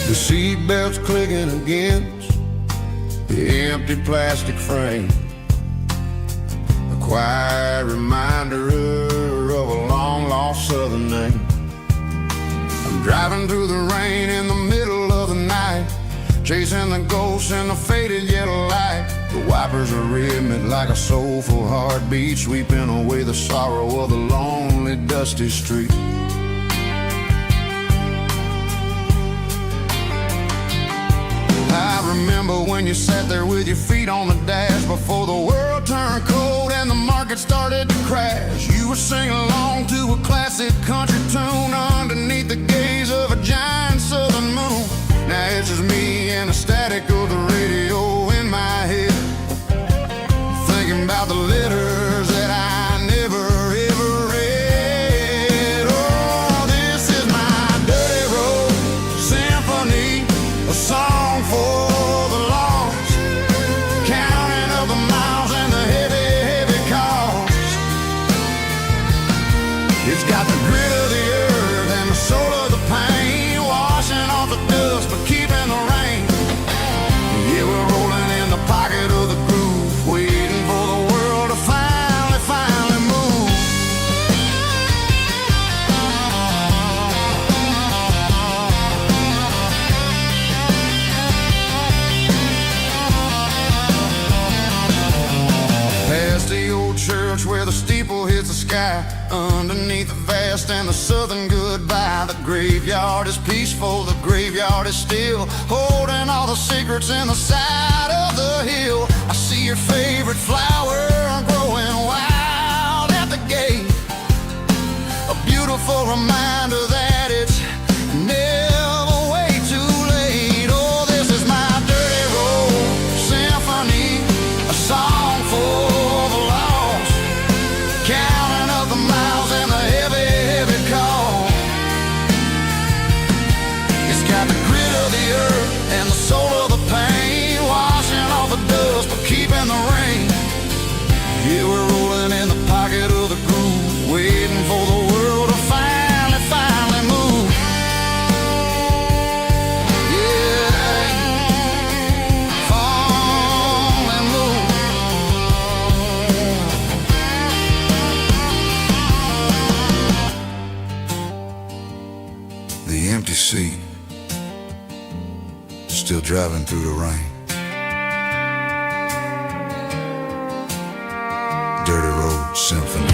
The seatbelt's clicking against the empty plastic frame, a quiet reminder of a long-lost southern name. I'm driving through the rain in the middle of the night, chasing the ghosts in the faded yellow light. The wipers are rhythmic like a soulful heartbeat, sweeping away the sorrow of the lonely, dusty street. I remember when you sat there with your feet on the dash, before the world turned cold and the market started to crash. You were singing along to a classic country tune underneath the gaze of a giant southern moon. Now it's just me and the static of the radio in my head, thinking about the letters that I never ever read. Oh, this is my dirty road symphony, a song for the lost, counting up the miles and the heavy, heavy cost. It's got the grit of the earth and the soul of the pain, washing off the dust but keeping the rain. Yeah, we're rolling in the pocket of the groove, sky, underneath the vast and the southern goodbye. The graveyard is peaceful, the graveyard is still, holding all the secrets in the side of the hill. I see your favorite flower growing wild at the gate, a beautiful reminder that it's never way too late. Oh, this is my dirty road symphony, a song for the lost, counting up the miles and the heavy, heavy call. It's got the grit of the earth and the soul of the pain, washing off the dust but keeping the rain. Yeah, we're rolling in the pocket of the groove, waiting for the world to finally move. Yeah, finally move. The empty seat, still driving through the rain. Dirty Road Symphony.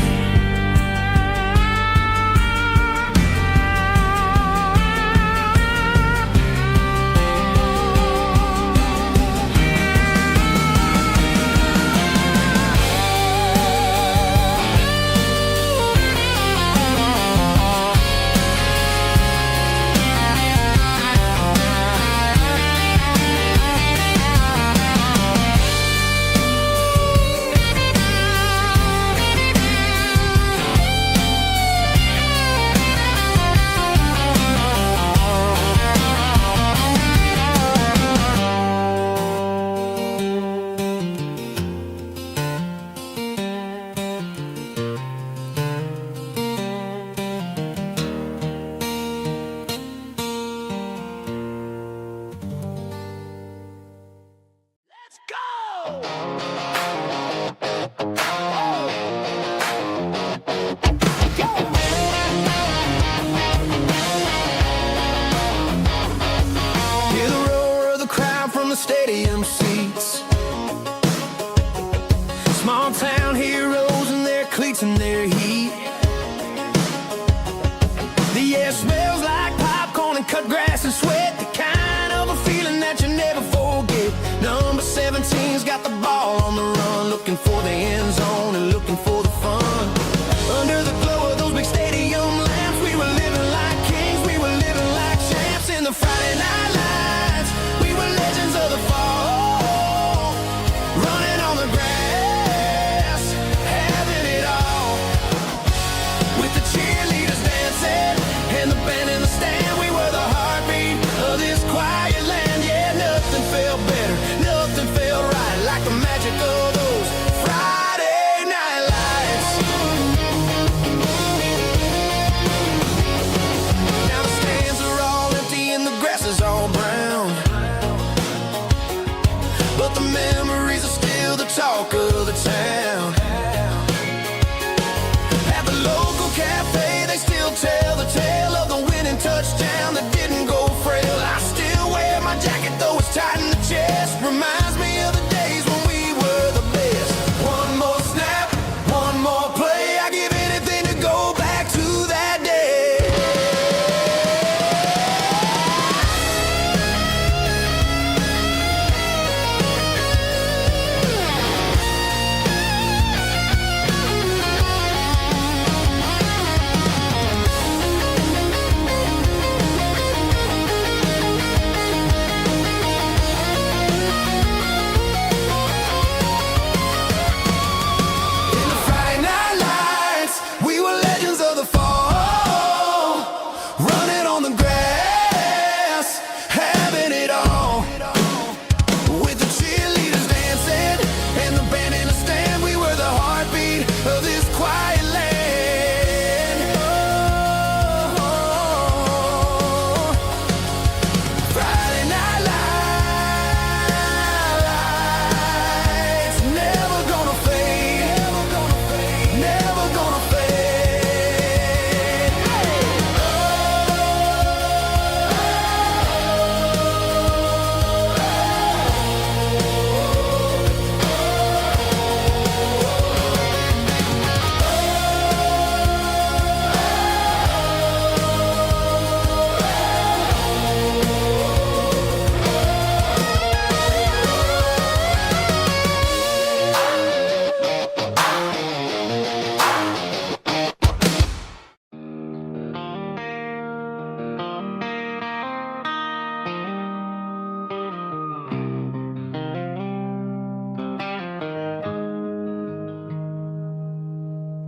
Hear the roar of the crowd from the stadium seats. Small town heroes in their cleats and their heat. The air smells like popcorn and cut grass and sweat, the kind of a feeling that you never forget. Number 17's got the ball on the run, looking for the end zone and looking for the fun. Under the glow of those big stadium lamps, we were living like kings, we were living like champs in the Friday night lights. We were legends of the fall, running on the grass, having it all. With the cheerleaders dancing and the band in the stand, we were the heartbeat of this quiet land. Yeah, nothing felt better, nothing felt right like the magic of those Friday night lights. Now the stands are all empty and the grass is all brown, but the memories are still the talk of the town. At the local cafe, they still tell the tale of the winning touchdown that didn't go frail. I still wear my jacket though it's tight in the chest, reminds me of the days when we were the best. One more snap, one more play, I give anything to go back to that day.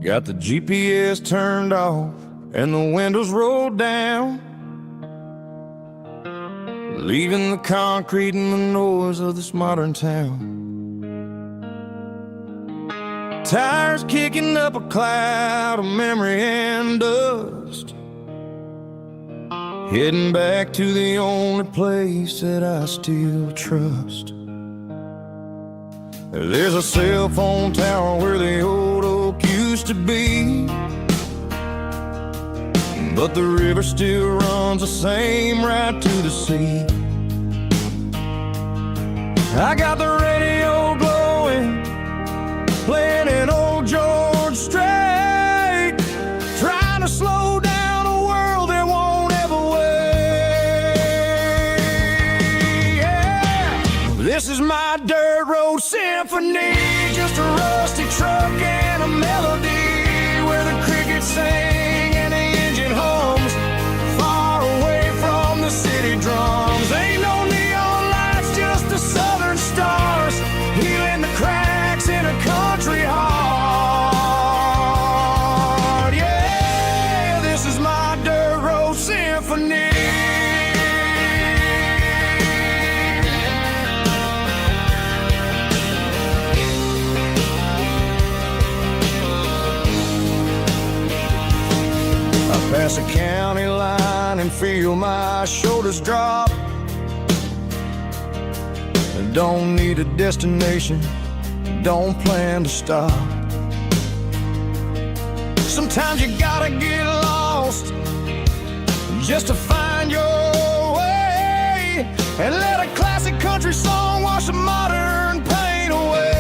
Got the GPS turned off and the windows rolled down, leaving the concrete and the noise of this modern town. Tires kicking up a cloud of memory and dust, heading back to the only place that I still trust. There's a cell phone tower where the old oak used to be, but the river still runs the same right to the sea. I got the radio glowing, playing an old George Strait, trying to slow down a world that won't ever wait. Yeah. This is my dirt road symphony, just a rusty truck and a melody where the crickets sing and the engine hums, far away from the city drums. Ain't no neon lights, just the southern stars, healing the cracks in a country heart. Yeah, this is my dirt road symphony. Pass a county line and feel my shoulders drop. Don't need a destination, don't plan to stop. Sometimes you gotta get lost just to find your way, and let a classic country song wash the modern pain away.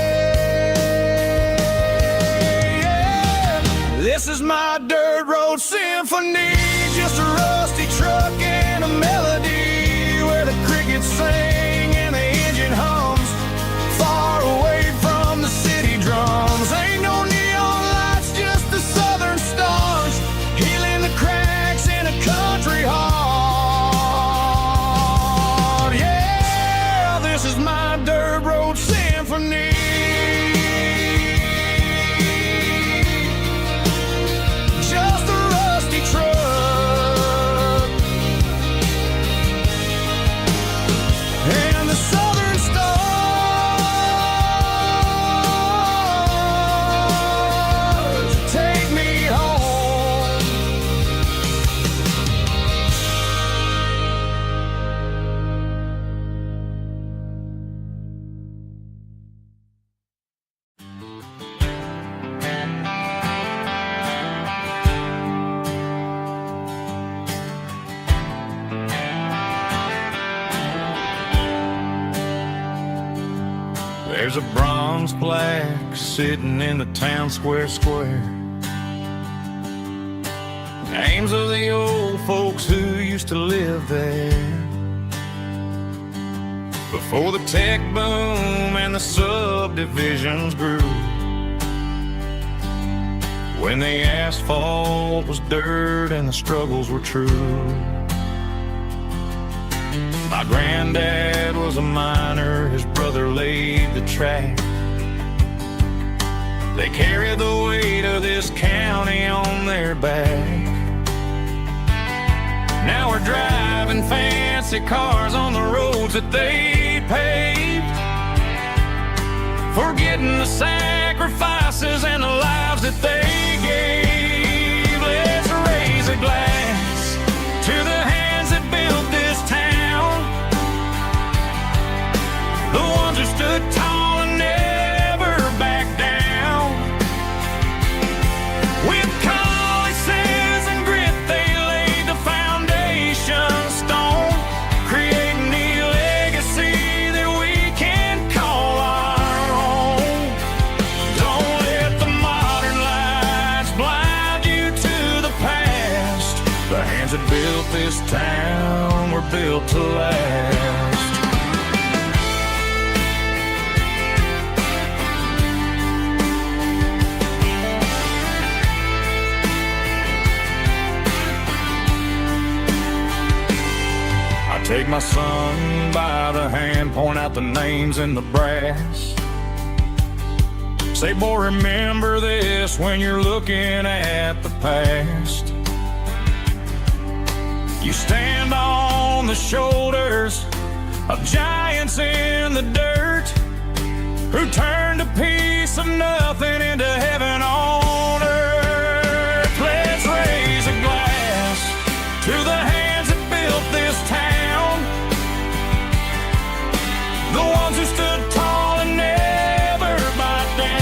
Yeah. This is my dirt road symphony, just a rusty truck and a melody where the crickets sing and the engine hums, far away from the city drums. Ain't no neon lights, just the southern stars, healing the cracks in a country heart. Yeah, this is my dirt road symphony. Just a rusty truck and the southern stars take me home. There's a bronze plaque sitting in the town square. Names of the old folks who used to live there before the tech boom and the subdivisions grew, when the asphalt was dirt and the struggles were true. My granddad was a miner, his brother laid the track. They carried the weight of this county on their back. Now we're driving fancy cars on the roads that they paved, forgetting the sacrifices and the lives that they gave. Let's raise a glass to the hands that built this town, the ones who stood tall and never backed down. With calluses and grit, they laid the foundation stone, creating a legacy that we can call our own. Don't let the modern lights blind you to the past. The hands that built this town were built to last. Take my son by the hand, point out the names in the brass. Say, boy, remember this when you're looking at the past. You stand on the shoulders of giants in the dirt who turned a piece of nothing into heaven on earth. Let's raise a glass to the hands that built this town, the ones who stood tall and never bowed down.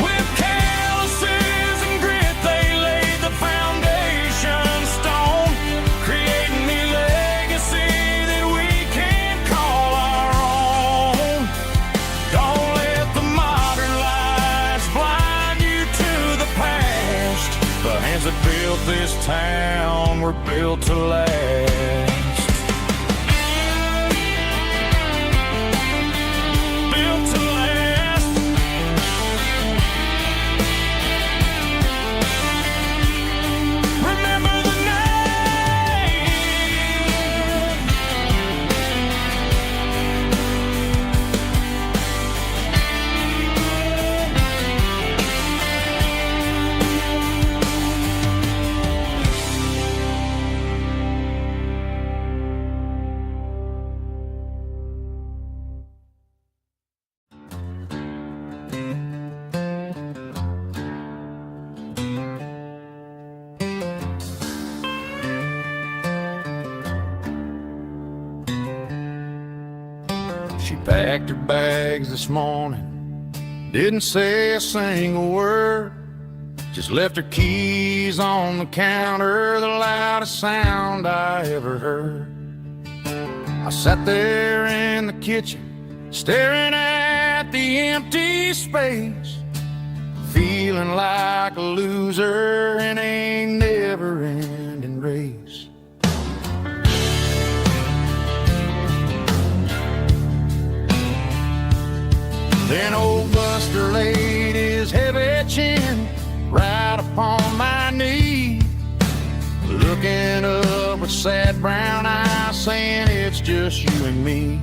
With calluses and grit they laid the foundation stone, creating a legacy that we can call our own. Don't let the modern lights blind you to the past. The hands that built this town were built to last. Built to last. Remember the name. She packed her bags this morning, didn't say a single word, just left her keys on the counter, the loudest sound I ever heard. I sat there in the kitchen, staring at the empty space, feeling like a loser in a never-ending race. Then old Buster laid his heavy chin right upon my knee, looking up with sad brown eyes, saying it's just you and me.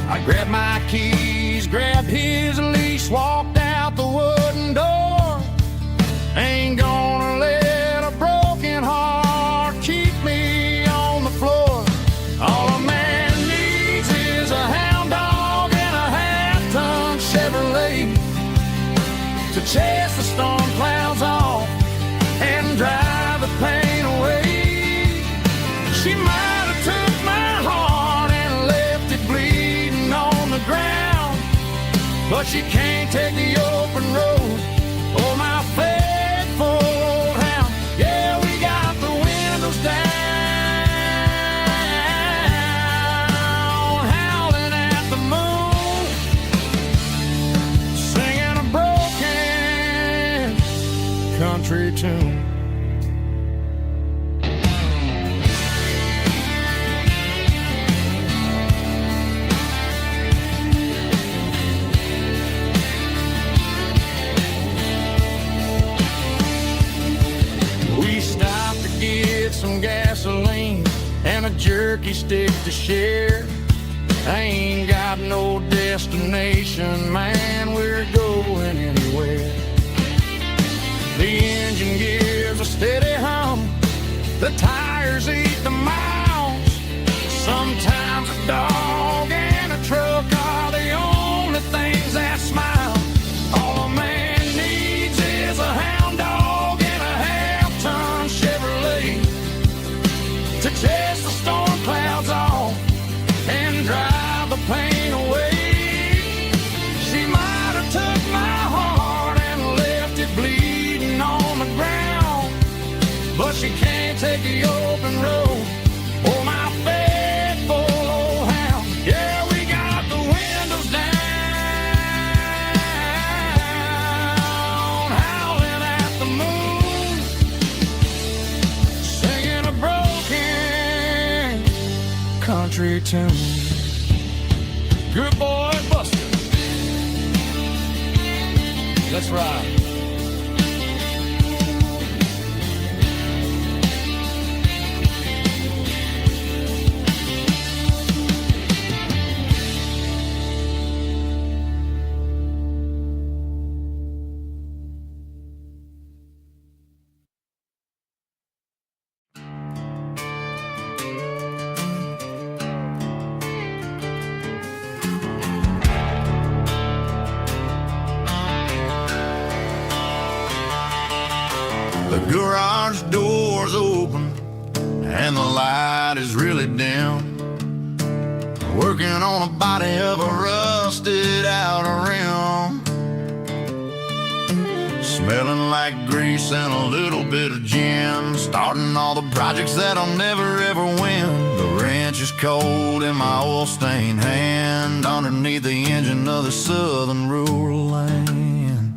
I grabbed my keys, grabbed his leash, walked out the wooden door. Ain't gonna let a broken heart keep me on the floor. All a man needs is a hound dog and a half-ton Chevrolet to chase the storm clouds off and drive the pain away. She might have took my heart and left it bleeding on the ground, but she can't take the open road. Oh, my faithful old hound. Yeah, we got the windows down, howling at the moon, singing a broken country tune. We stopped to get some gasoline and a jerky stick to share. I ain't got no destination, man, we're going anywhere. The engine gives a steady hum, the tires eat the miles. Sometimes a dog and a truck are the only things that smile. All a man needs is a hound dog and a half-ton Chevrolet to chase the storm clouds off and drive the pain away. She might have took my heart and left it bleeding on the ground, but she can't take the open road. Oh, my faithful old hound. Yeah, we got the windows down, howling at the moon, singing a broken country tune. Good boy, Buster. Let's ride. Garage doors open and the light is really dim. Working on a body of a rusted out rim. Smelling like grease and a little bit of gin. Starting all the projects that I'll never ever win. The wrench is cold in my oil-stained hand underneath the engine of the southern rural land.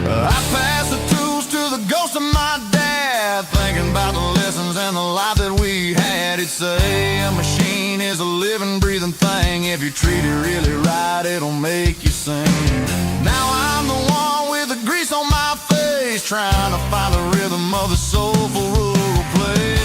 I pass the tools to the ghost of my dad, thinking about the lessons and the life that we had. He'd say a machine is a living, breathing thing. If you treat it really right, it'll make you sing. Now I'm the one with the grease on my face, trying to find the rhythm of the soulful rural place.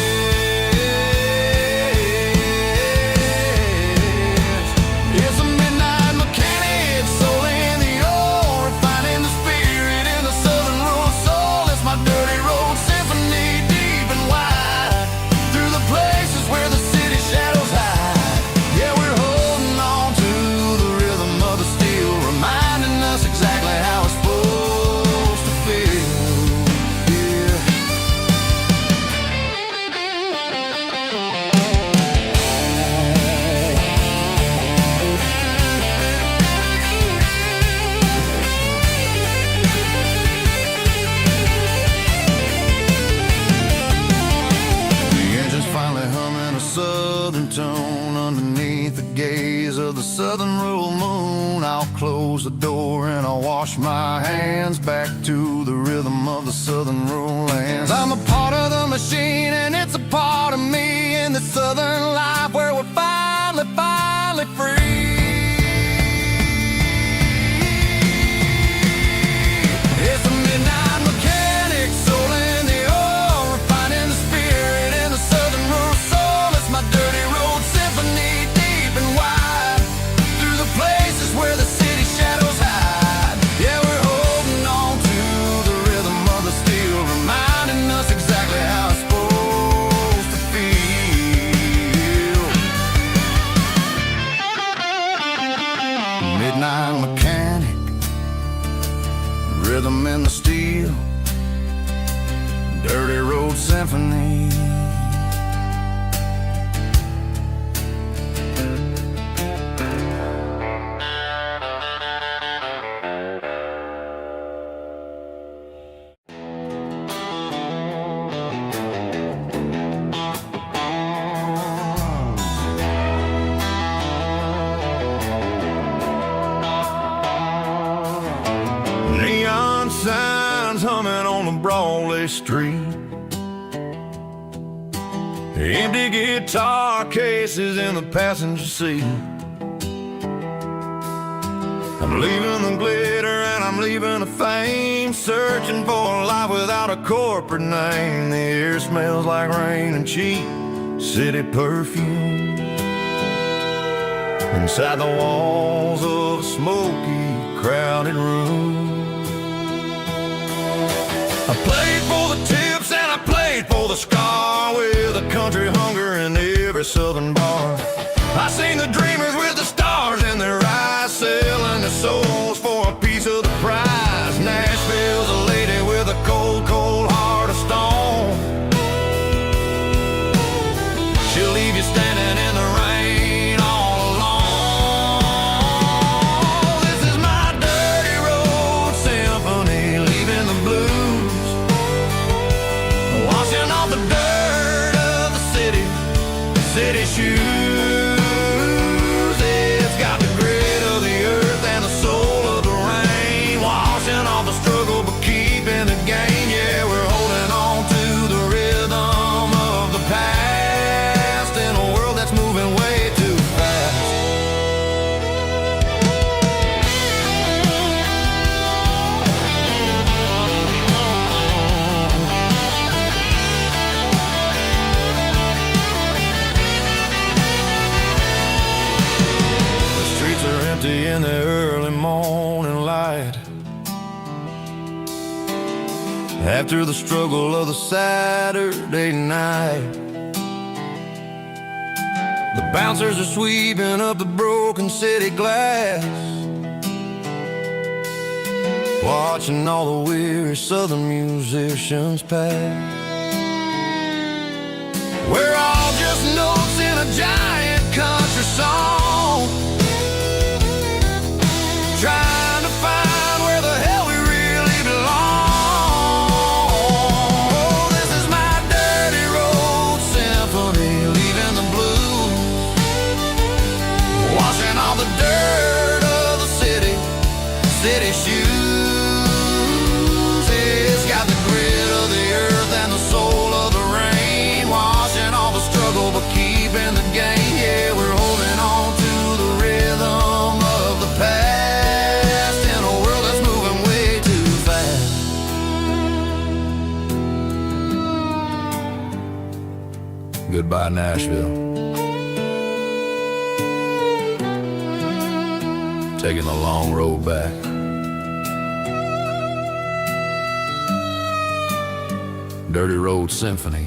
It's a midnight mechanic, soul in the ore, refining the spirit in the southern rural soul. It's my dirty road symphony, deep and wide, through the places where the city shadows hide. Yeah, we're holding on to the rhythm of the steel, reminding us exactly how it's supposed to feel. The engine's finally humming a southern tune underneath the gaze of the southern rural moon. I'll close the door and I'll wash my hands back to the rhythm of the southern rural lands. I'm a part of the machine and it's a part of me in the southern life where we're finally free. It's a midnight mechanic, soul in the ore, refining the spirit in the southern rural soul. It's my dirty road symphony, deep and wide, through the places where the city shadows hide. Yeah, we're holding on to the rhythm of the steel, reminding us exactly how it's supposed to feel. Midnight mechanic, rhythm in the steel, dirty road symphony. Neon signs humming on the Broadway street. Empty guitar cases in the passenger seat. I'm leaving the glitter and I'm leaving the fame, searching for a life without a corporate name. The air smells like rain and cheap city perfume. Inside the walls of a smoky, crowded room. I played for the tips and I played for the scar, with a country hunger in every southern bar. I seen the dreamers with the stars in their eyes, selling their souls for a piece of the prize. Nashville's a lady with a cold, cold heart of stone. She'll leave you standing in the rain all alone. This is my dirty road symphony, leaving the blues, washing off the dirt of the city shoes. It's got the grit of the earth and the soul of the rain, washing off the struggle but keeping the gain. Yeah, we're holding on to the rhythm of the past in a world that's moving way too fast. The streets are empty in the early morning light, after the struggle of the Saturday night. The bouncers are sweeping up the broken city glass. watching all the weary southern musicians pass. We're all just notes in a giant country song, trying to find where the hell we really belong. Oh, this is my dirty road symphony, leaving the blues, washing all the dirt of the city shoes. It's got the grit of the earth and the soul of the rain, washing all the struggle but keeping the gain. Yeah, we're holding on to the rhythm of the past in a world that's moving way too fast. Goodbye, Nashville. Taking the long road back. Dirty Road Symphony.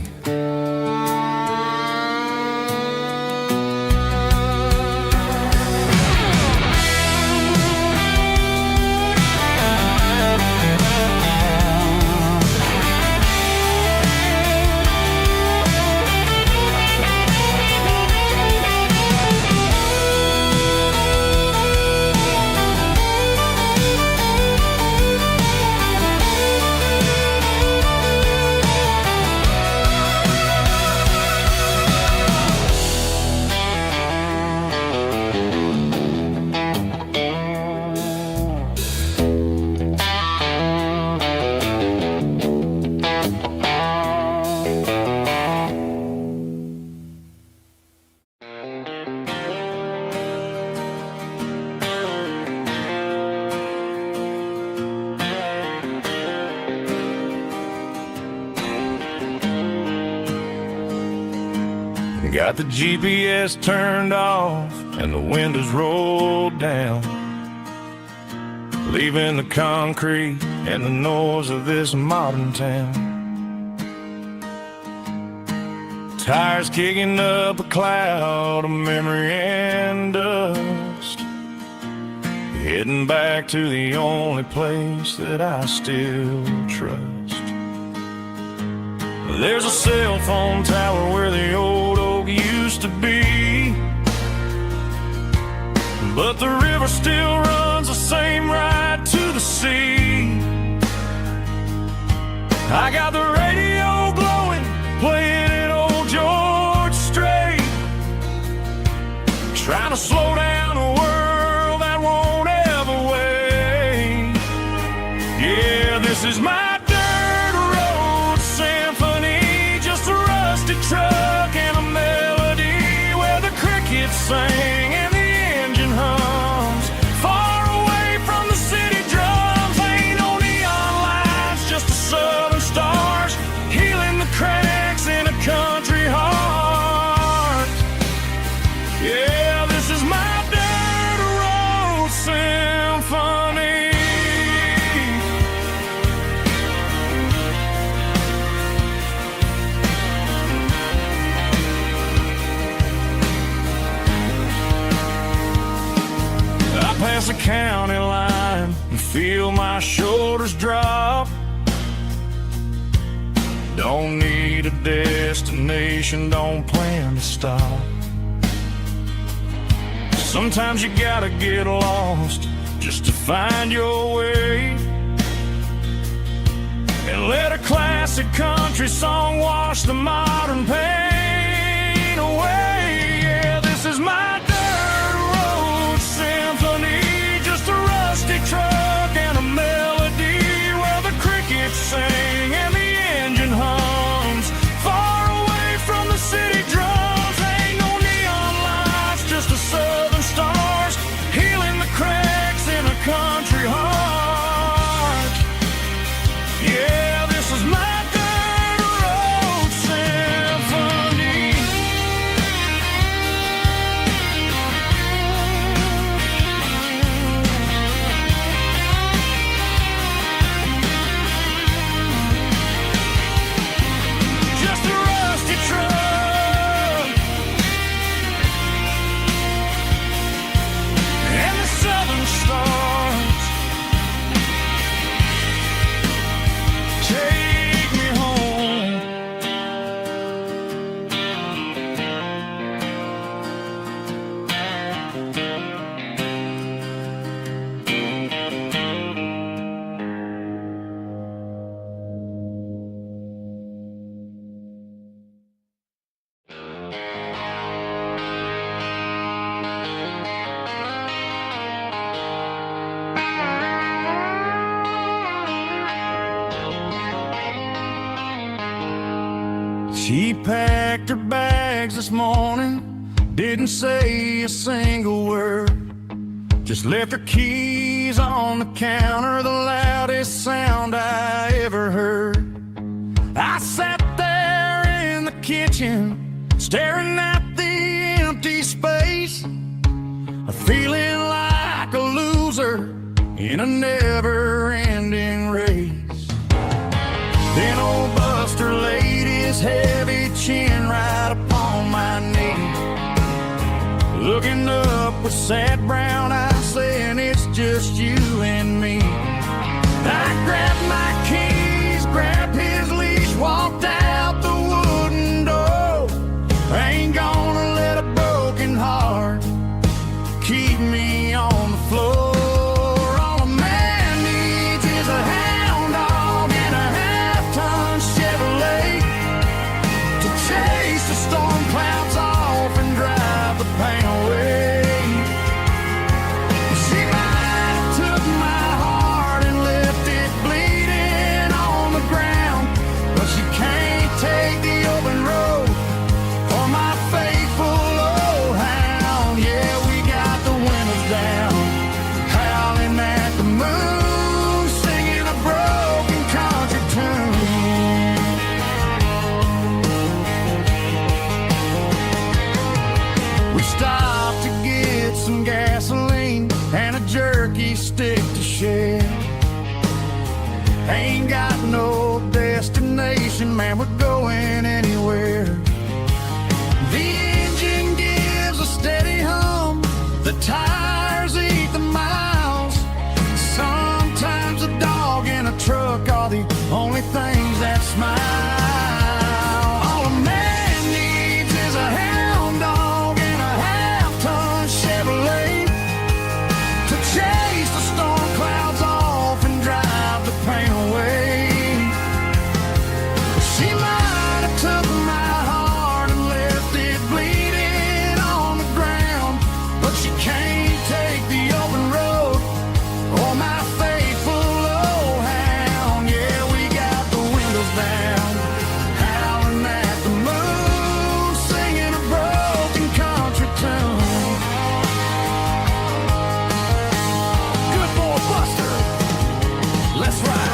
Got the GPS turned off and the windows rolled down, leaving the concrete and the noise of this modern town. Tires kicking up a cloud of memory and dust, heading back to the only place that I still trust. There's a cell phone tower where the old oak used to be, but the river still runs the same right to the sea. I got the radio glowing, playing it old George Strait, trying to slow down a world that won't ever wait. Yeah, this is my truck and a melody where the crickets sing and the engine hums, far away from the city drums. Ain't no neon lights, just the southern stars healing the cracks in a country heart. Yeah, this is my dirt road symphony. Past the county line and feel my shoulders drop. Don't need a destination, don't plan to stop. Sometimes you gotta get lost just to find your way, and let a classic country song wash the modern pain away. Yeah, this is my truck and a melody where the crickets sing and the engine hums, far away from the city drums. Ain't no neon lights, just the southern stars healing the cracks in a country heart. Yeah, this is my dirt road symphony. She packed her bags this morning, didn't say a single word, just left her keys on the counter, the loudest sound I ever heard. I sat there in the kitchen, staring at the empty space, feeling like a loser in a never-ending race. Then old Buster laid his heavy chin right upon my knee, looking up with sad brown eyes, saying it's just you and me. I grabbed my keys, grabbed his leash, walked out the wooden door. I ain't gonna let a broken heart keep me on the floor. All a man needs is a hound dog and a half-ton Chevrolet to chase the storm clouds off and drive the pain away. She might have took my heart and left it bleeding on the ground, but she can't take the open road or my faithful old hound. Yeah, we got the windows down, howling at the moon, singing a broken country tune. We stopped to get some gasoline and a jerky stick to share. Ain't got no destination, man, we're going anywhere. The engine gives a steady hum, the tires eat the miles. Sometimes a dog and a truck are the only things that smile. All a man needs is a hound dog and a half-ton Chevrolet to chase the storm clouds off and drive the pain away. She might have took my heart and left it bleeding on the ground, but she can't take the open road or my faithful old hound. Yeah, we got the windows down, howling at the moon, singing a broken country tune. Good boy, Buster, let's ride.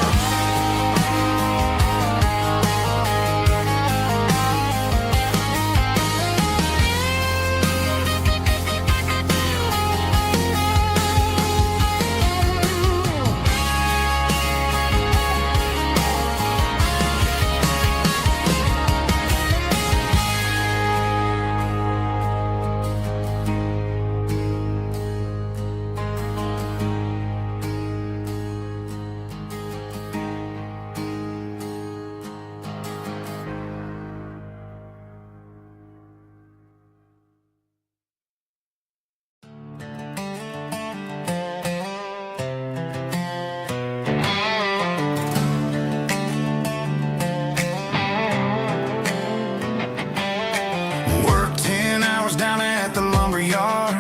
Worked 10 hours down at the lumber yard.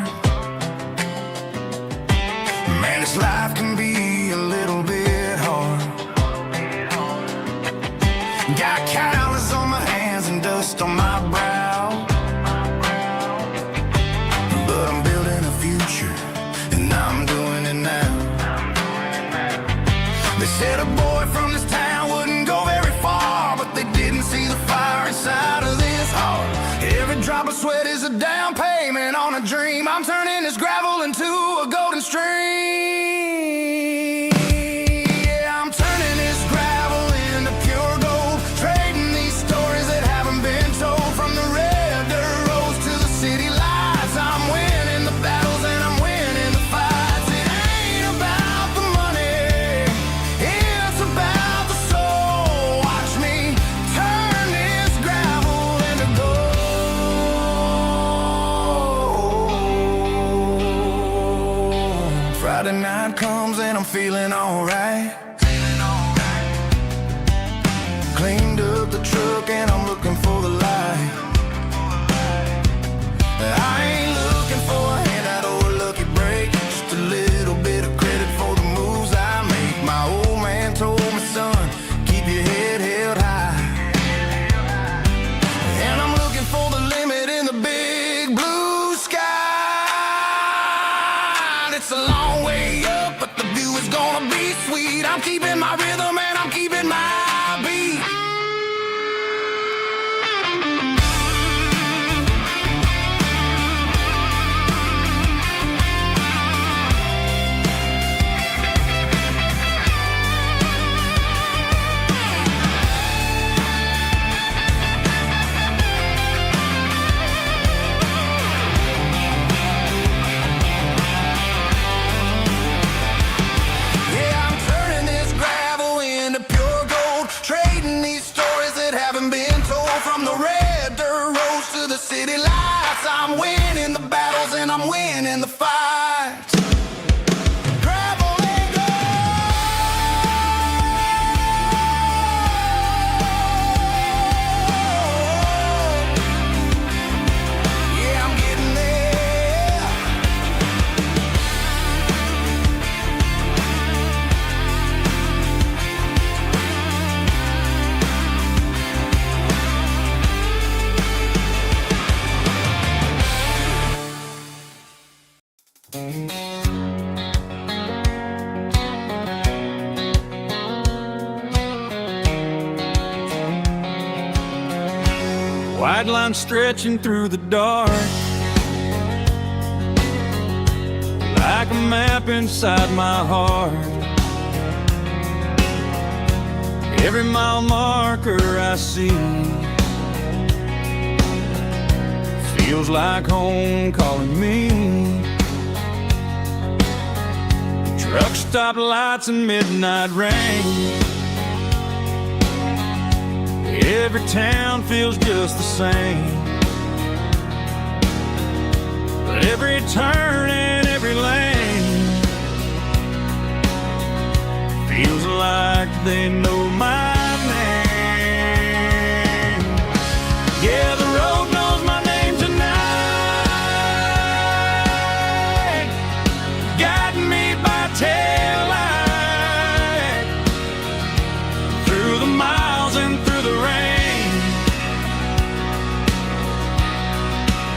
Man, this life can be a little bit hard. Got calluses on my hands and dust on my brow, but I'm building a future and I'm doing it now. They said a boy from this town wouldn't go very far, but they didn't see the fire inside of this heart. Every drop of sweat is a down payment on a dream. I'm turning this gravel into a golden stream. Yeah, I'm turning this gravel into pure gold, trading these stories that haven't been told. From the red dirt roads to the city lights, I'm winning the battles and I'm winning the fights. It ain't about the money, it's about the soul. Watch me turn this gravel into gold. Friday night comes and I'm feeling alright. Cleaned up the truck and I'm looking for the light. I ain't looking for a handout or a lucky break, just a little bit of credit for the moves I make. My old man told me, son, keep your head held high. I'm keeping my rhythm and I'm keeping my beat. City lights, I'm winning the battles and I'm winning the fights. Gravel and gold. Yeah, I'm getting there. White line stretching through the dark, like a map inside my heart. Every mile marker I see feels like home calling me. Truck stop lights and midnight rain, every town feels just the same. But every turn and every lane feels like they know my name. Yeah, the road knows my name tonight, guiding me by taillight through the miles and through the rain.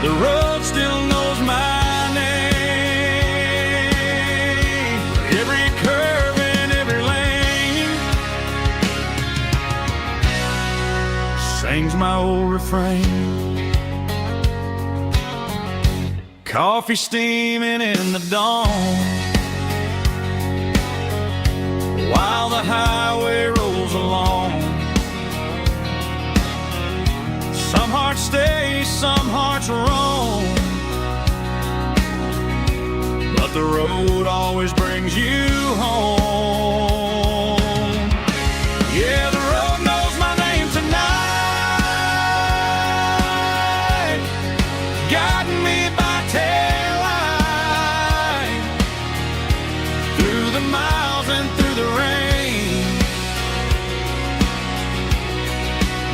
The road still knows my name. Every curve and every lane sings my old refrain. Coffee steaming in the dawn, while the highway rolls along. Some hearts stay, some hearts roam, but the road always brings you home. Yeah, the road knows my name tonight, guiding me by taillight through the miles and through the rain.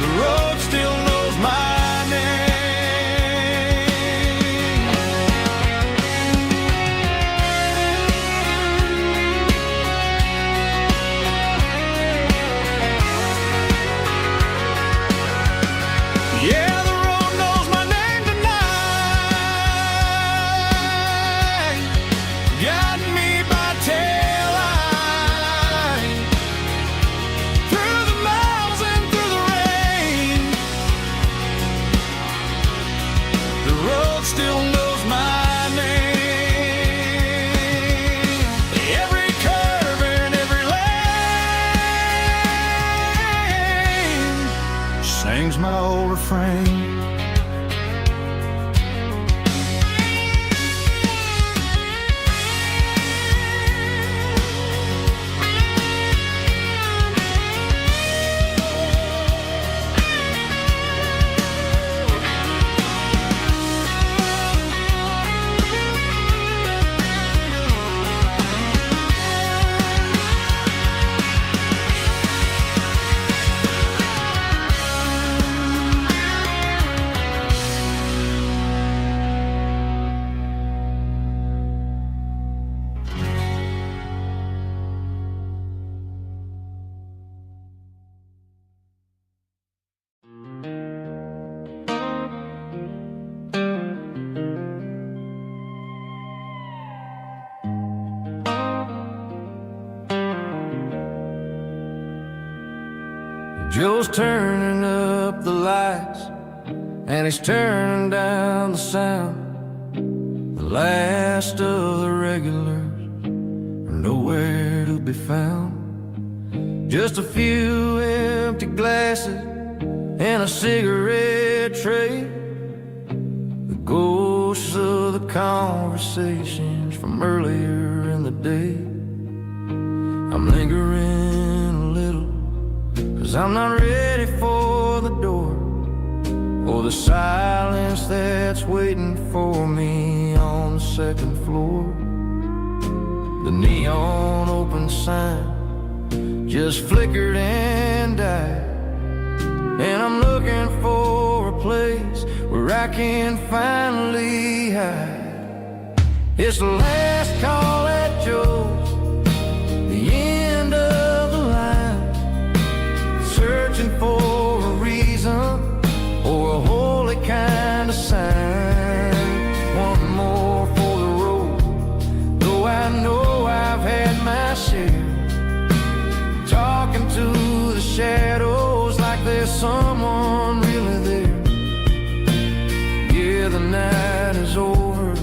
The road still knows my name. Yeah, the road knows my name tonight, guiding me by taillight through the miles and through the rain. The road still knows my name. Every curve and every lane sings my old refrain. Joe's turning up the lights, and he's turning down the sound. The last of the regulars are nowhere to be found. Just a few empty glasses and a cigarette tray, the ghosts of the conversations from earlier in the day. I'm lingering a little, 'cause I'm not ready for the door, or the silence that's waiting for me on the second floor. The neon open sign just flickered and died, and I'm looking for a place where I can finally hide. It's the last call at Joe's, the end of the line, searching for a reason or a holy kind of sign. One more for the road, though I know I've had my share. Talking to the shadows like there's someone really there. Yeah, the night is over,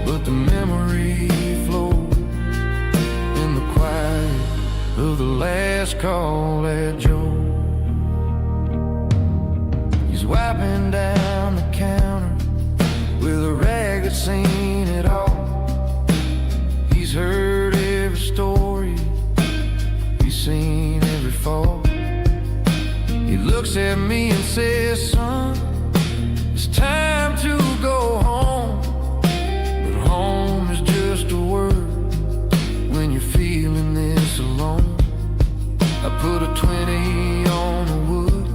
but the memory flows in the quiet of the last call at Joe. He's wiping down the counter with a rag that's seen it all. He's heard every story, he's seen every fall. He looks at me and says, son, it's time to go home. But home is just a word when you're feeling this alone. I put a 20 on the wood,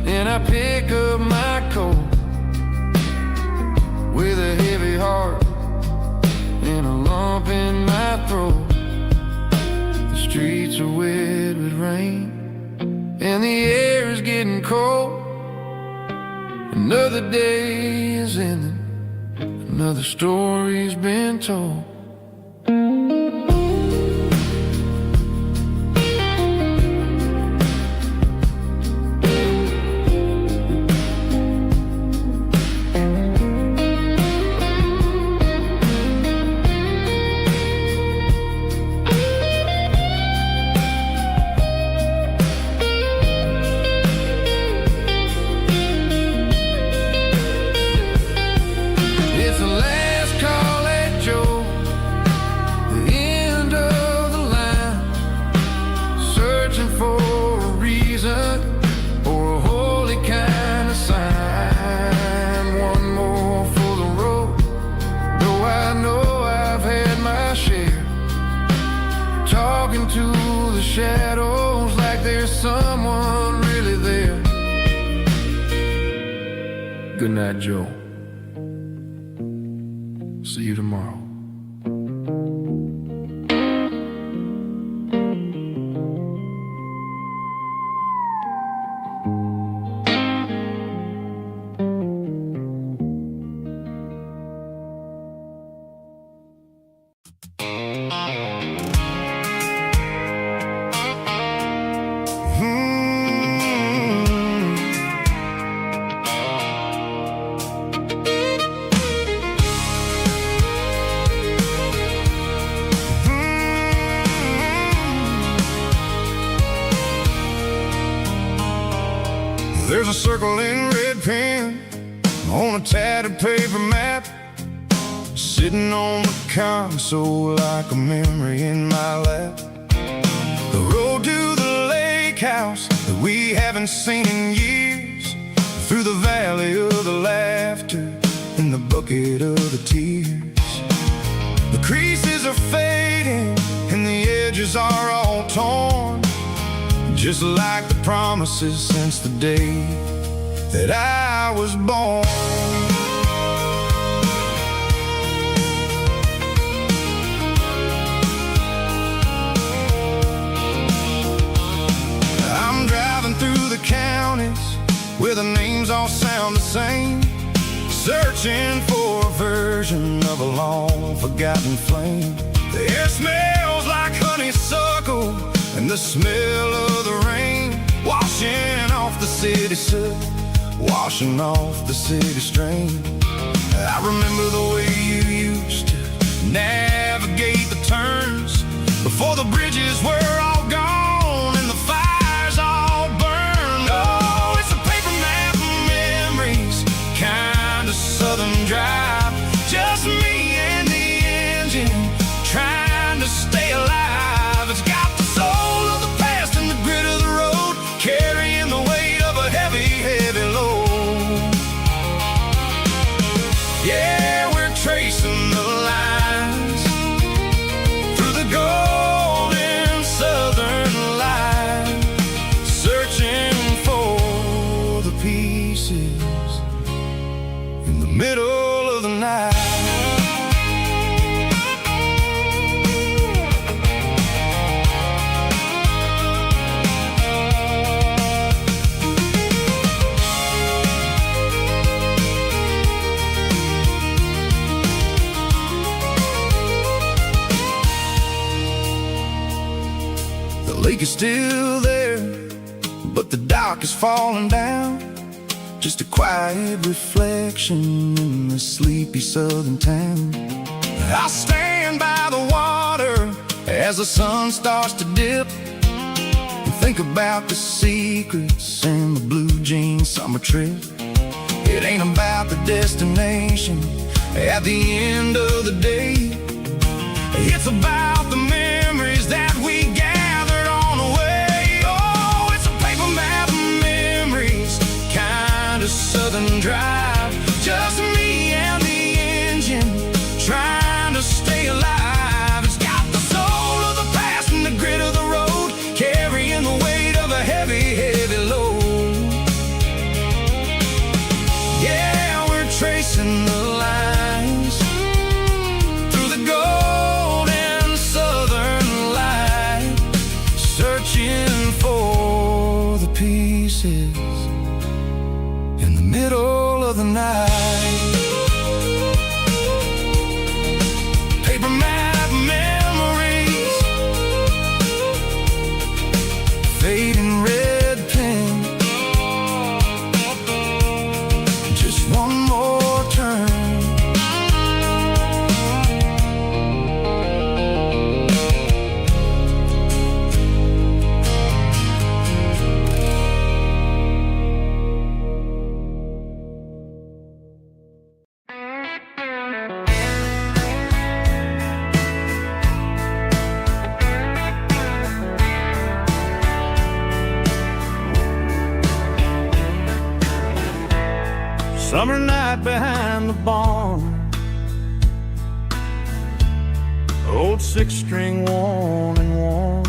and I pick up my coat with a heavy heart and a lump in my throat. The streets are wet with rain, and the air is getting cold. Another day is ending, another story's been told. Shadows like there's someone really there. Good night, Joe. See you tomorrow. There's a circle in red pen on a tattered paper map, sitting on the console like a memory in my lap. The road to the lake house that we haven't seen in years, through the valley of the laughter and the bucket of the tears. The creases are fading and the edges are all torn, just like the promises since the day that I was born. I'm driving through the counties where the names all sound the same, searching for a version of a long forgotten flame. The air smells like honeysuckle and the smell of the rain washing off the city soot, washing off the city strain. I remember the way you used to navigate the turns before the bridges were all gone and the fires all burned. Oh, it's a paper map of memories, kind of southern drive. Just me and the engine, trying to stay alive. It's got the soul of the past and the grit of the road, carrying the weight of a heavy, heavy load. Yeah, we're tracing the lines through the golden southern light, searching for the pieces in the middle of the night. The lake is still there, but the dock is falling down. Just a quiet reflection in the sleepy southern town. I stand by the water as the sun starts to dip, and think about the secrets and the blue jean summer trip. It ain't about the destination at the end of the day. It's about the memories that we gathered on the way. Oh, it's a paper map of memories, kind of southern drive. Just me and the engine, trying to stay alive. It's got the soul of the past and the grit of the road, carrying the weight of a heavy, heavy load. Yeah, we're tracing the lines through the golden southern light, searching for the pieces in the middle of the night. Paper map memories, fading red pen, just one more turn. Summer night behind the barn, old 6-string worn and worn,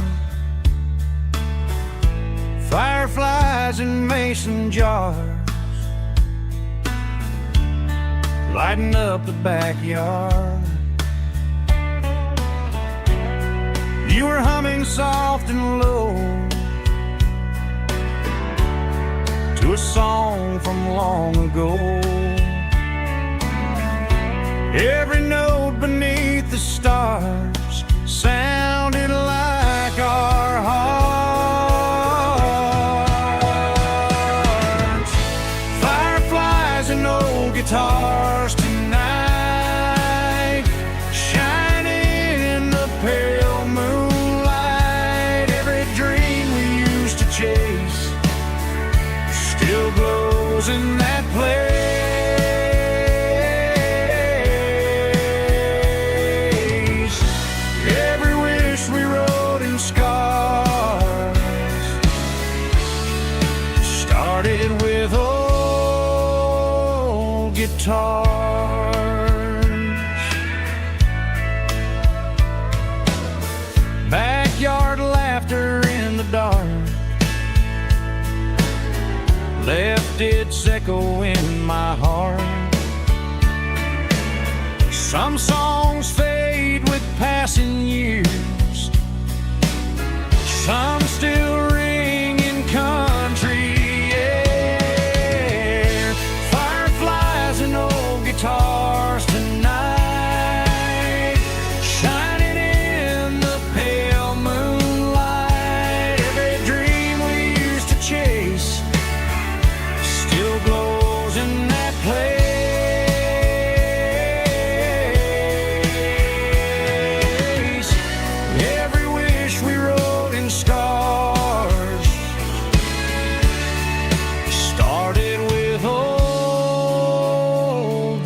fireflies in mason jars, lighting up the backyard. You were humming soft and low to a song from long ago. Every note beneath the stars sounded like our hearts. Fireflies and old guitars tonight, shining in the pale moonlight. Every dream we used to chase still glows in that place. Every wish we wrote in scars started with old guitars. Backyard laughter in the dark left its echo in my heart. Some songs fade with passing years, some still ring in country air. Fireflies and old guitars tonight, shining in the pale moonlight. Every dream we used to chase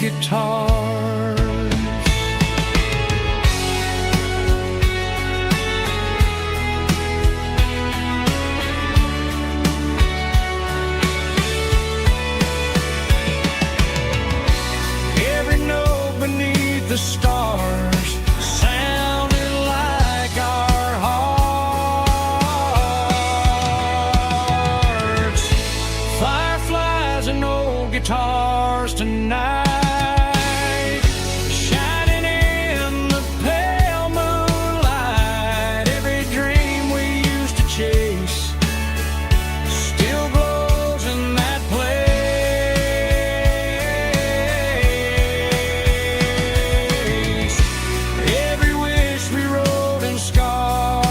guitars. Every note beneath the stars sounded like our hearts. Fireflies and old guitars tonight, shining in the pale moonlight. Every dream we used to chase still glows in that place. Every wish we wrote in scars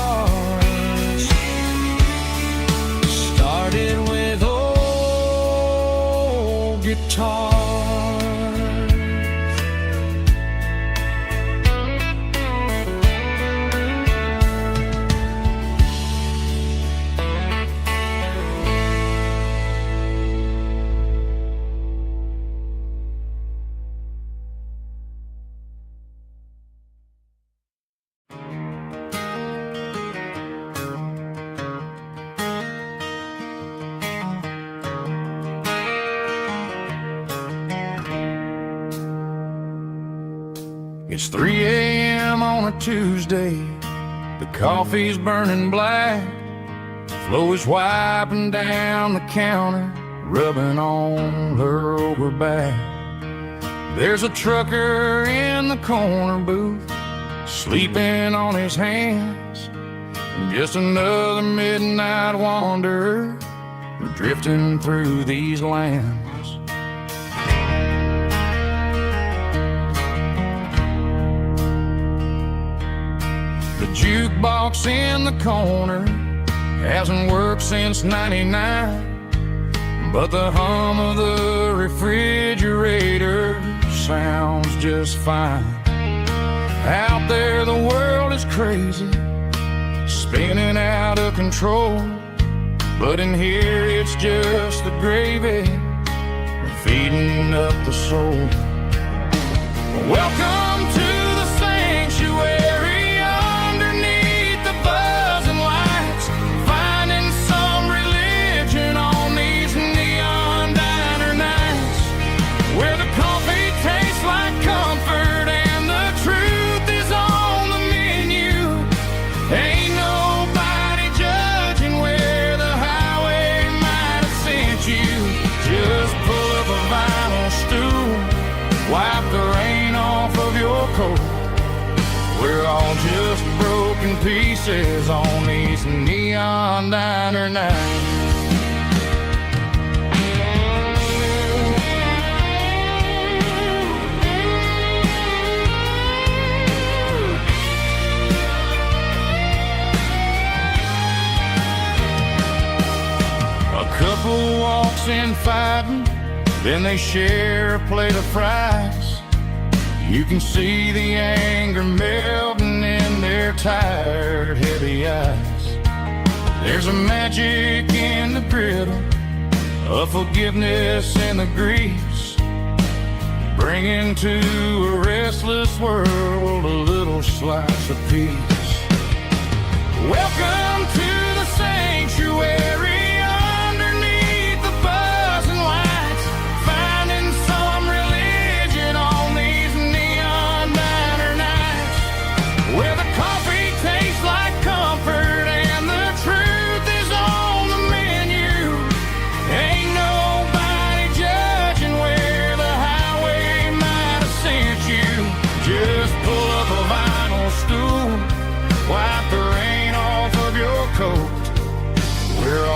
started with old guitars. It's 3 a.m. on a Tuesday. The coffee's burning black. Flo is wiping down the counter, rubbing on her over back. There's a trucker in the corner booth, sleeping on his hands. Just another midnight wanderer, drifting through these lands. The jukebox in the corner hasn't worked since '99, but the hum of the refrigerator sounds just fine. Out there the world is crazy, spinning out of control, but in here it's just the gravy feeding up the soul. Welcome to the sanctuary underneath the buzzing lights, finding some religion on these neon diner nights, where the coffee tastes like comfort and the truth is on the menu. Ain't nobody judging where the highway might have sent you. Just pull up a vinyl stool, wipe the rain off of your coat. We're all just broken pieces on these neon diner nights. A couple walks in fighting, then they share a plate of fries. You can see the anger melting in their tired, heavy eyes. There's a magic in the griddle, a forgiveness in the grease, bringing to a restless world a little slice of peace. Welcome to the sanctuary. Wipe the rain off of your coat. We're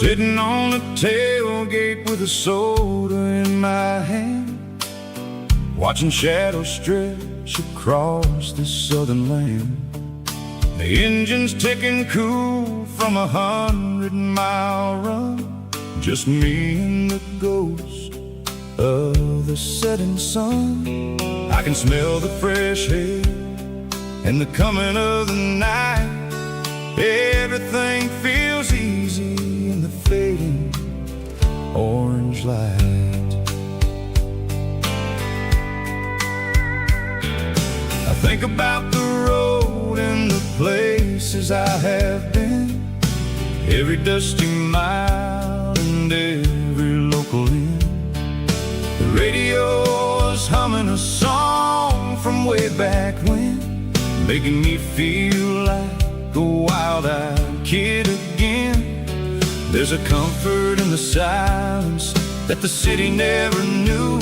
Sitting on the tailgate with a soda in my hand, watching shadows stretch across this southern land. The engine's ticking cool from 100-mile run, just me and the ghost of the setting sun. I can smell the fresh air and the coming of the night. Everything feels easy in the fading orange light. I think about the road and the places I have been, every dusty mile and every local inn. The radio is humming a song from way back when, making me feel like a wild-eyed kid again. There's a comfort in the silence that the city never knew,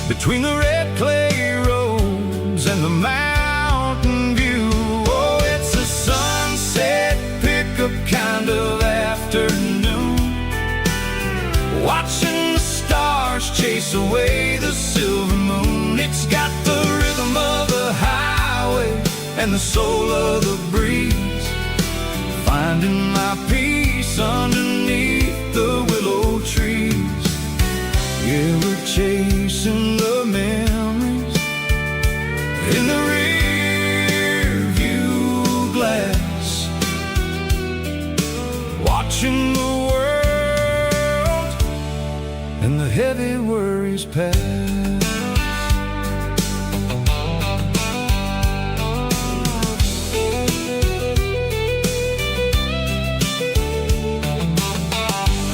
between the red clay roads and the mountain view. Oh, it's a sunset pickup kind of afternoon, watching the stars chase away the silver moon. It's got the rhythm of the highway and the soul of the breeze, finding my peace underneath the willow trees. Yeah, we're chasing the memories in the rear view glass, watching the world and the heavy worries pass.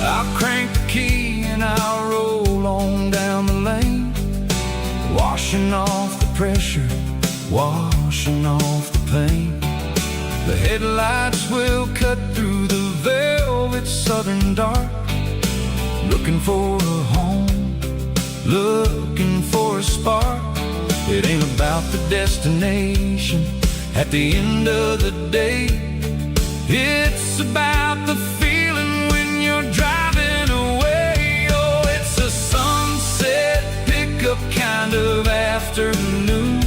I'll crank the key and I'll roll on down the lane, washing off the pressure, washing off the pain. The headlights will cut through the velvet southern dark, looking for a home, looking for a spark. It ain't about the destination at the end of the day, it's about the feeling when you're driving away. Oh, it's a sunset pickup kind of afternoon,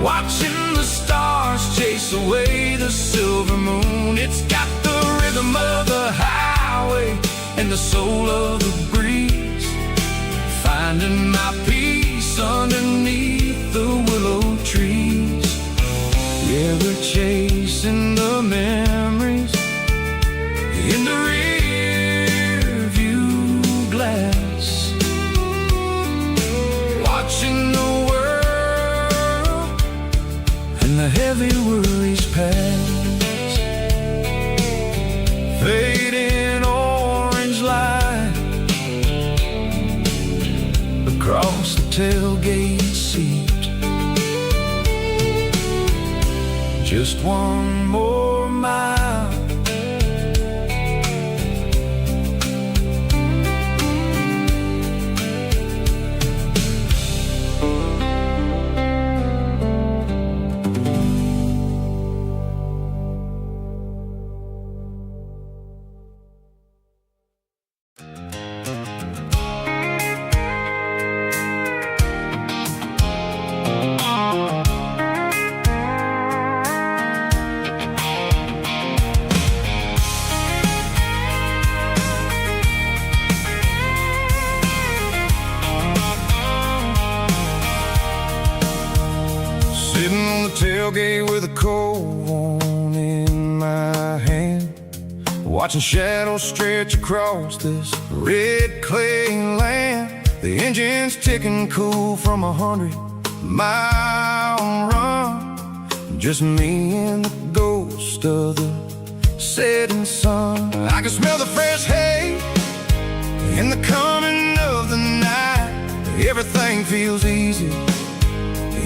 watching the stars chase away the silver moon. It's got the rhythm of the highway and the soul of the breeze, finding my peace underneath the willow trees. Yeah, we're chasing the memories in the rear view glass, watching the world and the heavy worries pass. Fading orange light across the tailgate seat, just one more mile. Sitting on the tailgate with a cold one in my hand, watching shadows stretch across this red clay land. The engine's ticking cool from 100-mile run, just me and the ghost of the setting sun. I can smell the fresh hay and the coming of the night. Everything feels easy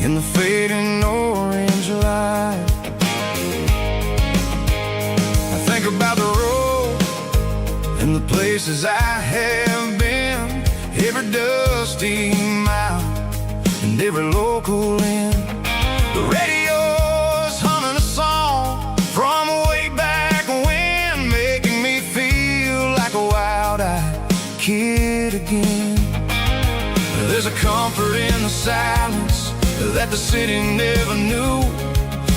in the fading orange light. I think about the road and the places I have been, every dusty mile and every local inn. The radio's humming a song from way back when, making me feel comfort in the silence that the city never knew.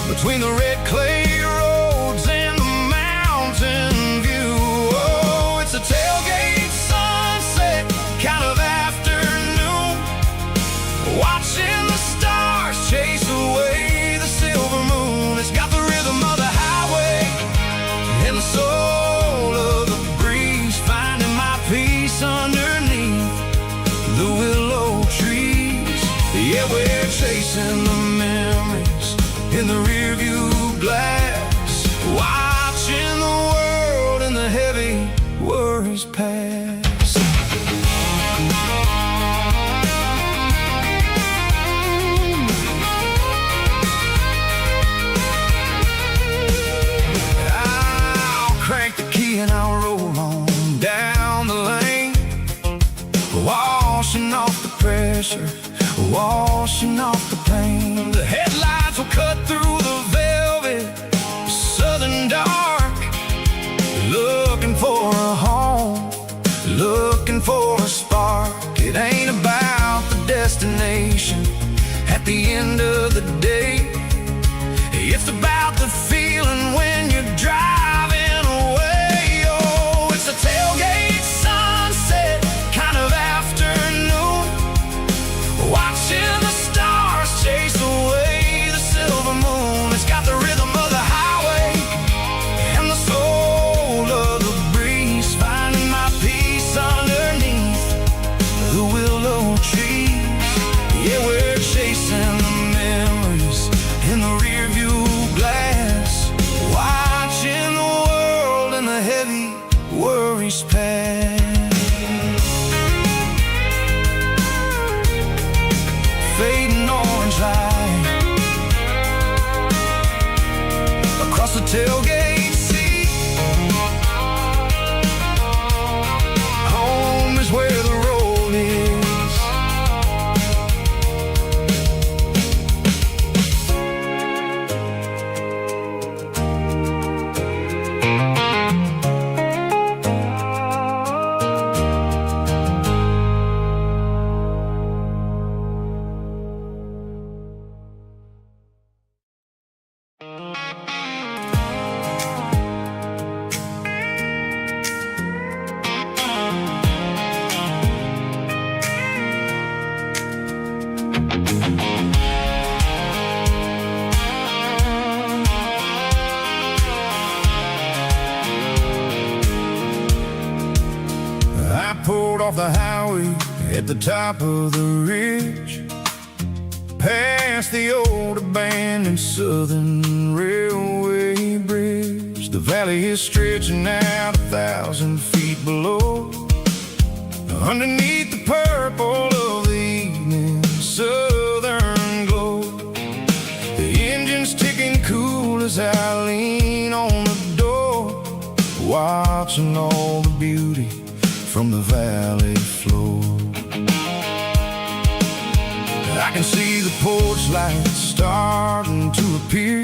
Between the red clay roads and the mountain view. Oh, it's a tailgate sunset kind of afternoon, watching the stars chase away the silver moon. It's got the rhythm of the highway and the soul of the breeze, finding my peace underneath the willow trees. Yeah, we're chasing the memories in the rearview glass, watching the world and the heavy worries pass. I'll crank the key and I'll roll on down the lane, washing off the pressure, washing off the pain. The headlights will cut through the velvet southern dark, looking for a home, looking for a spark. It ain't about the destination at the end of the day, it's about the feeling when you're driving away. Oh, it's a tailgate sunset kind of afternoon, watching the stars chase away the silver moon. It's got the rhythm of the highway and the soul of the breeze, finding my peace underneath the willow trees. Yeah, we're chasing the memories in the rearview glass, watching the world and the heavy worries pass. Fading orange light across the tailgate seat. Home is where the road is. I pulled off the highway at the top of the ridge, past the old abandoned Southern Railway bridge. The valley is stretching out 1,000 feet below, underneath the purple of the evening southern glow. The engine's ticking cool as I lean on the door, watching all the beauty from the valley floor. I can see the porch lights starting to appear,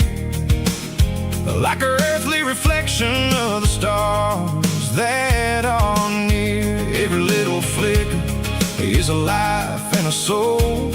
like an earthly reflection of the stars that are near. Every little flicker is a life and a soul,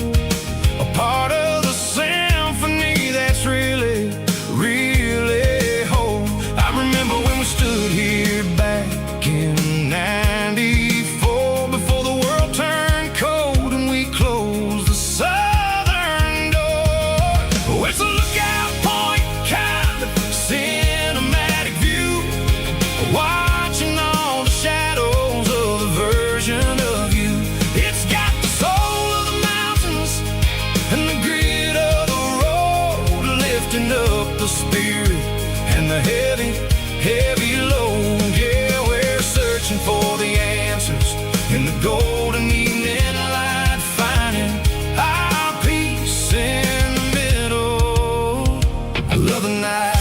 a part of the symphony that's really, really whole. I remember when we stood here back in '94, before the world turned cold and we closed the southern door. Oh, it's a lookout point kind of cinematic view, watching all the shadows of the version of you. It's got the soul of the mountains and the grit of the road, lifting up the spirit and the heavy, heavy load. Yeah, we're searching for the answers in the golden evening light, finding our peace in the middle of the night.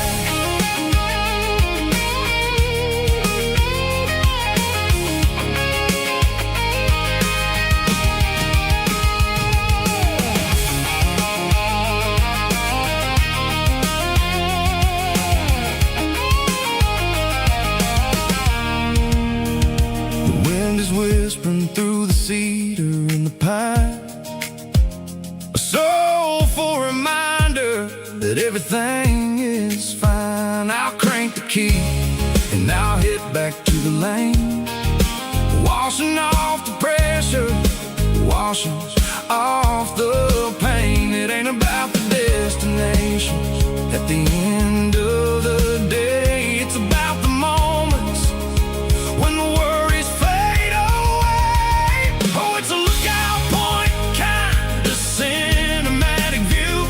that everything is fine. I'll crank the key and I'll hit back to the lane, washing off the pressure, washing off the pain. It ain't about the destinations at the end of the day. It's about the moments when the worries fade away. Oh, it's a lookout point, kind of cinematic view,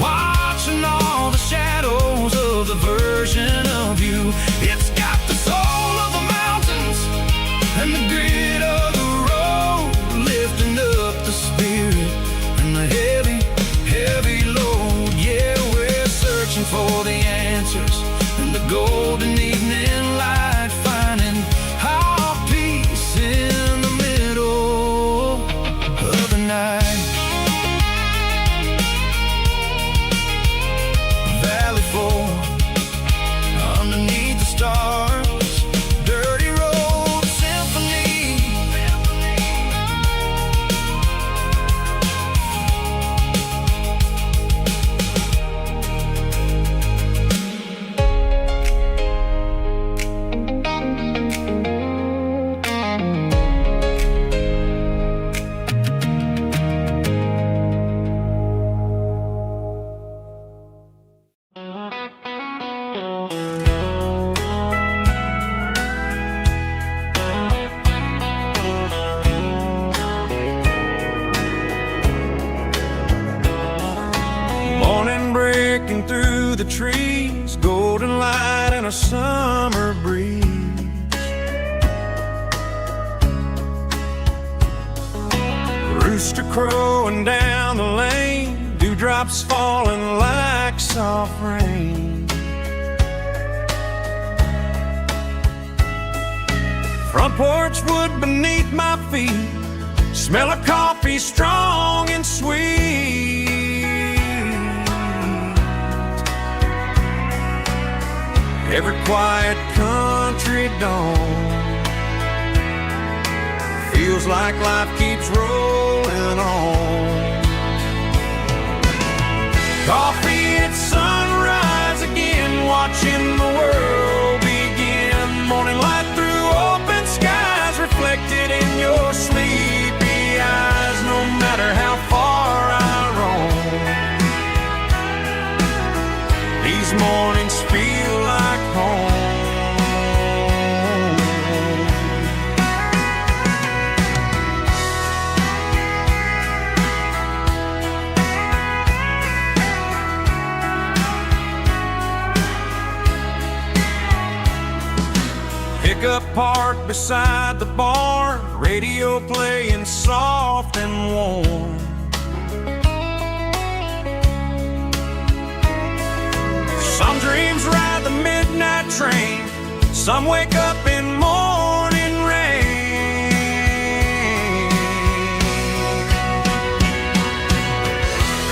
watching all the shadows of the version of you. It's got the soul of the mountains and the grit of the road, lifting up the spirit and the heavy, heavy load. Yeah, we're searching for the answers and the golden evening light, finding our peace in the middle of the night. Valley floor underneath the stars, dirty road symphony. Morning breaking through the trees, golden light and a summer breeze. Rooster crowing down the lane, dewdrops falling like soft rain. Front porch wood beneath my feet, smell of coffee strong and sweet. Every quiet country dawn feels like life keeps rolling on. Coffee at sunrise again, watching the world begin. Morning light through open skies, reflected in your sleepy eyes. No matter how far I roam, these mornings feel like home. Pickup parked beside the barn, radio playing soft and warm. Some dreams ride the midnight train, some wake up in morning rain.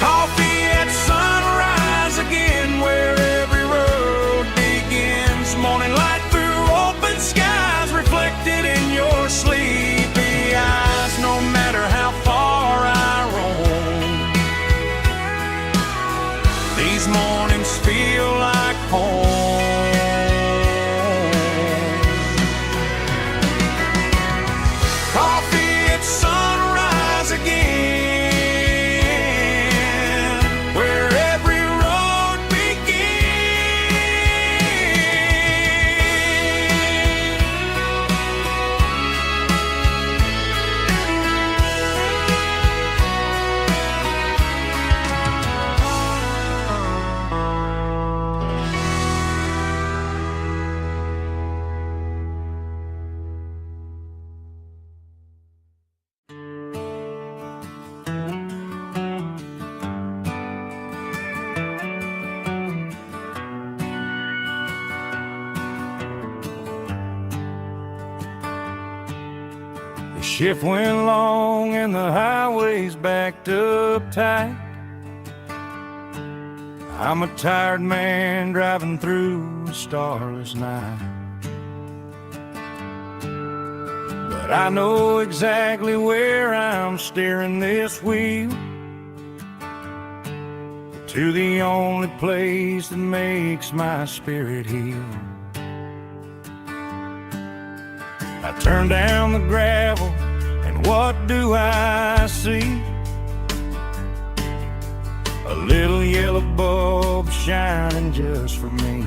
Coffee at sunrise again, where every road begins. Morning light through open skies, reflected in your sleepy eyes. No matter how far I roam, these mornings feel like home. Coffee at sunrise again, where every road The shift went long and the highway's backed up tight. I'm a tired man driving through a starless night. But I know exactly where I'm steering this wheel. to the only place that makes my spirit heal. I turn down the gravel, and what do I see? A little yellow bulb shining just for me.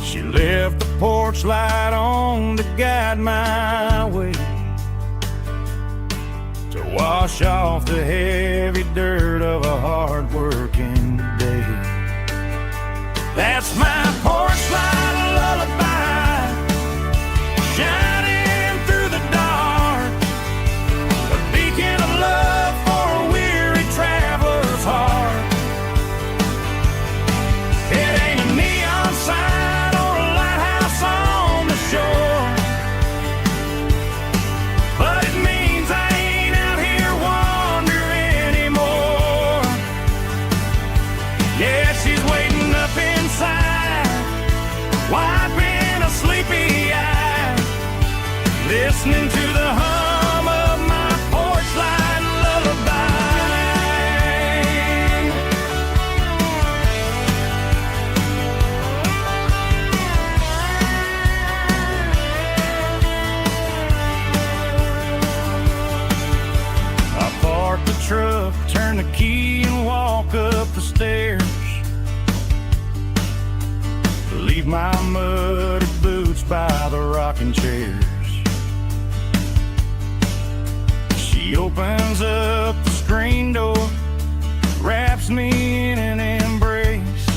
She left the porch light on to guide my way, to wash off the heavy dirt of a hard-working day. That's my porch light lullaby, shining through the dark, a beacon of love for a weary traveler's heart. It ain't a neon sign or a lighthouse on the shore, but it means I ain't out here wandering anymore. Yeah, she's waiting up inside, wiping a sleepy eye, listening to the hum of my porch light lullaby. I park the truck, turn the key, and walk up the stairs. Leave my muddy boots by the rocking chairs. She opens up the screen door, wraps me in an embrace,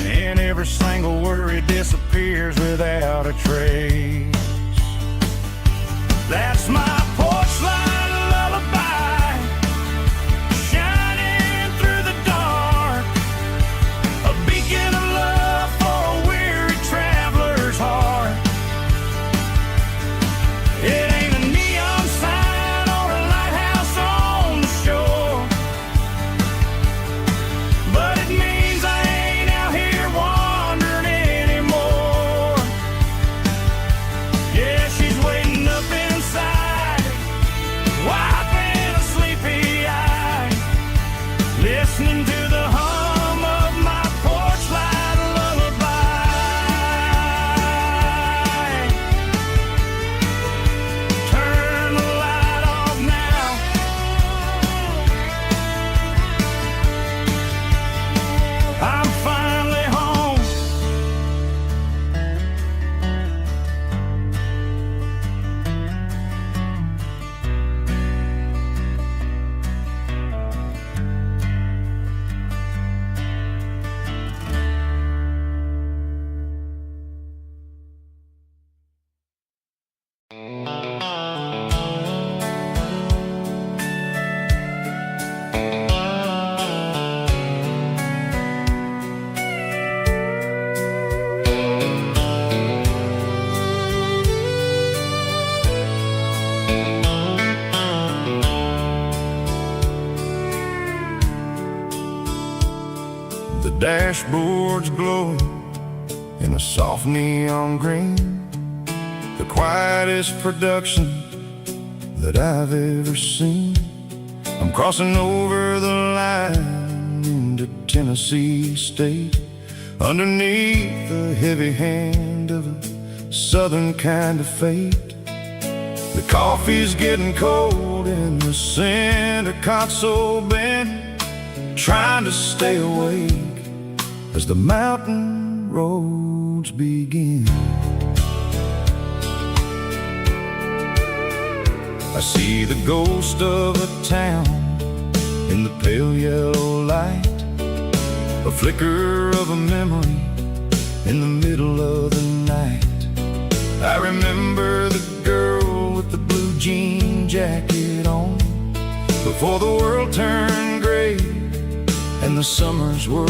and every single worry disappears without a trace. That's my porch light lullaby, shining through the dark, a beacon of love for a weary traveler's heart. It ain't a neon sign or a lighthouse on the shore, but it means I ain't out here wandering anymore. Yeah, she's waiting up inside, wiping a sleepy eye, listening to the hum of my porch light lullaby. Turn the light off now, I'm finally home. The dashboard's glowing in a soft neon green, the quietest production that I've ever seen. I'm crossing over the line into Tennessee State, underneath the heavy hand of a southern kind of fate. The coffee's getting cold in the center console bin, trying to stay awake as the mountain roads begin. I see the ghost of a town in the pale yellow light, a flicker of a memory in the middle of the night. I remember the girl with the blue jean jacket on, before the world turned gray and the summers were